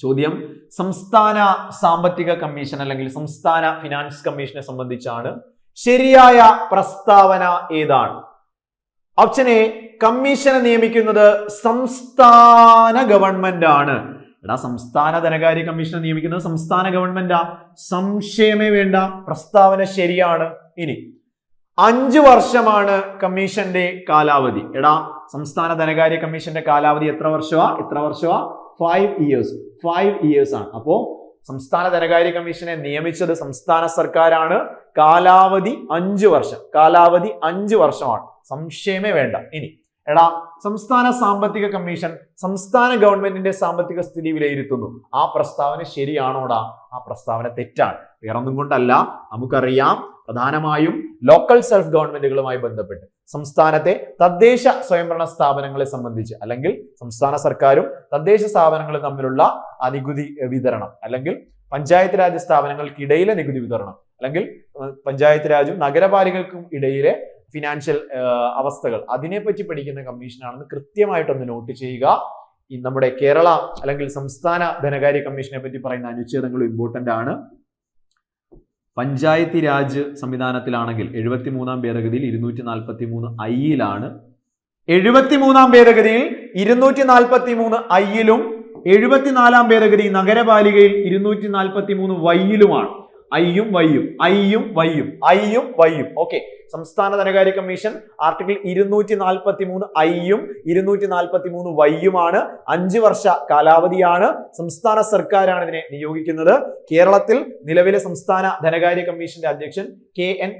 ചോദ്യം സംസ്ഥാന സാമ്പത്തിക കമ്മീഷൻ അല്ലെങ്കിൽ സംസ്ഥാന ഫിനാൻസ് കമ്മീഷനെ സംബന്ധിച്ചാണ്. ശരിയായ പ്രസ്താവന ഏതാണ്? ഓപ്ഷൻ എ, കമ്മീഷനെ നിയമിക്കുന്നത് സംസ്ഥാന ഗവൺമെന്റ് ആണ്. സംസ്ഥാന ധനകാര്യ കമ്മീഷനെ നിയമിക്കുന്നത് സംസ്ഥാന ഗവൺമെന്റാ. സംശയമേ വേണ്ട, പ്രസ്താവന ശരിയാണ്. ഇനി 5 വർഷമാണ് കമ്മീഷന്റെ കാലാവധി. സംസ്ഥാന ധനകാര്യ കമ്മീഷന്റെ കാലാവധി എത്ര വർഷമാ? 5 years ആണ്. അപ്പോ സംസ്ഥാന ധനകാര്യ കമ്മീഷനെ നിയമിച്ചത് സംസ്ഥാന സർക്കാരാണ്. കാലാവധി 5 വർഷമാണ്. സംശയമേ വേണ്ട. ഇനി സംസ്ഥാന സാമ്പത്തിക കമ്മീഷൻ സംസ്ഥാന ഗവൺമെന്റിന്റെ സാമ്പത്തിക സ്ഥിതി വിലയിരുത്തുന്നു. ആ പ്രസ്താവന ശരിയാണോടാ? ആ പ്രസ്താവന തെറ്റാണ്. വേറൊന്നും കൊണ്ടല്ല, നമുക്കറിയാം പ്രധാനമായും ലോക്കൽ സെൽഫ് ഗവൺമെന്റുകളുമായി ബന്ധപ്പെട്ട് സംസ്ഥാനത്തെ തദ്ദേശ സ്വയംഭരണ സ്ഥാപനങ്ങളെ സംബന്ധിച്ച് അല്ലെങ്കിൽ സംസ്ഥാന സർക്കാരും തദ്ദേശ സ്ഥാപനങ്ങളും തമ്മിലുള്ള നികുതി വിതരണം അല്ലെങ്കിൽ പഞ്ചായത്ത് രാജ് സ്ഥാപനങ്ങൾക്കിടയിലെ നികുതി വിതരണം അല്ലെങ്കിൽ പഞ്ചായത്ത് രാജും നഗരപാലികൾക്കും ഇടയിലെ ഫിനാൻഷ്യൽ അവസ്ഥകൾ, അതിനെപ്പറ്റി പഠിക്കുന്ന കമ്മീഷനാണെന്ന് കൃത്യമായിട്ടൊന്ന് നോട്ട് ചെയ്യുക. നമ്മുടെ കേരള അല്ലെങ്കിൽ സംസ്ഥാന ധനകാര്യ കമ്മീഷനെ പറ്റി പറയുന്ന അനുച്ഛേദങ്ങളും ഇമ്പോർട്ടന്റ് ആണ്. പഞ്ചായത്ത് രാജ് സംവിധാനത്തിലാണെങ്കിൽ 73ാം ഭേദഗതിയിൽ 243 ഐയിലാണ്. 73ാം ഭേദഗതിയിൽ 243 ഐയിലും 74ാം ഭേദഗതി നഗരപാലികയിൽ 243 വൈയിലുമാണ്. ഐയും വൈയും. ഓക്കെ, സംസ്ഥാന ധനകാര്യ കമ്മീഷൻ ആർട്ടിക്കിൾ 243 ഐയും 243 വൈയുമാണ്. 5 വർഷ കാലാവധിയാണ്. സംസ്ഥാന സർക്കാരാണ് ഇതിനെ നിയോഗിക്കുന്നത്. കേരളത്തിൽ നിലവിലെ സംസ്ഥാന ധനകാര്യ കമ്മീഷന്റെ അധ്യക്ഷൻ KN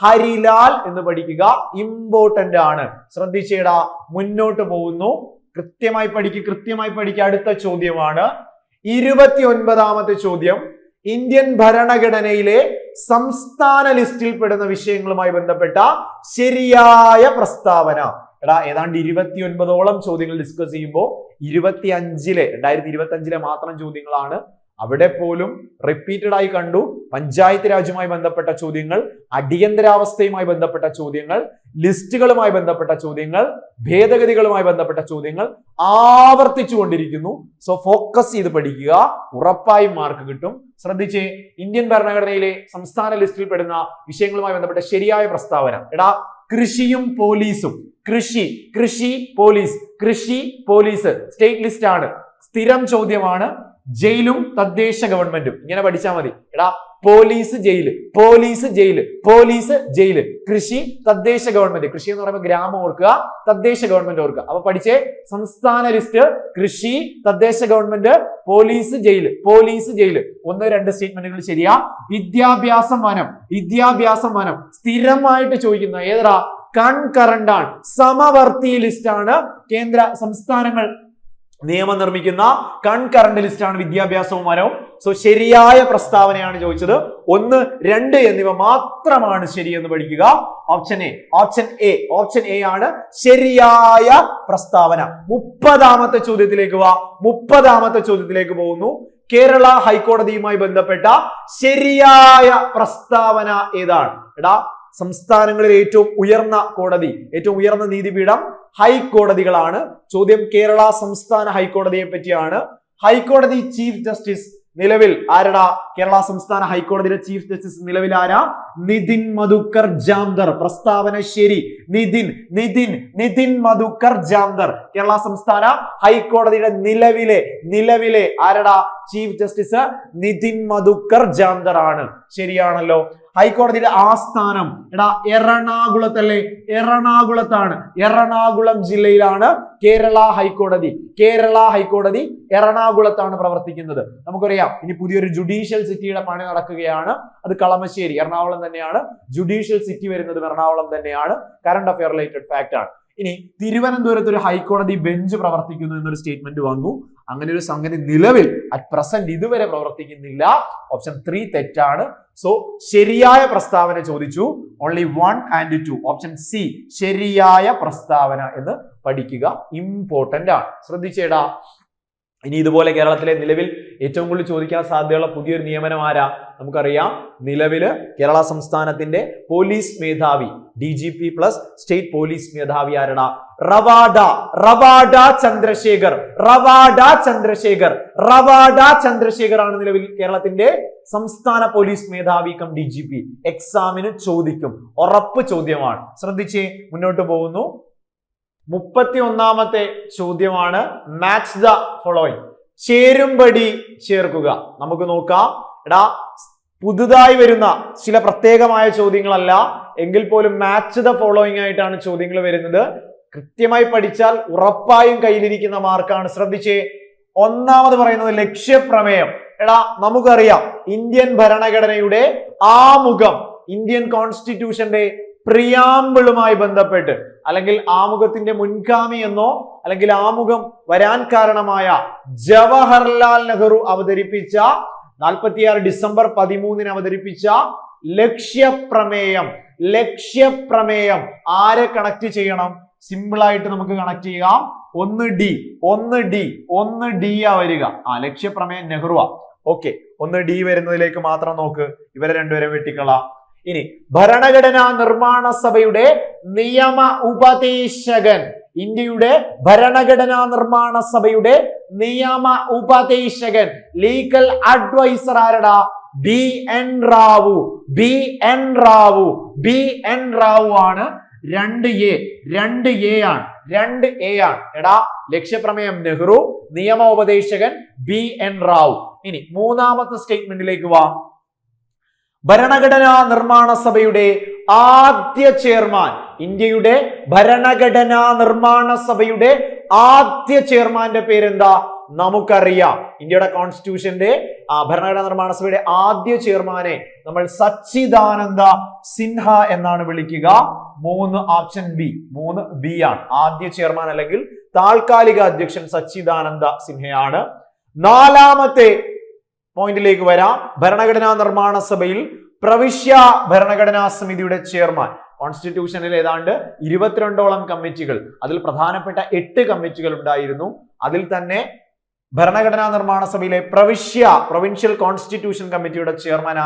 ഹരിലാൽ എന്ന് പഠിക്കുക. ഇമ്പോർട്ടന്റ് ആണ്. ശ്രദ്ധിച്ചേടാ. മുന്നോട്ട് പോകുന്നു. കൃത്യമായി പഠിക്കുക. അടുത്ത ചോദ്യമാണ് 29ാമത്തെ ചോദ്യം. ഇന്ത്യൻ ഭരണഘടനയിലെ സംസ്ഥാന ലിസ്റ്റിൽ പെടുന്ന വിഷയങ്ങളുമായി ബന്ധപ്പെട്ട ശരിയായ പ്രസ്താവന. ഏതാണ്ട് 29ഓളം ചോദ്യങ്ങൾ ഡിസ്കസ് ചെയ്യുമ്പോൾ 2025 മാത്രം ചോദ്യങ്ങളാണ്. അവിടെ പോലും റിപ്പീറ്റഡ് ആയി കണ്ടു. പഞ്ചായത്ത് രാജുമായി ബന്ധപ്പെട്ട ചോദ്യങ്ങൾ, അടിയന്തരാവസ്ഥയുമായി ബന്ധപ്പെട്ട ചോദ്യങ്ങൾ, ലിസ്റ്റുകളുമായി ബന്ധപ്പെട്ട ചോദ്യങ്ങൾ, ഭേദഗതികളുമായി ബന്ധപ്പെട്ട ചോദ്യങ്ങൾ ആവർത്തിച്ചു കൊണ്ടിരിക്കുന്നു. സോ ഫോക്കസ് ചെയ്ത് പഠിക്കുക. ഉറപ്പായും മാർക്ക് കിട്ടും. ശ്രദ്ധിച്ചേ, ഇന്ത്യൻ ഭരണഘടനയിലെ സംസ്ഥാന ലിസ്റ്റിൽ പെടുന്ന വിഷയങ്ങളുമായി ബന്ധപ്പെട്ട ശരിയായ പ്രസ്താവന. കൃഷിയും പോലീസും. കൃഷി പോലീസ് സ്റ്റേറ്റ് ലിസ്റ്റ് ആണ്. സ്ഥിരം ചോദ്യമാണ്. ജയിലും തദ്ദേശ ഗവൺമെന്റും. ഇങ്ങനെ പഠിച്ചാൽ മതി. പോലീസ് ജയില്, കൃഷി തദ്ദേശ ഗവൺമെന്റ്. കൃഷി എന്ന് പറയുമ്പോൾ ഗ്രാമം ഓർക്കുക, തദ്ദേശ ഗവൺമെന്റ് ഓർക്കുക. അപ്പൊ പഠിച്ചേ, സംസ്ഥാന ലിസ്റ്റ് കൃഷി, തദ്ദേശ ഗവൺമെന്റ്, പോലീസ് ജയില്. 1-2 സ്റ്റേറ്റ്മെന്റുകൾ ശരിയാ. വിദ്യാഭ്യാസം വനം സ്ഥിരമായിട്ട് ചോദിക്കുന്ന ഏതാ? കൺകറന്റ് ആണ്. സമവർത്തി ലിസ്റ്റ് ആണ്. കേന്ദ്ര സംസ്ഥാനങ്ങൾ നിയമം നിർമ്മിക്കുന്ന കൺകറന്റ് ലിസ്റ്റ് ആണ് വിദ്യാഭ്യാസവും വനവും. സോ ശരിയായ പ്രസ്താവനയാണ് ചോദിച്ചത്. 1, 2 എന്നിവ മാത്രമാണ് ശരിയെന്ന് പഠിക്കുക. ഓപ്ഷൻ എ ആണ് ശരിയായ പ്രസ്താവന. 30ാമത്തെ ചോദ്യത്തിലേക്ക് പോകുന്നു. കേരള ഹൈക്കോടതിയുമായി ബന്ധപ്പെട്ട ശരിയായ പ്രസ്താവന ഏതാണ്? എടാ, സംസ്ഥാനങ്ങളിൽ ഏറ്റവും ഉയർന്ന കോടതി, ഏറ്റവും ഉയർന്ന നീതിപീഠം ഹൈക്കോടതികളാണ്. ചോദ്യം കേരള സംസ്ഥാന ഹൈക്കോടതിയെ പറ്റിയാണ്. ഹൈക്കോടതി ചീഫ് ജസ്റ്റിസ് നിലവിൽ ആരടാ? കേരള സംസ്ഥാന ഹൈക്കോടതിയുടെ ചീഫ് ജസ്റ്റിസ് നിലവിൽ ആരാ? നിതിൻ മധുക്കർ ജാംദർ. പ്രസ്താവന ശരി. നിതിൻ മധുക്കർ ജാംദർ കേരള സംസ്ഥാന ഹൈക്കോടതിയുടെ നിലവിലെ ആരടാ? ചീഫ് ജസ്റ്റിസ് നിതിൻ മധുക്കർ ജാംദർ ആണ്. ശരിയാണല്ലോ. ഹൈക്കോടതിയുടെ ആസ്ഥാനം എടാ എറണാകുളത്തല്ലേ? എറണാകുളത്താണ്. എറണാകുളം ജില്ലയിലാണ് കേരള ഹൈക്കോടതി. എറണാകുളത്താണ് പ്രവർത്തിക്കുന്നത്. നമുക്കറിയാം ഇനി പുതിയൊരു ജുഡീഷ്യൽ സിറ്റിയുടെ പണി നടക്കുകയാണ്. അത് കളമശ്ശേരി, എറണാകുളം തന്നെയാണ്. ജുഡീഷ്യൽ സിറ്റി വരുന്നത് എറണാകുളം തന്നെയാണ്. കറണ്ട് അഫയർ റിലേറ്റഡ് ഫാക്ട് ആണ്. ഇനി തിരുവനന്തപുരത്ത് ഒരു ഹൈക്കോടതി ബെഞ്ച് പ്രവർത്തിക്കുന്നു എന്നൊരു സ്റ്റേറ്റ്മെന്റ് വന്നു. അങ്ങനെ ഒരു സംഗതി നിലവിൽ അറ്റ് പ്രസന്റ് ഇതുവരെ പ്രവർത്തിക്കുന്നില്ല. ഓപ്ഷൻ 3 തെറ്റാണ്. സോ ശരിയായ പ്രസ്താവന ചോദിച്ചു. Only 1 and 2. ഓപ്ഷൻ സി ശരിയായ പ്രസ്താവന എന്ന് പഠിക്കുക. ഇമ്പോർട്ടന്റ് ആണ്. ശ്രദ്ധിച്ചേടാ. ഇനി ഇതുപോലെ കേരളത്തിലെ നിലവിൽ ഏറ്റവും കൂടുതൽ ചോദിക്കാൻ സാധ്യതയുള്ള പുതിയൊരു നിയമനം ആരാ? നമുക്കറിയാം നിലവില് കേരള സംസ്ഥാനത്തിന്റെ പോലീസ് മേധാവി DGP പ്ലസ് സ്റ്റേറ്റ് പോലീസ് മേധാവി ആരടാ? റവാഡ ചന്ദ്രശേഖർ ആണ് നിലവിൽ കേരളത്തിന്റെ സംസ്ഥാന പോലീസ് മേധാവി കം DGP. എക്സാമിന് ചോദിക്കും, ഉറപ്പ് ചോദ്യമാണ്. ശ്രദ്ധിച്ചേ, മുന്നോട്ട് പോകുന്നു. 31ാമത്തെ ചോദ്യമാണ്. Match the following. ചേരുംപടി ചേർക്കുക. നമുക്ക് നോക്കാം. എടാ, പുതുതായി വരുന്ന ചില പ്രത്യേകമായ ചോദ്യങ്ങളല്ല എങ്കിൽ പോലും മാച്ച് ദ ഫോളോയിങ് ആയിട്ടാണ് ചോദ്യങ്ങൾ വരുന്നത്. കൃത്യമായി പഠിച്ചാൽ ഉറപ്പായും കയ്യിലിരിക്കുന്ന മാർക്കാണ്. ശ്രദ്ധിച്ചേ, ഒന്നാമത് പറയുന്നത് ലക്ഷ്യപ്രമേയം. എടാ, നമുക്കറിയാം ഇന്ത്യൻ ഭരണഘടനയുടെ ആമുഖം, ഇന്ത്യൻ കോൺസ്റ്റിറ്റ്യൂഷന്റെ പ്രിയാമ്പിളുമായി ബന്ധപ്പെട്ട്, അല്ലെങ്കിൽ ആമുഖത്തിന്റെ മുൻഗാമി എന്നോ അല്ലെങ്കിൽ ആമുഖം വരാൻ കാരണമായ ജവഹർലാൽ നെഹ്റു അവതരിപ്പിച്ച 46 ഡിസംബർ 13 അവതരിപ്പിച്ച ലക്ഷ്യപ്രമേയം ആരെ കണക്ട് ചെയ്യണം? സിമ്പിൾ ആയിട്ട് നമുക്ക് കണക്ട് ചെയ്യാം. ഒന്ന് ഡി ആ വരിക. ലക്ഷ്യപ്രമേയം നെഹ്റുവാ. ഓക്കെ, ഒന്ന് ഡി വരുന്നതിലേക്ക് മാത്രം നോക്ക്. ഇവരെ രണ്ടുപേരെ വെട്ടിക്കളാം. ഇനി ഭരണഘടനാ നിർമ്മാണ സഭയുടെ നിയമ ഉപദേശകൻ, ഇന്ത്യയുടെ ഭരണഘടനാ നിർമ്മാണ സഭയുടെ നിയമ ഉപദേശകൻ, ലീഗൽ അഡ്വൈസർ ആരടാ? BN റാവു ആണ്. 2A ആണ്. എടാ, ലക്ഷ്യപ്രമേയം നെഹ്റു, നിയമോപദേശകൻ BN റാവു. ഇനി മൂന്നാമത്തെ സ്റ്റേറ്റ്മെന്റിലേക്ക് വാ. ഭരണഘടനാ നിർമ്മാണ സഭയുടെ ആദ്യ ചെയർമാൻ, ഇന്ത്യയുടെ ഭരണഘടനാ നിർമ്മാണ സഭയുടെ ആദ്യ ചെയർമാന്റെ പേരെന്താ? നമുക്കറിയാം ഇന്ത്യയുടെ കോൺസ്റ്റിറ്റ്യൂഷന്റെ ഭരണഘടനാ നിർമ്മാണ സഭയുടെ ആദ്യ ചെയർമാനെ നമ്മൾ സച്ചിദാനന്ദ സിൻഹ എന്നാണ് വിളിക്കുക. 3 ഓപ്ഷൻ ബി ആണ്. ആദ്യ ചെയർമാൻ അല്ലെങ്കിൽ താൽക്കാലിക അധ്യക്ഷൻ സച്ചിദാനന്ദ സിൻഹയാണ്. നാലാമത്തെ പോയിന്റിലേക്ക് വരാം. ഭരണഘടനാ നിർമ്മാണ സഭയിൽ പ്രവിശ്യ ഭരണഘടനാ സമിതിയുടെ ചെയർമാൻ. കോൺസ്റ്റിറ്റ്യൂഷനിൽ ഏതാണ്ട് 22ഓളം കമ്മിറ്റികൾ, അതിൽ പ്രധാനപ്പെട്ട 8 കമ്മിറ്റികൾ ഉണ്ടായിരുന്നു. അതിൽ തന്നെ ഭരണഘടനാ നിർമ്മാണ സഭയിലെ പ്രൊവിൻഷ്യൽ കോൺസ്റ്റിറ്റ്യൂഷൻ കമ്മിറ്റിയുടെ ചെയർമാൻ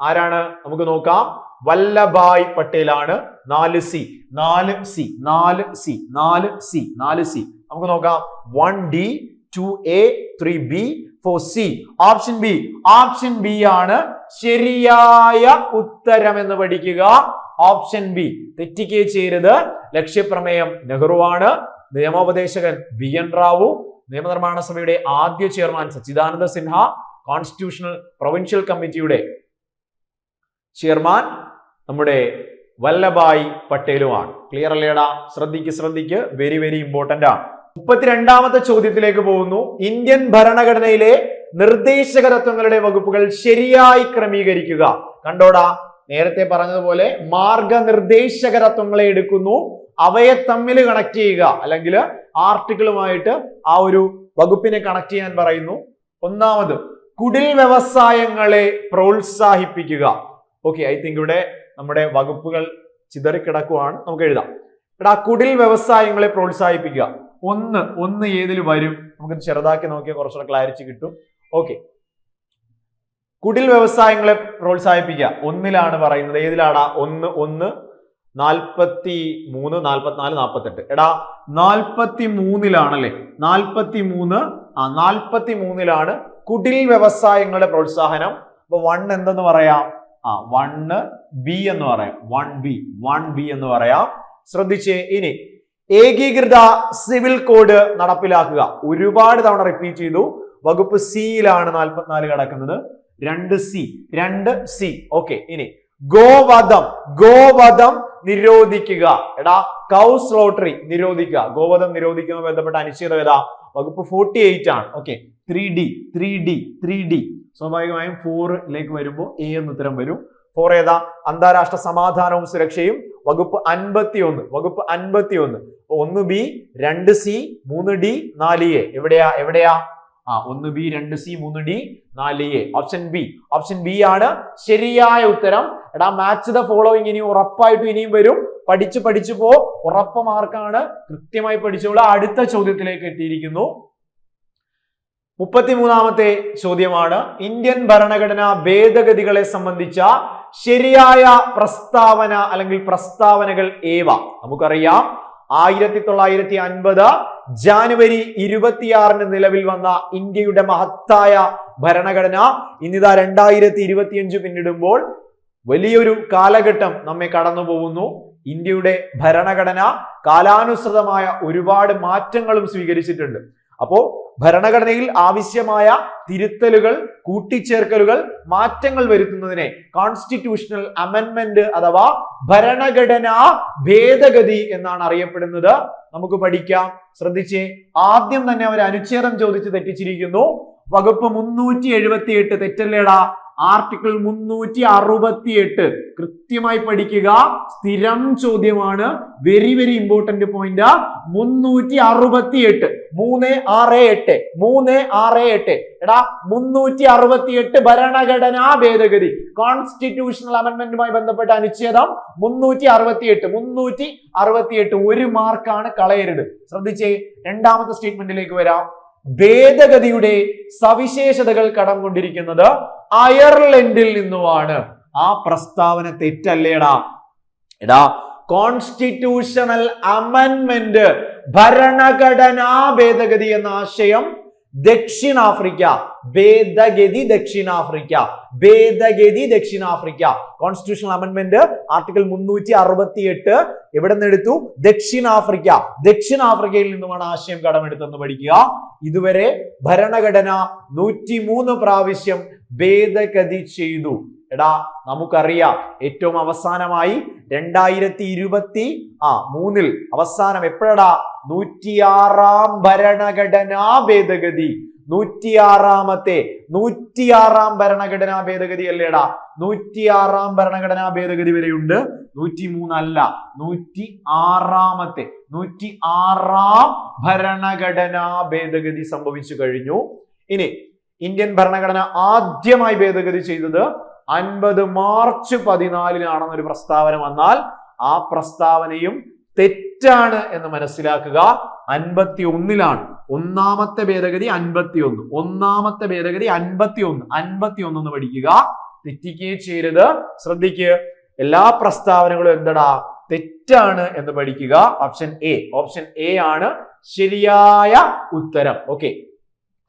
ആരാണ്? നമുക്ക് നോക്കാം. വല്ലഭായ് പട്ടേൽ ആണ്. 4C. നമുക്ക് നോക്കാം. 1D, 2A, 3B, 4C. Option B ആണ് ശരിയായ ഉത്തരം എന്ന് പഠിക്കുക. ഓപ്ഷൻ ബി തെറ്റിക്കേ ചെയ്യരുത്. ലക്ഷ്യപ്രമേയം നെഹ്റുവാണ്. നിയമോപദേശകൻ BN റാവു. നിയമനിർമ്മാണ സഭയുടെ ആദ്യ ചെയർമാൻ സച്ചിദാനന്ദ സിൻഹ. കോൺസ്റ്റിറ്റ്യൂഷണൽ പ്രൊവിൻഷ്യൽ കമ്മിറ്റിയുടെ ചെയർമാൻ നമ്മുടെ വല്ലഭായ് പട്ടേലുമാണ്. ക്ലിയർ അല്ലേടാ? ശ്രദ്ധിക്ക്. വെരി വെരി ഇമ്പോർട്ടന്റ് ആണ്. 32ാമത്തെ ചോദ്യത്തിലേക്ക് പോകുന്നു. ഇന്ത്യൻ ഭരണഘടനയിലെ നിർദ്ദേശക തത്വങ്ങളുടെ വകുപ്പുകൾ ശരിയായി ക്രമീകരിക്കുക. കണ്ടോടാ, നേരത്തെ പറഞ്ഞതുപോലെ മാർഗനിർദ്ദേശക തത്വങ്ങളെ എടുക്കുന്നു, അവയെ തമ്മിൽ കണക്ട് ചെയ്യുക, അല്ലെങ്കിൽ ആർട്ടിക്കിളുമായിട്ട് ആ ഒരു വകുപ്പിനെ കണക്ട് ചെയ്യാൻ പറയുന്നു. ഒന്നാമത് കുടിൽ വ്യവസായങ്ങളെ പ്രോത്സാഹിപ്പിക്കുക. ഓക്കെ, ഐ തിങ്ക് ഇവിടെ നമ്മുടെ വകുപ്പുകൾ ചിതറിക്കിടക്കുവാണ്. നമുക്ക് എഴുതാം. എടാ, കുടിൽ വ്യവസായങ്ങളെ പ്രോത്സാഹിപ്പിക്കുക. ഒന്ന് ഏതിൽ വരും? നമുക്ക് ചെറുതാക്കി നോക്കിയാൽ കുറച്ചുകൂടെ ക്ലാരിറ്റി കിട്ടും. ഓക്കെ. കുടിൽ വ്യവസായങ്ങളെ പ്രോത്സാഹിപ്പിക്കുക ഒന്നിലാണ് പറയുന്നത്. ഏതിലാടാ? 1, 43, 44, 48. എടാ 43-ലാണല്ലേ? 43-ലാണ് കുടിൽ വ്യവസായങ്ങളുടെ പ്രോത്സാഹനം. അപ്പൊ 1 എന്തെന്ന് പറയാം? 1B എന്ന് പറയാം. 1B എന്ന് പറയാം. ശ്രദ്ധിച്ചേ. ഇനി ഏകീകൃത സിവിൽ കോഡ് നടപ്പിലാക്കുക. ഒരുപാട് തവണ റിപ്പീറ്റ് ചെയ്തു. വകുപ്പ് സിയിലാണ് 44 കിടക്കുന്നത്. 2C. ഓക്കെ. ഇനി ഗോവധം നിരോധിക്കുക. എടാ കൗ സ്ലോട്ടറി നിരോധിക്കുക. ഗോവധം നിരോധിക്കുന്നതുമായി ബന്ധപ്പെട്ട അനുച്ഛേദം ഏതാ? വകുപ്പ് 48 ആണ്. ഓക്കെ. 3D. സ്വാഭാവികമായും 4ലേക്ക് വരുമ്പോൾ A എന്ന് ഉത്തരം വരും. 4 ഏതാ? അന്താരാഷ്ട്ര സമാധാനവും സുരക്ഷയും. വകുപ്പ് 51. 1B, 2C, 3D, 4A. എവിടെയാ? 1B, 2C, 3D, 4A. Option B ആണ് ശരിയായ ഉത്തരം. എടാ മാച്ച് ദ ഫോളോയിങ് ഇനി ഉറപ്പായിട്ടും ഇനിയും വരും. പഠിച്ചു പോ. ഉറപ്പ് മാർക്കാണ്. കൃത്യമായി പഠിച്ചോളൂ. അടുത്ത ചോദ്യത്തിലേക്ക് എത്തിയിരിക്കുന്നു. 33-ാമത്തെ ചോദ്യമാണ്. ഇന്ത്യൻ ഭരണഘടനാ ഭേദഗതികളെ സംബന്ധിച്ച ശരിയായ പ്രസ്താവന അല്ലെങ്കിൽ പ്രസ്താവനകൾ ഏവ? നമുക്കറിയാം 1950 ജാനുവരി 26-ന് നിലവിൽ വന്ന ഇന്ത്യയുടെ മഹത്തായ ഭരണഘടന ഇന്നിതാ 2025 പിന്നിടുമ്പോൾ വലിയൊരു കാലഘട്ടം നമ്മെ കടന്നു പോകുന്നു. ഇന്ത്യയുടെ ഭരണഘടന കാലാനുസൃതമായ ഒരുപാട് മാറ്റങ്ങളും സ്വീകരിച്ചിട്ടുണ്ട്. അപ്പോ ഭരണഘടനയിൽ ആവശ്യമായ തിരുത്തലുകൾ, കൂട്ടിച്ചേർക്കലുകൾ, മാറ്റങ്ങൾ വരുത്തുന്നതിനെ കോൺസ്റ്റിറ്റ്യൂഷണൽ അമെൻമെന്റ് അഥവാ ഭരണഘടനാ ഭേദഗതി എന്നാണ് അറിയപ്പെടുന്നത്. നമുക്ക് പഠിക്കാം. ശ്രദ്ധിച്ചേ. ആദ്യം തന്നെ അവർ അനുച്ഛേദം ചോദിച്ച് തെറ്റിച്ചിരിക്കുന്നു. വകുപ്പ് 378 തെറ്റല്ലേടാ? ആർട്ടിക്കിൾ 368 കൃത്യമായി പഠിക്കുക. സ്ഥിരം ചോദ്യമാണ്. Very important point. 368 368 എടാ 368 ഭരണഘടനാ ഭേദഗതി കോൺസ്റ്റിറ്റ്യൂഷണൽ അമെൻമെന്റുമായി ബന്ധപ്പെട്ട അനുച്ഛേദം 368 1 മാർക്കാണ്. കളയരുത്. ശ്രദ്ധിച്ചേ. രണ്ടാമത്തെ സ്റ്റേറ്റ്മെന്റിലേക്ക് വരാം. ഭേദഗതിയുടെ സവിശേഷതകൾ കടം കൊണ്ടിരിക്കുന്നത് അയർലൻഡിൽ നിന്നുമാണ്. ആ പ്രസ്താവന തെറ്റല്ലേടാ? എടാ കോൺസ്റ്റിറ്റ്യൂഷണൽ അമെൻമെന്റ് ഭരണഘടനാ ഭേദഗതി എന്ന ആശയം ദക്ഷിണാഫ്രിക്ക. ഭേദഗതി ദക്ഷിണാഫ്രിക്ക. കോൺസ്റ്റിറ്റ്യൂഷണൽ അമെൻമെന്റ് ആർട്ടിക്കിൾ 368 എവിടെ നിന്ന് എടുത്തു? ദക്ഷിണാഫ്രിക്കയിൽ നിന്നുമാണ് ആശയം കടമെടുത്തെന്ന് പഠിക്കുക. ഇതുവരെ ഭരണഘടന 103 പ്രാവശ്യം ഭേദഗതി ചെയ്തു. എടാ നമുക്കറിയാം ഏറ്റവും അവസാനമായി 2023 അവസാനം എപ്പോഴാ? 106-ാം ഭരണഘടനാ ഭേദഗതി. 106-ാം ഭരണഘടനാ ഭേദഗതി അല്ലേടാ? 106-ാം ഭരണഘടനാ ഭേദഗതി വരെയുണ്ട്. 103 അല്ല, 106-ാം ഭരണഘടനാ ഭേദഗതി സംഭവിച്ചു കഴിഞ്ഞു. ഇനി ഇന്ത്യൻ ഭരണഘടന ആദ്യമായി ഭേദഗതി ചെയ്തത് 50 മാർച്ച് 14-നാണെന്നൊരു പ്രസ്താവന വന്നാൽ ആ പ്രസ്താവനയും തെറ്റാണ് എന്ന് മനസ്സിലാക്കുക. 51-ലാണ് ഒന്നാമത്തെ ഭേദഗതി. 51 എന്ന് പഠിക്കുക. തെറ്റിക്കുകയും ചെയ്യരുത്. ശ്രദ്ധിക്കുക. എല്ലാ പ്രസ്താവനകളും എന്തടാ? തെറ്റാണ് എന്ന് പഠിക്കുക. ഓപ്ഷൻ എ ആണ് ശരിയായ ഉത്തരം. ഓക്കെ.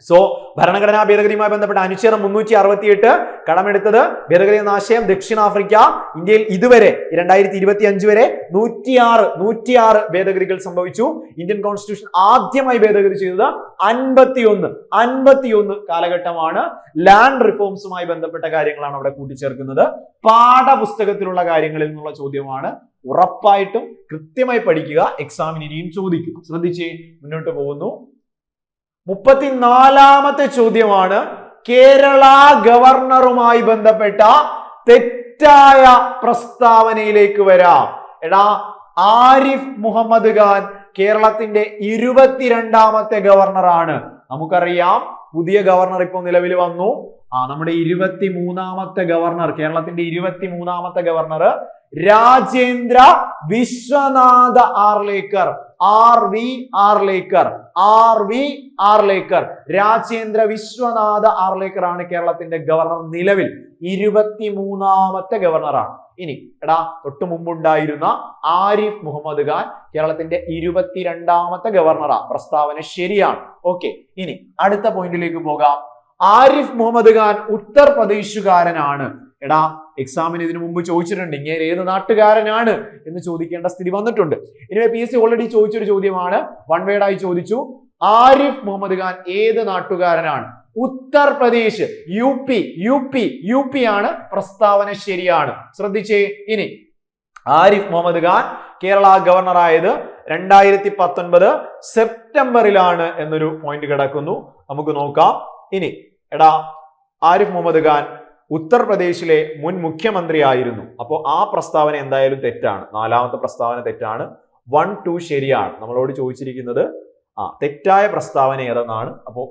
സോ ഭരണഘടനാ ഭേദഗതിയുമായി ബന്ധപ്പെട്ട അനുച്ഛേദം 368 കടമെടുത്തത് ഭേദഗതി എന്ന ആശയം ദക്ഷിണാഫ്രിക്ക. ഇന്ത്യയിൽ ഇതുവരെ 2025 വരെ 106 ഭേദഗതികൾ സംഭവിച്ചു. ഇന്ത്യൻ കോൺസ്റ്റിറ്റ്യൂഷൻ ആദ്യമായി ഭേദഗതി ചെയ്തത് 51 കാലഘട്ടമാണ്. ലാൻഡ് റിഫോംസുമായി ബന്ധപ്പെട്ട കാര്യങ്ങളാണ് അവിടെ കൂട്ടിച്ചേർക്കുന്നത്. പാഠപുസ്തകത്തിലുള്ള കാര്യങ്ങളിൽ നിന്നുള്ള ചോദ്യമാണ്. ഉറപ്പായിട്ടും കൃത്യമായി പഠിക്കുക. എക്സാമിന് ഇനിയും ചോദിക്കും. ശ്രദ്ധിച്ചേ. മുന്നോട്ട് പോകുന്നു. 34-ാമത്തെ ചോദ്യമാണ്. കേരള ഗവർണറുമായി ബന്ധപ്പെട്ട തെറ്റായ പ്രസ്താവനയിലേക്ക് വരാം. എടാ ആരിഫ് മുഹമ്മദ് ഖാൻ കേരളത്തിന്റെ 22-ാമത്തെ ഗവർണറാണ്. നമുക്കറിയാം പുതിയ ഗവർണർ ഇപ്പോൾ നിലവിൽ വന്നു. നമ്മുടെ 23-ാമത്തെ ഗവർണർ, കേരളത്തിന്റെ 23-ാമത്തെ ഗവർണർ രാജേന്ദ്ര വിശ്വനാഥ ആർലേക്കർ. രാജേന്ദ്ര വിശ്വനാഥ് ആർലേക്കർ ആണ് കേരളത്തിന്റെ ഗവർണർ. നിലവിൽ 23ാമത്തെ ഗവർണറാണ്. ഇനി തൊട്ടു മുമ്പുണ്ടായിരുന്ന ആരിഫ് മുഹമ്മദ് ഖാൻ കേരളത്തിന്റെ 22ാമത്തെ ഗവർണറാ. പ്രസ്താവന ശരിയാണ്. ഓക്കെ, ഇനി അടുത്ത പോയിന്റിലേക്ക് പോകാം. ആരിഫ് മുഹമ്മദ് ഖാൻ ഉത്തർപ്രദേശുകാരനാണ്. എക്സാമിന് ഇതിനു മുമ്പ് ചോദിച്ചിട്ടുണ്ട് ഇങ്ങനെ ഏത് നാട്ടുകാരനാണ് എന്ന് ചോദിക്കേണ്ട സ്ഥിതി വന്നിട്ടുണ്ട്. ഇനി PSC ഓൾറെഡി ചോദിച്ചൊരു ചോദ്യമാണ്, വൺ വേർഡായി ചോദിച്ചു. ആരിഫ് മുഹമ്മദ് ഖാൻ ഏത് നാട്ടുകാരനാണ്? ഉത്തർപ്രദേശ്, യു പി ആണ്. പ്രസ്താവന ശരിയാണ്. ശ്രദ്ധിച്ചേ. ഇനി ആരിഫ് മുഹമ്മദ് ഖാൻ കേരള ഗവർണർ ആയത് 2019 സെപ്റ്റംബറിലാണ് എന്നൊരു പോയിന്റ് കിടക്കുന്നു. നമുക്ക് നോക്കാം. ഇനി ആരിഫ് മുഹമ്മദ് ഖാൻ ഉത്തർപ്രദേശിലെ മുൻ മുഖ്യമന്ത്രി ആയിരുന്നു. അപ്പോൾ ആ പ്രസ്താവന എന്തായാലും തെറ്റാണ്. 4ാമത്തെ പ്രസ്താവന തെറ്റാണ്. 1, 2 ശരിയാണ്. നമ്മളോട് ചോദിച്ചിരിക്കുന്നത് തെറ്റായ പ്രസ്താവന ഏതെന്നാണ്. അപ്പോൾ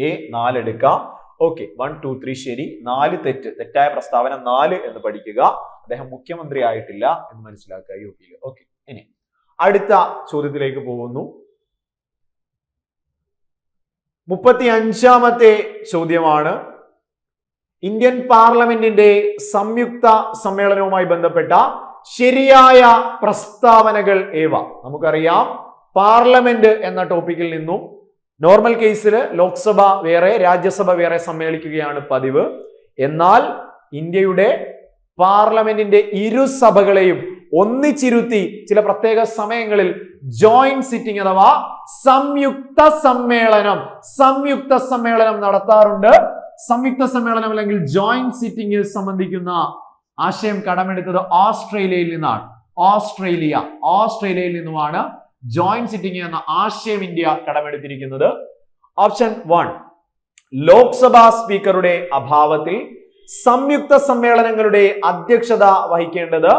A 4 എടുക്കാം. ഓക്കെ, 1, 2, 3 ശരി, 4 തെറ്റ്. തെറ്റായ പ്രസ്താവന 4 എന്ന് പഠിക്കുക. അദ്ദേഹം മുഖ്യമന്ത്രി ആയിട്ടില്ല എന്ന് മനസ്സിലാക്കുക UP. ഓക്കെ, ഇനി അടുത്ത ചോദ്യത്തിലേക്ക് പോകുന്നു. 35ാമത്തെ ചോദ്യമാണ്. ഇന്ത്യൻ പാർലമെന്റിന്റെ സംയുക്ത സമ്മേളനവുമായി ബന്ധപ്പെട്ട ശരിയായ പ്രസ്താവനകൾ ഏവ? നമുക്കറിയാം, പാർലമെന്റ് എന്ന ടോപ്പിക്കിൽ നിന്നും നോർമൽ കേസിൽ ലോക്സഭ വേറെ രാജ്യസഭ വേറെ സമ്മേളിക്കുകയാണ് പതിവ്. എന്നാൽ ഇന്ത്യയുടെ പാർലമെന്റിന്റെ ഇരുസഭകളെയും ഒന്നിച്ചിരുത്തി ചില പ്രത്യേക സമയങ്ങളിൽ ജോയിന്റ് സിറ്റിംഗ് അഥവാ സംയുക്ത സമ്മേളനം നടത്താറുണ്ട്. സംയുക്ത സമ്മേളനം അല്ലെങ്കിൽ ജോയിന്റ് സിറ്റിംഗ് സംബന്ധിക്കുന്ന ആശയം കടമെടുത്തത് ഓസ്ട്രേലിയയിൽ നിന്നാണ്. ഓസ്ട്രേലിയയിൽ നിന്നുമാണ് ജോയിന്റ് സിറ്റിംഗ് എന്ന ആശയം ഇന്ത്യ കടമെടുത്തിരിക്കുന്നത്. ഓപ്ഷൻ 1, ലോക്സഭാ സ്പീക്കറുടെ അഭാവത്തിൽ സംയുക്ത സമ്മേളനങ്ങളുടെ അധ്യക്ഷത വഹിക്കേണ്ടത്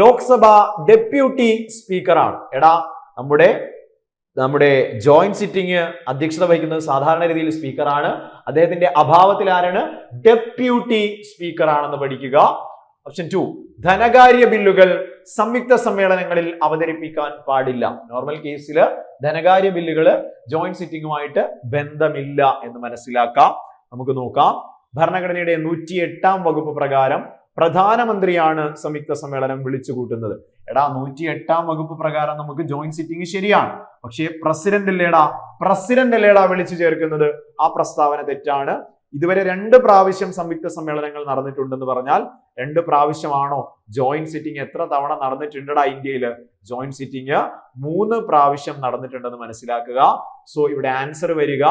ലോക്സഭ ഡെപ്യൂട്ടി സ്പീക്കറാണ്. നമ്മുടെ ജോയിന്റ് സിറ്റിംഗ് അധ്യക്ഷത വഹിക്കുന്നത് സാധാരണ രീതിയിൽ സ്പീക്കറാണ്. അദ്ദേഹത്തിന്റെ അഭാവത്തിൽ ആരാണ്? ഡെപ്യൂട്ടി സ്പീക്കർ ആണെന്ന് പഠിക്കുക. ഓപ്ഷൻ 2, ധനകാര്യ ബില്ലുകൾ സംയുക്ത സമ്മേളനങ്ങളിൽ അവതരിപ്പിക്കാൻ പാടില്ല. നോർമൽ കേസിൽ ധനകാര്യ ബില്ലുകൾ ജോയിന്റ് സിറ്റിംഗുമായിട്ട് ബന്ധമില്ല എന്ന് മനസ്സിലാക്കാം. നമുക്ക് നോക്കാം. ഭരണഘടനയുടെ 108ാം വകുപ്പ് പ്രകാരം പ്രധാനമന്ത്രിയാണ് സംയുക്ത സമ്മേളനം വിളിച്ചു കൂട്ടുന്നത്. 108ാം വകുപ്പ് പ്രകാരം നമുക്ക് ജോയിന്റ് സിറ്റിംഗ് ശരിയാണ്. പക്ഷേ പ്രസിഡന്റ് അല്ലേടാ വിളിച്ചു ചേർക്കുന്നത്. ആ പ്രസ്താവന തെറ്റാണ്. ഇതുവരെ 2 പ്രാവശ്യം സംയുക്ത സമ്മേളനങ്ങൾ നടന്നിട്ടുണ്ടെന്ന് പറഞ്ഞാൽ 2 പ്രാവശ്യമാണോ? ജോയിന്റ് സിറ്റിംഗ് എത്ര തവണ നടന്നിട്ടുണ്ടടാ ഇന്ത്യയിൽ? ജോയിന്റ് സിറ്റിംഗ് 3 പ്രാവശ്യം നടന്നിട്ടുണ്ടെന്ന് മനസ്സിലാക്കുക. സോ ഇവിടെ ആൻസർ വരിക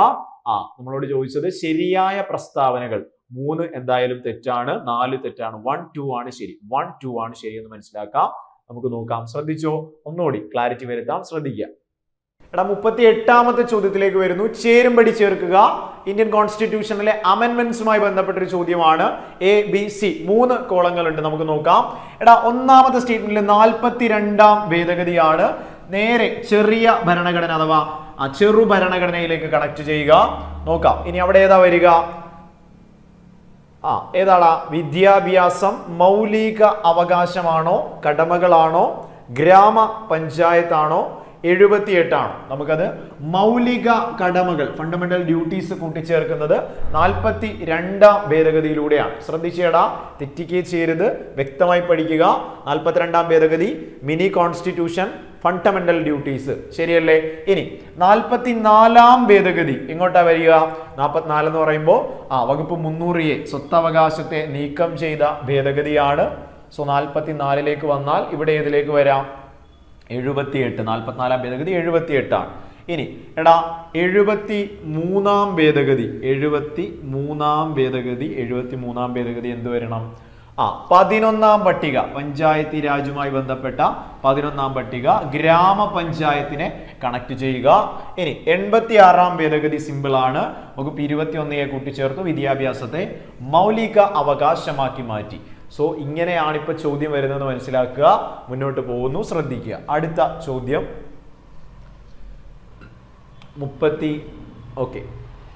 നമ്മളോട് ചോദിച്ചത് ശരിയായ പ്രസ്താവനകൾ 3 എന്തായാലും തെറ്റാണ്, 4 തെറ്റാണ്. 1, 2 ആണ് ശരി. 1, 2 ആണ് ശരി എന്ന് മനസ്സിലാക്കാം. നമുക്ക് നോക്കാം. ശ്രദ്ധിച്ചോ? ഒന്നുകൂടി ക്ലാരിറ്റി വരുത്താം. ശ്രദ്ധിക്കുക. 38ാമത്തെ ചോദ്യത്തിലേക്ക് വരുന്നു. ചേരുംപടി ചേർക്കുക. ഇന്ത്യൻ കോൺസ്റ്റിറ്റ്യൂഷനിലെ അമെൻമെന്റ്സുമായി ബന്ധപ്പെട്ടൊരു ചോദ്യമാണ്. A, B, C 3 കോളങ്ങളുണ്ട്. നമുക്ക് നോക്കാം. 1ാമത്തെ സ്റ്റേറ്റ്മെന്റിൽ 42ാം ഭേദഗതിയാണ്. നേരെ ചെറിയ ഭരണഘടന അഥവാ ചെറു ഭരണഘടനയിലേക്ക് കണക്ട് ചെയ്യുക. നോക്കാം. ഇനി അവിടെ ഏതാ വരിക? ഏതാടാ? വിദ്യാഭ്യാസം മൗലിക അവകാശമാണോ, കടമകളാണോ, ഗ്രാമപഞ്ചായത്താണോ, 78 ആണ്. നമുക്കത് മൗലിക കടമകൾ ഫണ്ടമെന്റൽ ഡ്യൂട്ടീസ് കൂട്ടിച്ചേർക്കുന്നത് 42ാം ഭേദഗതിയിലൂടെയാണ്. ശ്രദ്ധിച്ചേടാ, തെറ്റിക്കേ ചേരുത്, വ്യക്തമായി പഠിക്കുക. 42ാം ഭേദഗതി, മിനി കോൺസ്റ്റിറ്റ്യൂഷൻ, ഫണ്ടമെന്റൽ ഡ്യൂട്ടീസ്. ശരിയല്ലേ? ഇനി 44ാം ഭേദഗതി എങ്ങോട്ടാ വരിക? 44 എന്ന് പറയുമ്പോൾ വകുപ്പ് 300A സ്വത്തവകാശത്തെ നീക്കം ചെയ്ത ഭേദഗതിയാണ്. സോ 44ലേക്ക് വന്നാൽ ഇവിടെ ഏതിലേക്ക് വരാം? 78. 44ാം ഭേദഗതി 78 ആണ്. ഇനി 73ാം ഭേദഗതി 73ാം ഭേദഗതി എന്ത് വരണം? 11ാം പട്ടിക പഞ്ചായത്തി രാജുമായി ബന്ധപ്പെട്ട 11ാം പട്ടിക ഗ്രാമപഞ്ചായത്തിനെ കണക്ട് ചെയ്യുക. ഇനി 86ാം ഭേദഗതി സിമ്പിൾ ആണ്. വകുപ്പ് 21A കൂട്ടിച്ചേർത്തു, വിദ്യാഭ്യാസത്തെ മൗലിക അവകാശമാക്കി മാറ്റി. സോ ഇങ്ങനെയാണ് ഇപ്പൊ ചോദ്യം വരുന്നത് മനസ്സിലാക്കുക. മുന്നോട്ട് പോകുന്നു, ശ്രദ്ധിക്കുക. അടുത്ത ചോദ്യം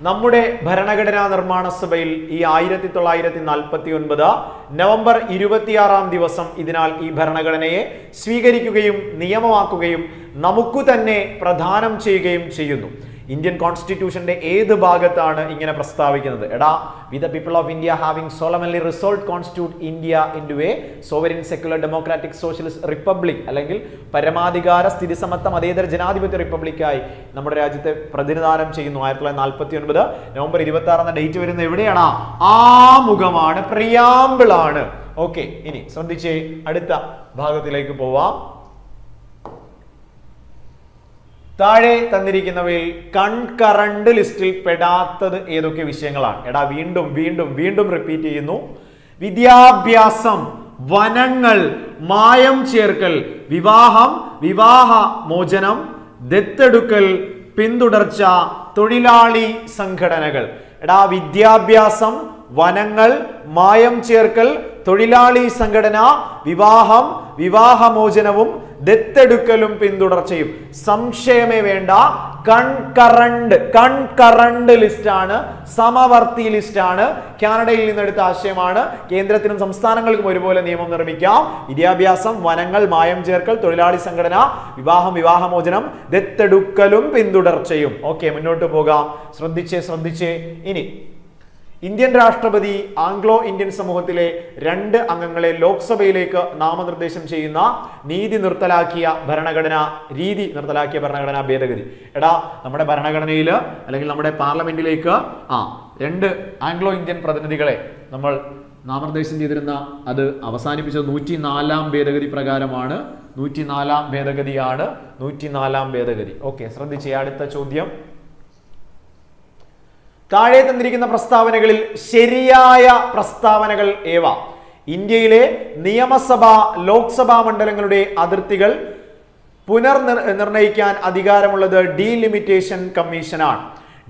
നമ്മുടെ ഭരണഘടനാ നിർമ്മാണ സഭയിൽ ഈ 1949 നവംബർ 26 ദിവസം ഇതിനാൽ ഈ ഭരണഘടനയെ സ്വീകരിക്കുകയും നിയമമാക്കുകയും നമുക്ക് തന്നെ പ്രദാനം ചെയ്യുകയും ചെയ്യുന്നു. ഇന്ത്യൻ കോൺസ്റ്റിറ്റ്യൂഷന്റെ ഏത് ഭാഗത്താണ് ഇങ്ങനെ പ്രസ്താവിക്കുന്നത്? എടാ, we the people of India having solemnly resolved constitute India into A sovereign secular democratic socialist republic, അല്ലെങ്കിൽ പരമാധികാര സ്ഥിതിസമത്വ മതേതര ജനാധിപത്യ റിപ്പബ്ലിക്കായി നമ്മുടെ രാജ്യത്തെ പ്രതിനിധാനം ചെയ്യുന്നു. 1949 നവംബർ 26 എന്ന ഡേറ്റ് വരുന്നത് എവിടെയാണ്? ആമുഖമാണ്, പ്രിയാമ്പിൾ ആണ്. ഓക്കെ, ഇനി ശ്രദ്ധിച്ചേ, അടുത്ത ഭാഗത്തിലേക്ക് പോവാം. താഴെ തന്നിരിക്കുന്നവയിൽ കൺകറന്റ് ലിസ്റ്റിൽ പെടാത്തത് ഏതൊക്കെ വിഷയങ്ങളാണ്? എടാ, വീണ്ടും വീണ്ടും വീണ്ടും റിപ്പീറ്റ് ചെയ്യുന്നു. വിദ്യാഭ്യാസം, വനങ്ങൾ, മായം ചേർക്കൽ, വിവാഹം, വിവാഹ മോചനം, ദത്തെടുക്കൽ, പിന്തുടർച്ച, തൊഴിലാളി സംഘടനകൾ. എടാ, വിദ്യാഭ്യാസം, വനങ്ങൾ, മായം ചേർക്കൽ, തൊഴിലാളി സംഘടന, വിവാഹം, വിവാഹമോചനവും ദത്തെടുക്കലും പിന്തുടർച്ചയും. സംശയമേ വേണ്ട, കൺകറന്റ് ലിസ്റ്റ് ആണ്, സമവർത്തി ലിസ്റ്റ് ആണ്. കാനഡയിൽ നിന്നെടുത്ത ആശയമാണ്. കേന്ദ്രത്തിനും സംസ്ഥാനങ്ങൾക്കും ഒരുപോലെ നിയമം നിർമ്മിക്കാം. വിദ്യാഭ്യാസം, വനങ്ങൾ, മായം ചേർക്കൽ, തൊഴിലാളി സംഘടന, വിവാഹം, വിവാഹമോചനം, ദത്തെടുക്കലും പിന്തുടർച്ചയും. ഓക്കെ, മുന്നോട്ട് പോകാം. ശ്രദ്ധിച്ചേ. ഇനി ഇന്ത്യൻ രാഷ്ട്രപതി ആംഗ്ലോ ഇന്ത്യൻ സമൂഹത്തിലെ 2 അംഗങ്ങളെ ലോക്സഭയിലേക്ക് നാമനിർദ്ദേശം ചെയ്യുന്ന രീതി നിർത്തലാക്കിയ ഭരണഘടനാ ഭേദഗതി. എടാ, നമ്മുടെ ഭരണഘടനയിൽ അല്ലെങ്കിൽ നമ്മുടെ പാർലമെന്റിലേക്ക് 2 ആംഗ്ലോ ഇന്ത്യൻ പ്രതിനിധികളെ നമ്മൾ നാമനിർദ്ദേശം ചെയ്തിരുന്ന അത് അവസാനിപ്പിച്ചത് 104 ഭേദഗതി പ്രകാരമാണ്. 104 ഭേദഗതി. ഓക്കെ, ശ്രദ്ധിച്ചേ, അടുത്ത ചോദ്യം. താഴെ തന്നിരിക്കുന്ന പ്രസ്താവനകളിൽ ശരിയായ പ്രസ്താവനകൾ ഏവ? ഇന്ത്യയിലെ നിയമസഭ, ലോക്സഭാ മണ്ഡലങ്ങളുടെ അതിർത്തികൾ പുനർനിർണയിക്കാൻ അധികാരമുള്ളത് ഡീലിമിറ്റേഷൻ കമ്മീഷനാണ്.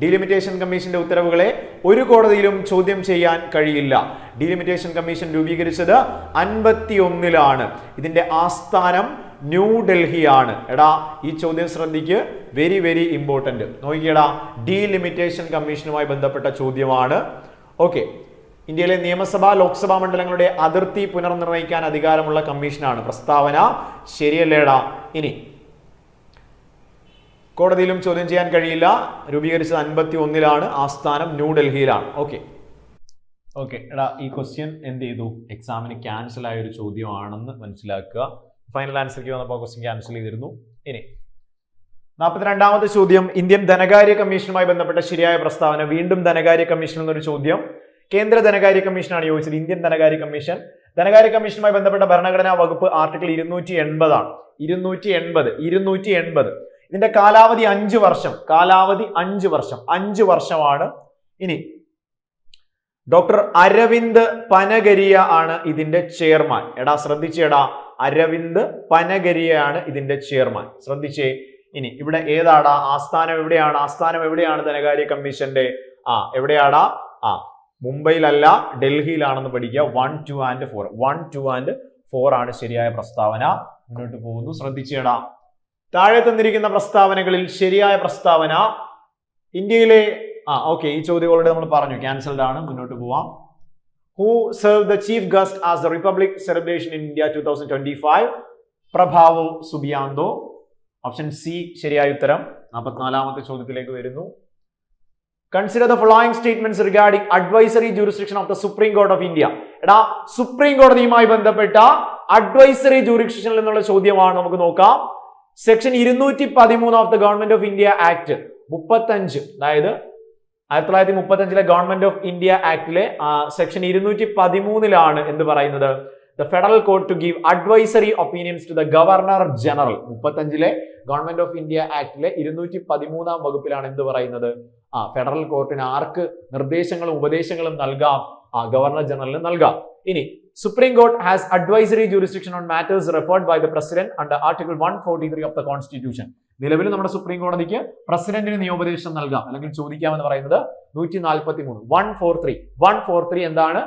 ഡീലിമിറ്റേഷൻ കമ്മീഷന്റെ ഉത്തരവുകളെ ഒരു കോടതിയിലും ചോദ്യം ചെയ്യാൻ കഴിയില്ല. ഡീലിമിറ്റേഷൻ കമ്മീഷൻ രൂപീകരിച്ചത് 51-ലാണ്. ഇതിന്റെ ആസ്ഥാനം ന്യൂഡൽഹിയാണ്. എടാ, ഈ ചോദ്യം ശ്രദ്ധിക്ക്, വെരി വെരി ഇമ്പോർട്ടന്റ്. നോക്കിയടാ, ഡീലിമിറ്റേഷൻ കമ്മീഷനുമായി ബന്ധപ്പെട്ട ചോദ്യമാണ്. ഓക്കെ, ഇന്ത്യയിലെ നിയമസഭാ, ലോക്സഭാ മണ്ഡലങ്ങളുടെ അതിർത്തി പുനർനിർണയിക്കാൻ അധികാരമുള്ള കമ്മീഷനാണ്. പ്രസ്താവന ശരിയല്ലേടാ? ഇനി കോടതിയിലും ചോദ്യം ചെയ്യാൻ കഴിയില്ല. രൂപീകരിച്ചത് 51-ലാണ്, ആസ്ഥാനം ന്യൂഡൽഹിയിലാണ്. ഓക്കെ എടാ, ഈ ക്വസ്റ്റ്യൻ എന്ത് ചെയ്തു? എക്സാമിന് ക്യാൻസൽ ആയ ഒരു ചോദ്യമാണെന്ന് മനസ്സിലാക്കുക. ഫൈനൽ ആൻസർക്ക് വന്നപ്പോൾ ക്വസ്റ്റ്യൻ ക്യാൻസൽ ചെയ്തിരുന്നു. ഇനി 42ാമത്തെ ചോദ്യം, ഇന്ത്യൻ ധനകാര്യ കമ്മീഷനുമായി ബന്ധപ്പെട്ട ശരിയായ പ്രസ്താവന. വീണ്ടും ധനകാര്യ കമ്മീഷൻ എന്നൊരു ചോദ്യം. കേന്ദ്ര ധനകാര്യ കമ്മീഷനാണ് ചോദിച്ചത്. ഇന്ത്യൻ ധനകാര്യ കമ്മീഷനുമായി ബന്ധപ്പെട്ട ഭരണഘടനാ വകുപ്പ് ആർട്ടിക്കിൾ 280 ആണ്. 280. ഇതിന്റെ കാലാവധി 5 വർഷം. 5 വർഷമാണ്. ഇനി ഡോക്ടർ അരവിന്ദ് പനഗരിയ ആണ് ഇതിന്റെ ചെയർമാൻ. എടാ ശ്രദ്ധിച്ചേടാ, അരവിന്ദ് പനഗരിയാണ് ഇതിന്റെ ചെയർമാൻ. ശ്രദ്ധിച്ചേ. ഇനി ഇവിടെ ഏതാടാ ആസ്ഥാനം? എവിടെയാണ് ധനകാര്യ കമ്മീഷന്റെ? എവിടെയാടാ? മുംബൈയിലല്ല, ഡൽഹിയിലാണെന്ന് പഠിക്കുക. 1, 2 and 4. 1, 2 and 4 ആണ് ശരിയായ പ്രസ്താവന. മുന്നോട്ട് പോകുന്നു, ശ്രദ്ധിച്ചേടാ. താഴെ തന്നിരിക്കുന്ന പ്രസ്താവനകളിൽ ശരിയായ പ്രസ്താവന ഇന്ത്യയിലെ ഓക്കെ, ഈ ചോദ്യങ്ങളോട് നമ്മൾ പറഞ്ഞു, ക്യാൻസൽഡ് ആണ്. മുന്നോട്ട് പോവാം. Who served the chief guest as the Republic celebration in India 2025? പ്രഭാവോ Subianto. Option C ശരിയായ ഉത്തരം. 44ാമത്തെ ചോദ്യത്തിലേക്ക് വരുന്നു. Consider the following statements regarding advisory jurisdiction of the Supreme Court of India. എടാ, സുപ്രീം കോടതിയുമായി ബന്ധപ്പെട്ട അഡ്വൈസറി ജൂറിസ്ഡിക്ഷനിൽ നിന്നുള്ള ചോദ്യമാണ്. നമുക്ക് നോക്കാം. Section 213 of the government of India act 35, അതായത് 1935 ഗവൺമെന്റ് ഓഫ് ഇന്ത്യ ആക്ടിലെ സെക്ഷൻ 213 എന്ത് പറയുന്നത്? The Federal Court to give advisory opinions to the Governor General. 35 government of India ആക്ടിലെ 213 വകുപ്പിലാണ് എന്ത് പറയുന്നത്? ഫെഡറൽ കോർട്ടിന് ആർക്ക് നിർദ്ദേശങ്ങളും ഉപദേശങ്ങളും നൽകാം? ഗവർണർ ജനറലിന് നൽകാം. ഇനി Supreme Court has advisory jurisdiction on matters referred by the president under article 143 of the constitution. നിലവിൽ നമ്മുടെ സുപ്രീം കോടതിക്ക് പ്രസിഡന്റിന് നിയമോപദേശം നൽകാം അല്ലെങ്കിൽ ചോദിക്കാമെന്ന് പറയുന്നത് 143. 143 എന്താണ്?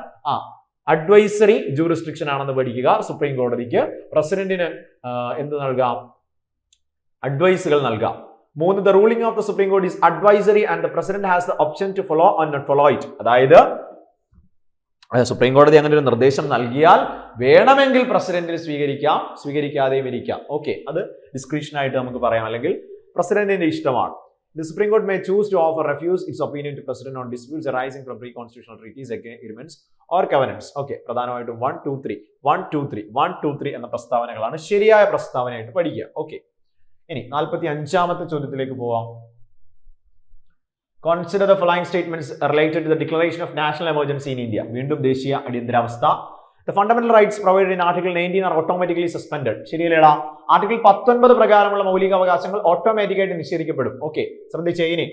അഡ്വൈസറി ജൂറിസ്ഡിക്ഷൻ ആണെന്ന് പഠിക്കുക. സുപ്രീം കോടതിക്ക് പ്രസിഡന്റിന് എന്ത് നൽകാം? അഡ്വൈസുകൾ നൽകാം. 3, the ruling of the Supreme Court is advisory and the president has the option to follow or not follow it. അതായത് സുപ്രീം കോടതി അങ്ങനെ ഒരു നിർദ്ദേശം നൽകിയാൽ വേണമെങ്കിൽ പ്രസിഡന്റിന് സ്വീകരിക്കാം, സ്വീകരിക്കാതെയും ഇരിക്കാം. ഓക്കെ, അത് ഡിസ്ക്രിപ്ഷൻ ആയിട്ട് നമുക്ക് പറയാം, അല്ലെങ്കിൽ പ്രസിഡന്റിന്റെ ഇഷ്ടമാണ്. The Supreme Court may choose to offer refuse its opinion to President on disputes arising from pre-constitutional treaties, agreements or covenants. Okay, പ്രധാനമായിട്ടും 1, 2, 3, 1, 2, 3, 1, 2, 3 എന്ന പ്രസ്താവനകളാണ് ശരിയായ പ്രസ്താവനയായിട്ട് പഠിക്കുക. ഓക്കെ, ഇനി 45ാമത്തെ ചോദ്യത്തിലേക്ക് പോവാം. Consider the following statements related to the declaration of national emergency in India. വീണ്ടും ദേശീയ അടിയന്തരാവസ്ഥ. The fundamental rights provided in Article 19 are automatically suspended. ശരിയല്ലേടാ? ആർട്ടിക്കിൾ 19 പ്രകാരമുള്ള മൗലിക അവകാശങ്ങൾ ഓട്ടോമാറ്റിക്കായിട്ട് നിഷേധിക്കപ്പെടും. ഓക്കെ, ശ്രദ്ധിച്ചേ. ഇനി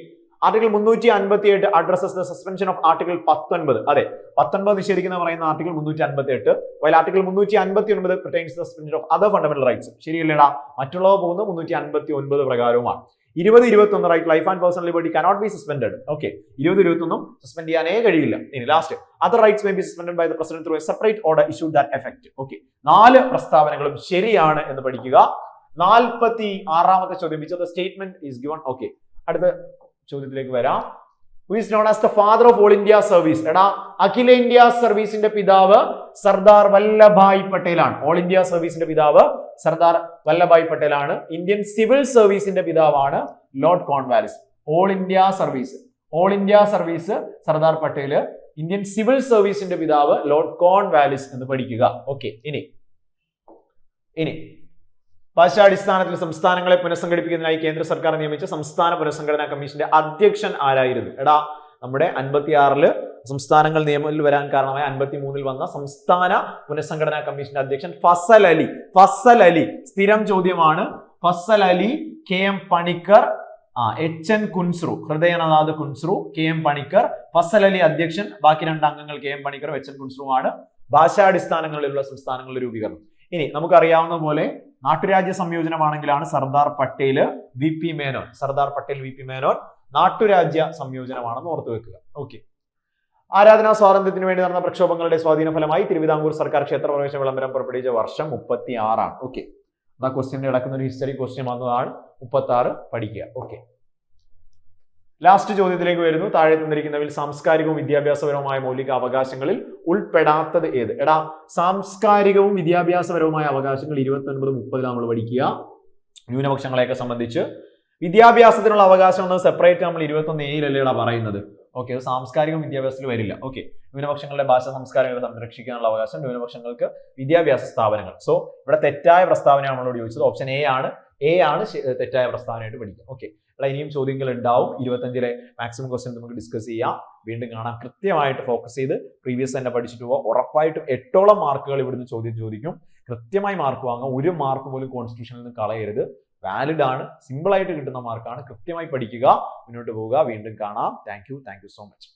article 358 addresses the suspension of article 19. അതെ, 19 നിഷേധിക്കുന്ന പറയുന്ന article 358, while article 359 pertains to the suspension of other fundamental rights. ശരിയല്ലേടാ? മറ്റുള്ളവ പോകുന്നത് 359 പ്രകാരവുമാണ്. 20-21 right life and personal liberty cannot be suspended. Okay, 20-21 suspend ചെയ്യാനേ കഴിയില്ല. ഇനി last, other rights may be suspended by the president through a separate order issued that effect. Okay, 4 പ്രസ്താവനകളും ശരിയാണ് എന്ന് പഠിക്കുക. 46ാമത്തെ ചോദ്യം, which of the statement is given? Okay, അടുത്ത ചോദ്യത്തിലേക്ക് വരാം. Who is known as the father of all India service? എടാ, അഖിലേന്ത്യാ സർവീസിന്റെ പിതാവ് സർദാർ വല്ലഭായ് പട്ടേലാണ്. ഓൾ ഇന്ത്യ സർവീസിന്റെ പിതാവ് സർദാർ വല്ലഭായ് പട്ടേലാണ്. ഇന്ത്യൻ സിവിൽ സർവീസിന്റെ പിതാവാണ് lord Cornwallis. All India service Sardar Patel, Indian civil സർവീസിന്റെ പിതാവ് ലോർഡ് കോൺവാലിസ് എന്ന് പഠിക്കുക. ഓക്കെ, ഇനി ഭാഷാടിസ്ഥാനത്തിൽ സംസ്ഥാനങ്ങളെ പുനഃസംഘടിപ്പിക്കുന്നതിനായി കേന്ദ്ര സർക്കാർ നിയമിച്ച സംസ്ഥാന പുനഃസംഘടനാ കമ്മീഷന്റെ അധ്യക്ഷൻ ആരായിരുന്നു? എടാ, നമ്മുടെ 56 സംസ്ഥാനങ്ങൾ നിയമത്തിൽ വരാൻ കാരണമായ 53 വന്ന സംസ്ഥാന പുനഃസംഘടനാ കമ്മീഷന്റെ അധ്യക്ഷൻ ഫസൽ അലി. സ്ഥിരം ചോദ്യമാണ്. Fasal Ali, KM Panicker, HN Kunzru, Hridaynath Kunzru, KM Panicker, Fasal Ali അധ്യക്ഷൻ, ബാക്കി 2 അംഗങ്ങൾ KM പണിക്കറും HN കുൻസ്രുവാണ്. ഭാഷാടിസ്ഥാനങ്ങളിലുള്ള സംസ്ഥാനങ്ങളുടെ രൂപീകരണം. ഇനി നമുക്കറിയാവുന്ന പോലെ നാട്ടുരാജ്യ സംയോജനമാണെങ്കിലാണ് സർദാർ പട്ടേൽ വി പി മേനോൻ നാട്ടുരാജ്യ സംയോജനമാണെന്ന് ഓർത്തു വെക്കുക. ഓക്കെ, ആരാധനാ സ്വാതന്ത്ര്യത്തിന് വേണ്ടി നടന്ന പ്രക്ഷോഭങ്ങളുടെ സ്വാധീന ഫലമായി തിരുവിതാംകൂർ സർക്കാർ ക്ഷേത്രപ്രവേശന വിളംബരം പുറപ്പെടുവിച്ച വർഷം 36. ഓക്കെ, ആ ക്വസ്റ്റ്യൻ കിടക്കുന്ന ഒരു ഹിസ്റ്ററി ക്വസ്റ്റ്യൻ വന്നതാണ്. 36 പഠിക്കുക. ഓക്കെ, ലാസ്റ്റ് ചോദ്യത്തിലേക്ക് വരുന്നു. താഴെ തന്നിരിക്കുന്നവയിൽ സാംസ്കാരികവും വിദ്യാഭ്യാസപരവുമായ മൗലിക അവകാശങ്ങളിൽ ഉൾപ്പെടാത്തത് ഏത്? എടാ, സാംസ്കാരികവും വിദ്യാഭ്യാസപരവുമായ അവകാശങ്ങൾ 29, 30 നമ്മൾ പഠിക്കുക. ന്യൂനപക്ഷങ്ങളെയൊക്കെ സംബന്ധിച്ച് വിദ്യാഭ്യാസത്തിനുള്ള അവകാശം എന്നത് സെപ്പറേറ്റ് നമ്മൾ 21A പറയുന്നത്. ഓക്കെ, അത് സാംസ്കാരിക വിദ്യാഭ്യാസത്തിൽ വരില്ല. ഓക്കെ, ന്യൂനപക്ഷങ്ങളുടെ ഭാഷ സംസ്കാരങ്ങളെ സംരക്ഷിക്കാനുള്ള അവകാശം, ന്യൂനപക്ഷങ്ങൾക്ക് വിദ്യാഭ്യാസ സ്ഥാപനങ്ങൾ. സോ ഇവിടെ തെറ്റായ പ്രസ്താവന നമ്മളോട് ചോദിച്ചത് ഓപ്ഷൻ A ആണ് തെറ്റായ പ്രസ്താവനയായിട്ട് പഠിക്കുക. ഓക്കെ, ഇവിടെ ഇനിയും ചോദ്യങ്ങൾ ഉണ്ടാവും. 25ലെ മാക്സിമം ക്വസ്റ്റ്യൻ നമുക്ക് ഡിസ്കസ് ചെയ്യാം. വീണ്ടും കാണാം. കൃത്യമായിട്ട് ഫോക്കസ് ചെയ്ത് പ്രീവിയസ് തന്നെ പഠിച്ചിട്ട് പോവുക. ഉറപ്പായിട്ടും 8ഓളം മാർക്കുകൾ ഇവിടുന്ന് ചോദിക്കും. കൃത്യമായി മാർക്ക് വാങ്ങുക. ഒരു മാർക്ക് പോലും കോൺസ്റ്റിറ്റ്യൂഷനിൽ നിന്ന് കളയരുത്. വാലിഡ് ആണ്, സിമ്പിൾ ആയിട്ട് കിട്ടുന്ന മാർക്കാണ്. കൃത്യമായി പഠിക്കുക, മുന്നോട്ട് പോവുക. വീണ്ടും കാണാം. Thank you so much.